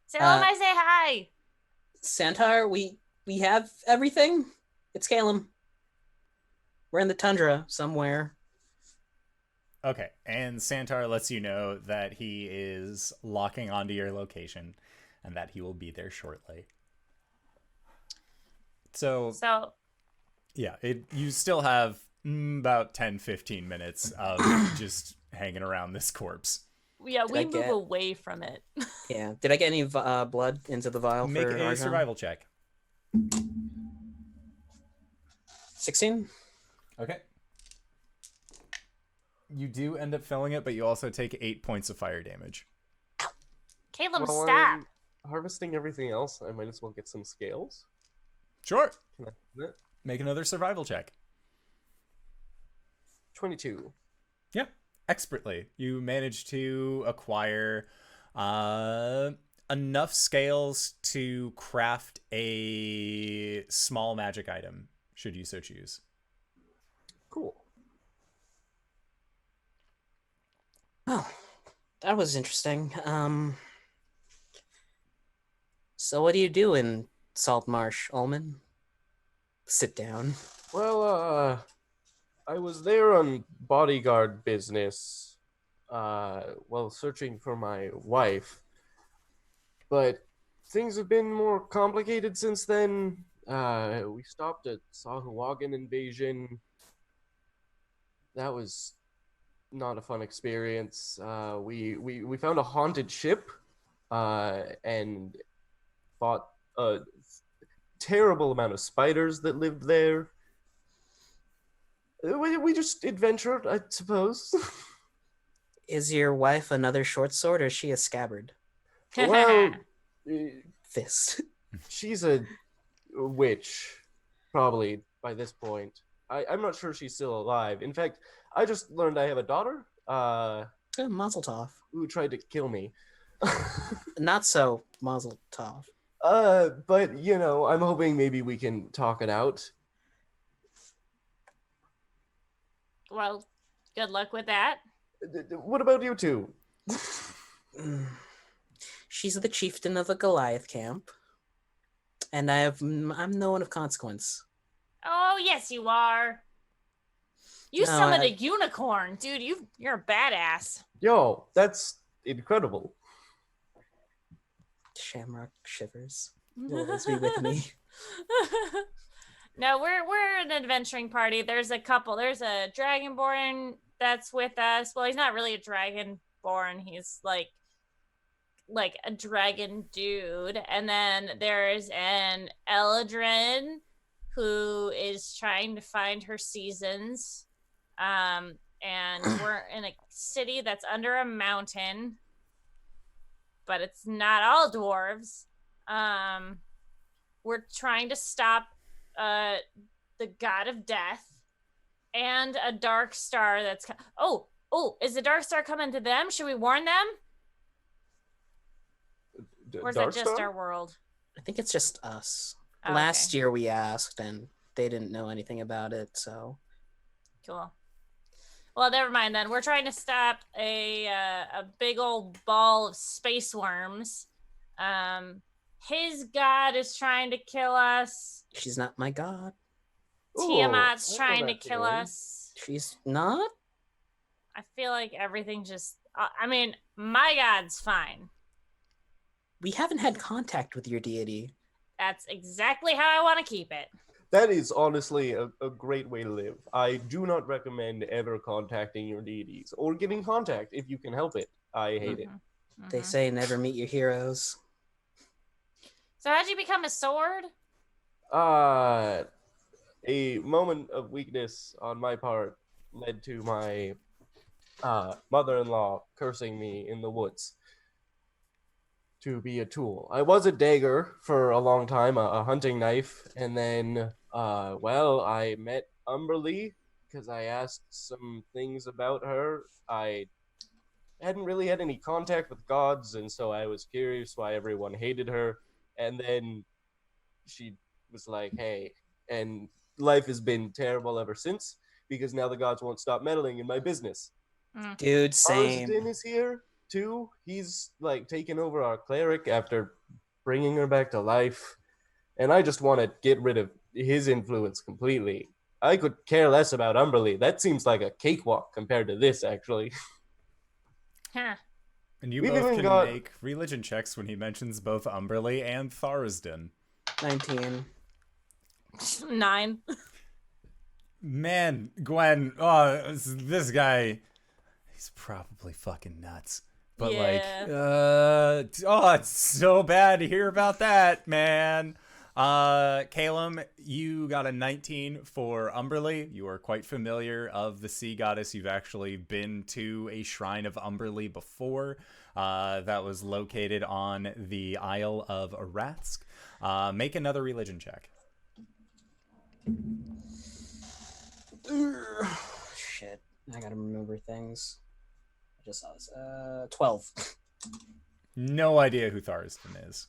Say hello, I say hi. Santar, we have everything. It's Calum. We're in the tundra somewhere. Okay, and Santar lets you know that he is locking onto your location and that he will be there shortly. So yeah, you still have about 10-15 minutes of just hanging around this corpse. Yeah, Did we I move get- away from it. Yeah. Did I get any blood into the vial Make for a Arjan? survival check. 16? Okay. You do end up filling it, but you also take 8 points of fire damage. Caleb, While stop. I'm harvesting everything else, I might as well get some scales. Sure. Can I do that? Make another survival check. 22. Yeah, expertly. You manage to acquire enough scales to craft a small magic item, should you so choose. Cool. Oh, that was interesting. So what do you do in Salt Marsh, Ullman? Sit down. Well, I was there on bodyguard business, while searching for my wife. But things have been more complicated since then. We stopped a Sahuagin invasion. That was not a fun experience. We found a haunted ship, and fought a terrible amount of spiders that lived there. We just adventured, I suppose. Is your wife another short sword or is she a scabbard? Well, Fist. she's a witch, probably by this point. I'm not sure she's still alive. In fact, I just learned I have a daughter Mazel tov. who tried to kill me. Not so mazel tov. But I'm hoping maybe we can talk it out. Well, good luck with that. What about you two? She's the chieftain of the Goliath camp, and I'm no one of consequence. Oh, yes, you are. You No, summoned I- a unicorn, dude. You're a badass. Yo, that's incredible. Shamrock shivers. Will always be with me. No, we're an adventuring party. There's a dragonborn that's with us. Well, he's not really a dragonborn. He's like a dragon dude. And then there's an Eldrin who is trying to find her seasons. And we're in a city that's under a mountain, but it's not all dwarves. We're trying to stop the god of death and a dark star that's is the dark star coming to them? Should we warn them? Or is that just Darkstar? our world? I think it's just us. Oh, Last okay. year we asked, and they didn't know anything about it, so... Cool. Well, never mind then. We're trying to stop a big old ball of space worms. His god is trying to kill us. She's not my god. Tiamat's I know trying to that kill feeling. us. She's not? I feel like everything just. I mean, my god's fine. We haven't had contact with your deity. That's exactly how I want to keep it. That is honestly a great way to live. I do not recommend ever contacting your deities or getting contact if you can help it. I hate it. Mhm, They mhm. say never meet your heroes. So how'd you become a sword? A moment of weakness on my part led to my mother-in-law cursing me in the woods to be a tool. I was a dagger for a long time, a hunting knife, and then, I met Umberly because I asked some things about her. I hadn't really had any contact with gods, and so I was curious why everyone hated her. And then she was like, hey, and life has been terrible ever since because now the gods won't stop meddling in my business. Dude, same. Arsden is here too. He's like taken over our cleric after bringing her back to life, and I just want to get rid of his influence completely. I could care less about Umberly. That seems like a cakewalk compared to this, actually. Huh. And you We've both even can got- make religion checks when he mentions both Umberly and Tharsden. 19. 9. Man, Gwen, oh, this guy, he's probably fucking nuts. But Yeah. it's so bad to hear about that, man. Calum, you got a 19 for Umberly. You are quite familiar of the sea goddess. You've actually been to a shrine of Umberly before. That was located on the Isle of Aratsk. Make another religion check. Shit, I gotta remember things. I just saw this. 12. No idea who Tharsden is.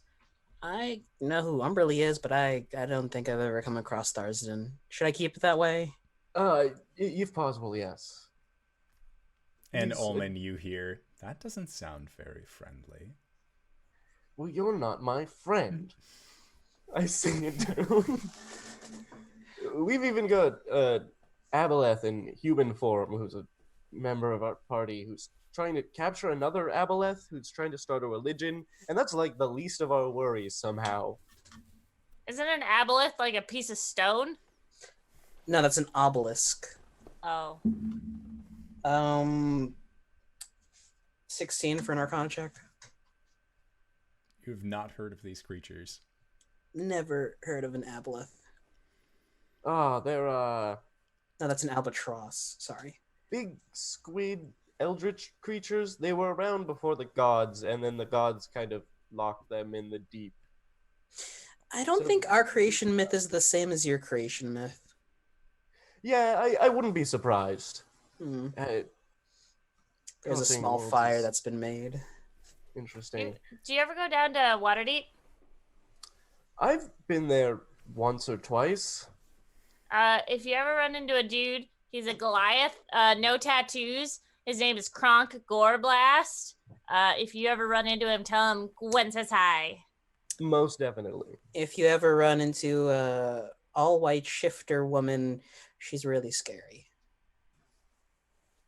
I know who Umberly is, but I don't think I've ever come across Tharsden. Should I keep it that way? If possible, yes. And He's, Ullman, you hear, that doesn't sound very friendly. Well, you're not my friend. I sing it down. We've even got Aboleth in human form, who's a member of our party, who's trying to capture another Aboleth, who's trying to start a religion, and that's like the least of our worries somehow. Isn't an aboleth like a piece of stone? No, that's an obelisk. Oh. 16 for an Arcana check. You have not heard of these creatures. Never heard of an aboleth. They're No, that's an albatross. Sorry. big squid eldritch creatures. They were around before the gods, and then the gods kind of locked them in the deep. I don't So- think our creation myth is the same as your creation myth. Yeah, I wouldn't be surprised. Hmm. Uh, There's a Crossing small worlds fire is that's been made. interesting. Do you ever go down to Waterdeep? I've been there once or twice. If you ever run into a dude, he's a Goliath, no tattoos. His name is Kronk Goreblast. If you ever run into him, tell him Gwen says hi. Most definitely. If you ever run into a all-white shifter woman, she's really scary.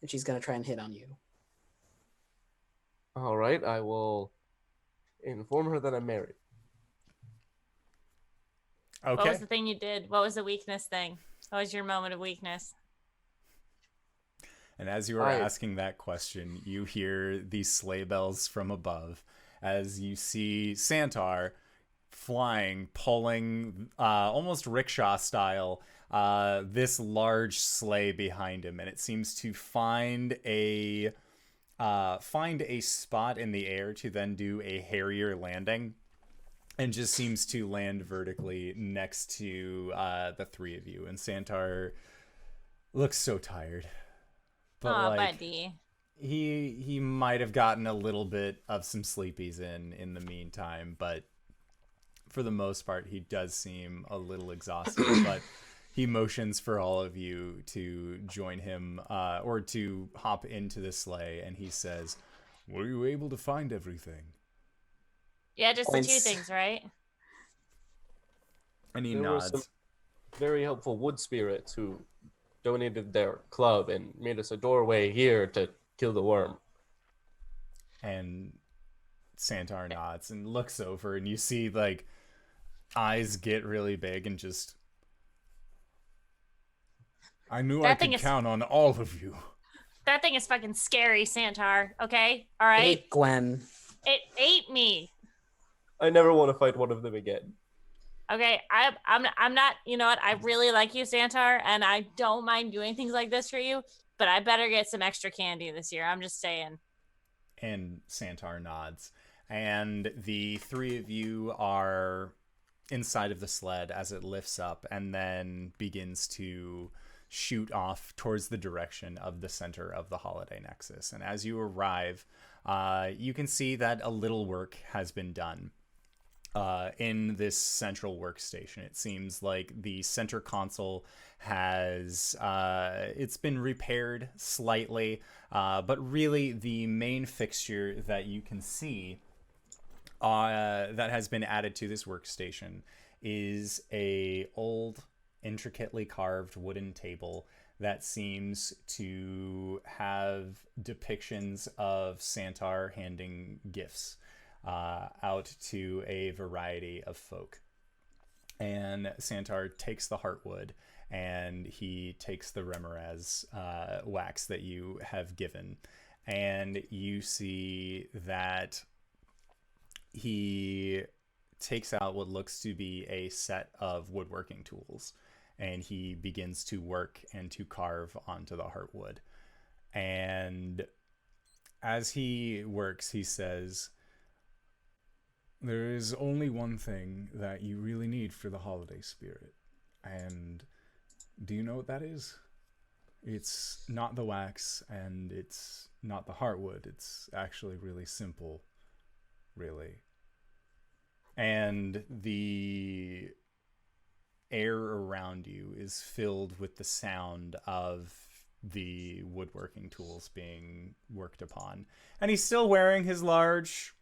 And she's gonna try and hit on you. All right, I will inform her that I'm married. What Okay. was the thing you did? What was the weakness thing? What was your moment of weakness? And as you are I- asking that question, you hear these sleigh bells from above as you see Santuar flying, pulling almost rickshaw style this large sleigh behind him, and it seems to find a spot in the air to then do a Harrier landing, and just seems to land vertically next to the three of you. And Santuar looks so tired. But Aw, like buddy. he might have gotten a little bit of some sleepies in the meantime, but for the most part he does seem a little exhausted. But he motions for all of you to join him or to hop into the sleigh, and he says, Were you able to find everything? Yeah, just the two Points. things, right? and he There were some nods. very helpful wood spirits who donated their club and made us a doorway here to kill the worm. And Santuar nods and looks over, and you see like eyes get really big and just, I knew That I thing could is- count on all of you. That thing is fucking scary, Santar. Okay? All I right? hate Gwen. It ate me. I never want to fight one of them again. Okay, I'm not. You know what? I really like you, Santar, and I don't mind doing things like this for you. But I better get some extra candy this year. I'm just saying. And Santuar nods. And the three of you are inside of the sled as it lifts up and then begins to shoot off towards the direction of the center of the holiday nexus. And as you arrive, you can see that a little work has been done in this central workstation. It seems like the center console has it's been repaired slightly, but really the main fixture that you can see that has been added to this workstation is a old, intricately carved wooden table that seems to have depictions of Santuar handing gifts out to a variety of folk. And Santuar takes the heartwood and he takes the Remoraz wax that you have given, and you see that he takes out what looks to be a set of woodworking tools, and he begins to work and to carve onto the heartwood. And as he works, he says, "There is only one thing that you really need for the holiday spirit. And do you know what that is? It's not the wax, and it's not the heartwood. It's actually really simple, really." And the air around you is filled with the sound of the woodworking tools being worked upon. And he's still wearing his large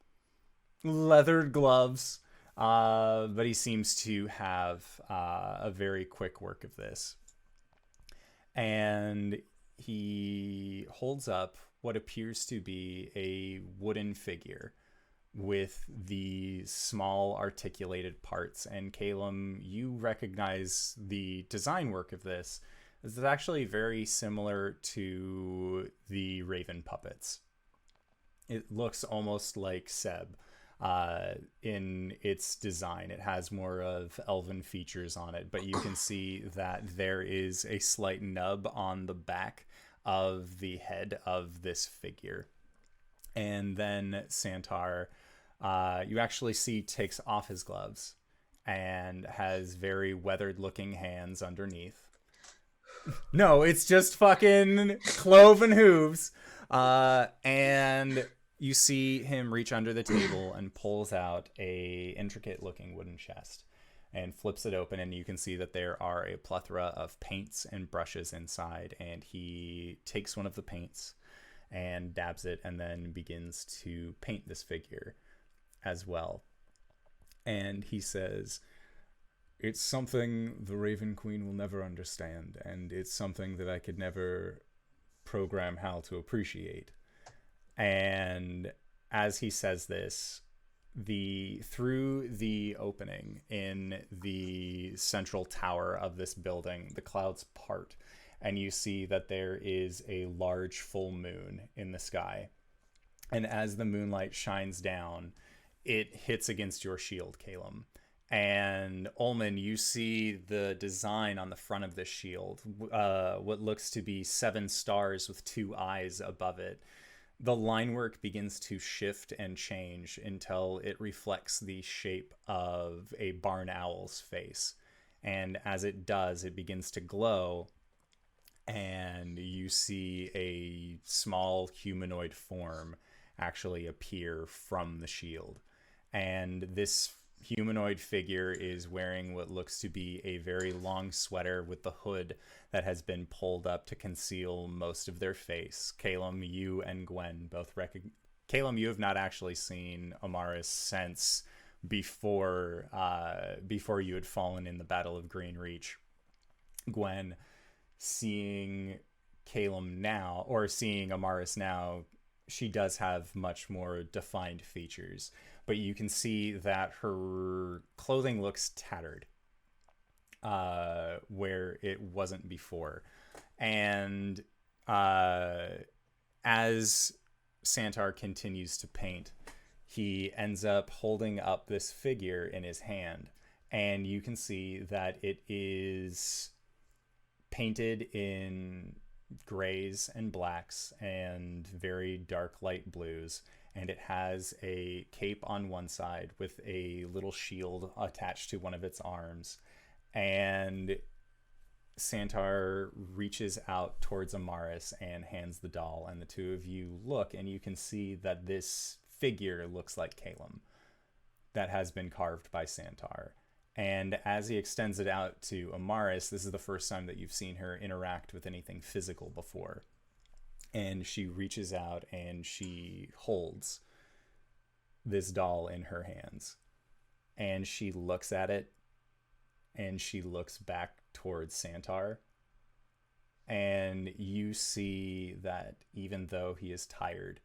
leathered gloves, but he seems to have a very quick work of this. And he holds up what appears to be a wooden figure with the small articulated parts. And Calum, you recognize the design work of this. This is actually very similar to the Raven puppets. It looks almost like Seb in its design. It has more of elven features on it, but you can see that there is a slight nub on the back of the head of this figure. And then Santuar, you actually see, takes off his gloves and has very weathered looking hands underneath. No, it's just fucking cloven hooves. And you see him reach under the table and pulls out a intricate looking wooden chest and flips it open, and you can see that there are a plethora of paints and brushes inside. And he takes one of the paints and dabs it and then begins to paint this figure as well. And he says, "It's something the Raven Queen will never understand, and it's something that I could never program how to appreciate." And as he says this, through the opening in the central tower of this building, the clouds part, and you see that there is a large full moon in the sky. And as the moonlight shines down, it hits against your shield, Calum. And Ullman, you see the design on the front of this shield, what looks to be 7 stars with 2 eyes above it. The line work begins to shift and change until it reflects the shape of a barn owl's face. And as it does, it begins to glow, and you see a small humanoid form actually appear from the shield. And this humanoid figure is wearing what looks to be a very long sweater with the hood that has been pulled up to conceal most of their face. Calum, you and Gwen both Calum, you have not actually seen Amaris since before you had fallen in the Battle of Green Reach. Gwen, seeing Calum now, or seeing Amaris now, she does have much more defined features, but you can see that her clothing looks tattered where it wasn't before. And as Santuar continues to paint, he ends up holding up this figure in his hand, and you can see that it is painted in grays and blacks and very dark light blues, and it has a cape on one side with a little shield attached to one of its arms. And Santuar reaches out towards Amaris and hands the doll, and the two of you look, and you can see that this figure looks like Calum that has been carved by Santuar. And as he extends it out to Amaris, this is the first time that you've seen her interact with anything physical before. And she reaches out and she holds this doll in her hands. And she looks at it, and she looks back towards Santuar. And you see that even though he is tired,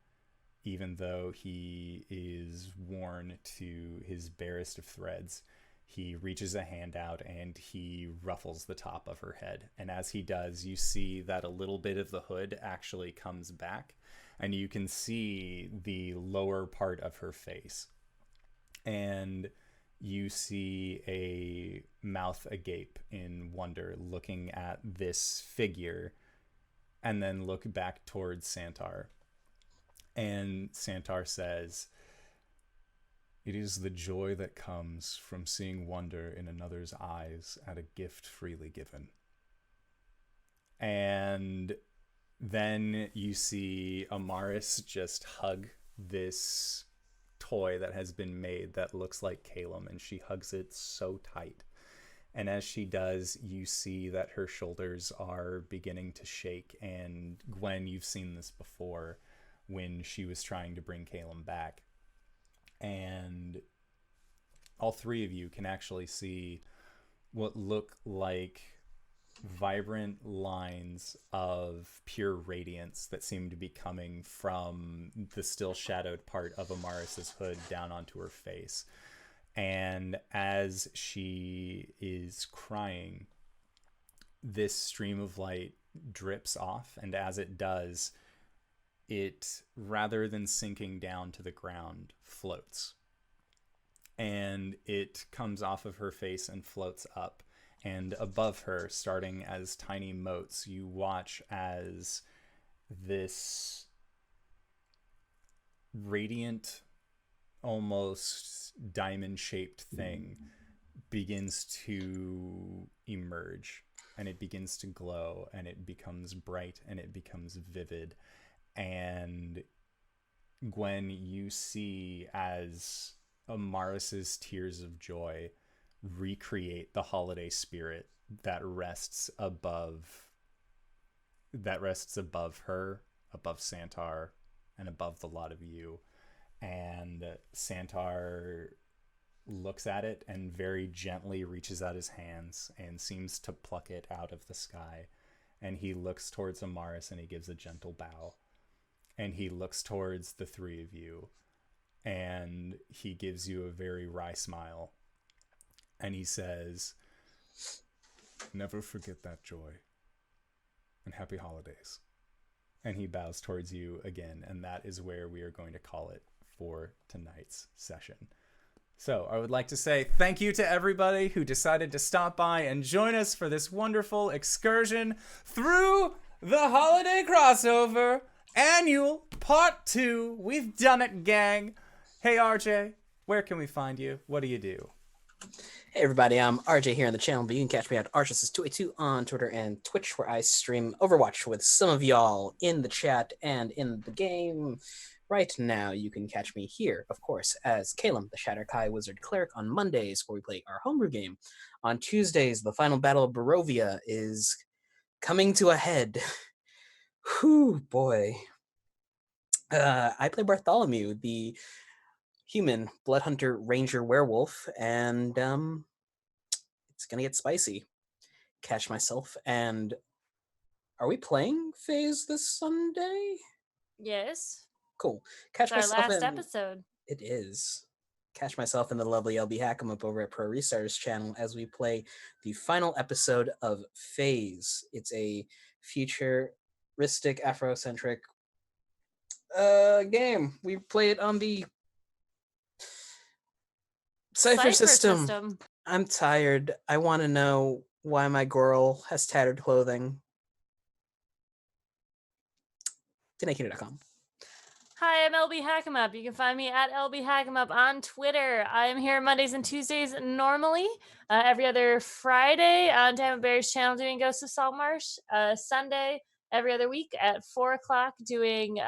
even though he is worn to his barest of threads, he reaches a hand out and he ruffles the top of her head. And as he does, you see that a little bit of the hood actually comes back, and you can see the lower part of her face. And you see a mouth agape in wonder looking at this figure and then look back towards Santuar. And Santuar says, "It is the joy that comes from seeing wonder in another's eyes at a gift freely given." And then you see Amaris just hug this toy that has been made that looks like Calum, and she hugs it so tight. And as she does, you see that her shoulders are beginning to shake. And Gwen, you've seen this before when she was trying to bring Calum back. And all three of you can actually see what look like vibrant lines of pure radiance that seem to be coming from the still shadowed part of Amaris's hood down onto her face. And as she is crying, this stream of light drips off, and as it does, it, rather than sinking down to the ground, floats. And it comes off of her face and floats up. And above her, starting as tiny motes, you watch as this radiant, almost diamond-shaped thing begins to emerge. And it begins to glow, and it becomes bright, and it becomes vivid. And Gwen, you see as Amaris's tears of joy recreate the holiday spirit that rests above her, above Santuar, and above the lot of you. And Santuar looks at it and very gently reaches out his hands and seems to pluck it out of the sky. And he looks towards Amaris and he gives a gentle bow. And he looks towards the three of you and he gives you a very wry smile. And he says, "Never forget that joy. And happy holidays." And he bows towards you again. And that is where we are going to call it for tonight's session. So I would like to say thank you to everybody who decided to stop by and join us for this wonderful excursion through the holiday crossover annual part 2. We've done it, gang. Hey, RJ, where can we find you? What do you do? Hey everybody, I'm RJ here on the channel, but you can catch me at Archus282 on Twitter and Twitch, where I stream Overwatch with some of y'all in the chat and in the game. Right now, you can catch me here, of course, as Calum, the Shatterkai Wizard Cleric, on Mondays, where we play our homebrew game. On Tuesdays, the final battle of Barovia is coming to a head. Whew, boy. I play Bartholomew, the human blood hunter ranger werewolf, and it's gonna get spicy. Catch myself, and are we playing Phase this Sunday? Yes. Cool. Catch It's our myself last in episode. It is. Catch myself and the lovely LB Hackham up over at Pro Restarters channel as we play the final episode of Phase. It's a futuristic, Afrocentric game. We play it on the Cypher system. I'm tired. I want to know why my girl has tattered clothing. Denakina.com. Hi, I'm LB Hackemup. You can find me at LB Hackemup on Twitter. I am here Mondays and Tuesdays normally. Every other Friday on Damn Bear's channel doing Ghost of Saltmarsh. Sunday every other week at 4 o'clock doing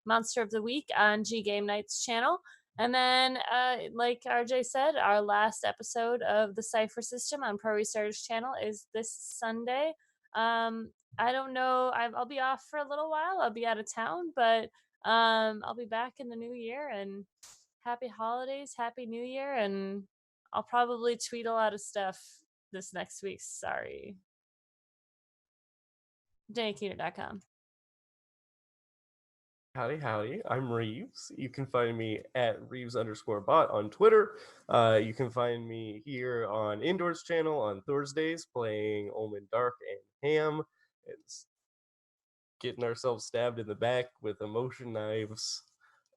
Monster of the Week on G Game Night's channel. And then, like RJ said, our last episode of the Cypher System on Pro Restarters channel is this Sunday. I don't know. I'll be off for a little while. I'll be out of town, but I'll be back in the new year, and happy holidays, happy new year, and I'll probably tweet a lot of stuff this next week. Sorry. JankyTuner.com. Howdy. I'm Reeves. You can find me at Reeves_bot on Twitter. You can find me here on Indoors channel on Thursdays playing Omen Dark and Ham. It's getting ourselves stabbed in the back with emotion knives.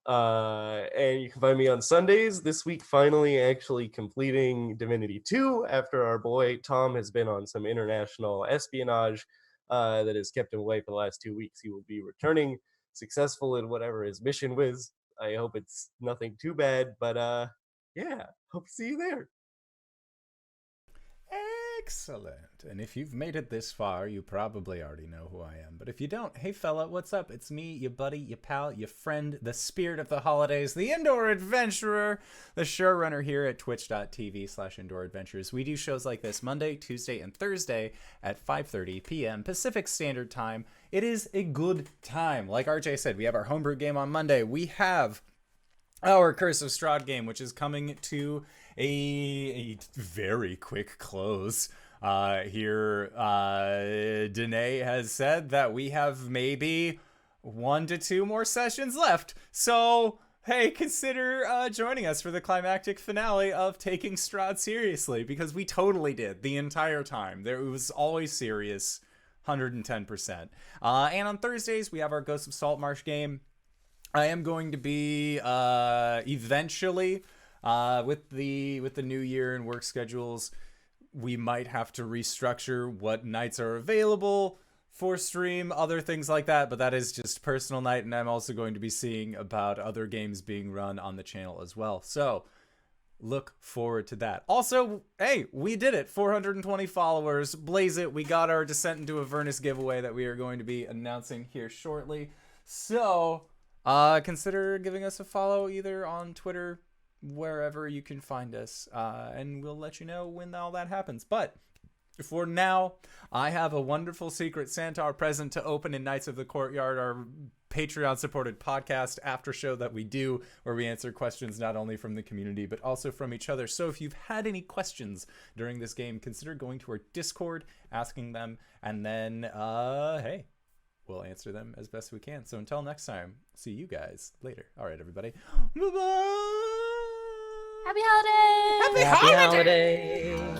And you can find me on Sundays. This week, finally, actually completing Divinity 2 after our boy Tom has been on some international espionage that has kept him away for the last 2 weeks. He will be returning successful in whatever his mission was. I hope it's nothing too bad, but yeah, hope to see you there. Excellent. And if you've made it this far, you probably already know who I am. But if you don't, hey fella, what's up? It's me, your buddy, your pal, your friend, the spirit of the holidays, the Indoor Adventurer, the showrunner here at twitch.tv/Indoor Adventures. We do shows like this Monday, Tuesday, and Thursday at 5:30 p.m. Pacific Standard Time. It is a good time. Like RJ said, we have our homebrew game on Monday. We have our Curse of Strahd game, which is coming to a very quick close. Here, Danae has said that we have maybe 1 to 2 more sessions left. So, hey, consider joining us for the climactic finale of taking Strahd seriously, because we totally did the entire time. It was always serious, 110%. And on Thursdays, we have our Ghost of Saltmarsh game. I am going to be eventually with the new year and work schedules, we might have to restructure what nights are available for stream, other things like that, but that is just personal night, and I'm also going to be seeing about other games being run on the channel as well. So look forward to that. Also, hey, we did it. 420 followers. Blaze it. We got our Descent into Avernus giveaway that we are going to be announcing here shortly. So consider giving us a follow either on Twitter, wherever you can find us, and we'll let you know when all that happens. But for now, I have a wonderful secret Santuar present to open in Knights of the Courtyard, our Patreon-supported podcast after show that we do, where we answer questions not only from the community, but also from each other. So if you've had any questions during this game, consider going to our Discord, asking them, and then, hey, we'll answer them as best we can. So until next time, see you guys later. All right, everybody. Bye-bye. Happy holidays! Happy holidays!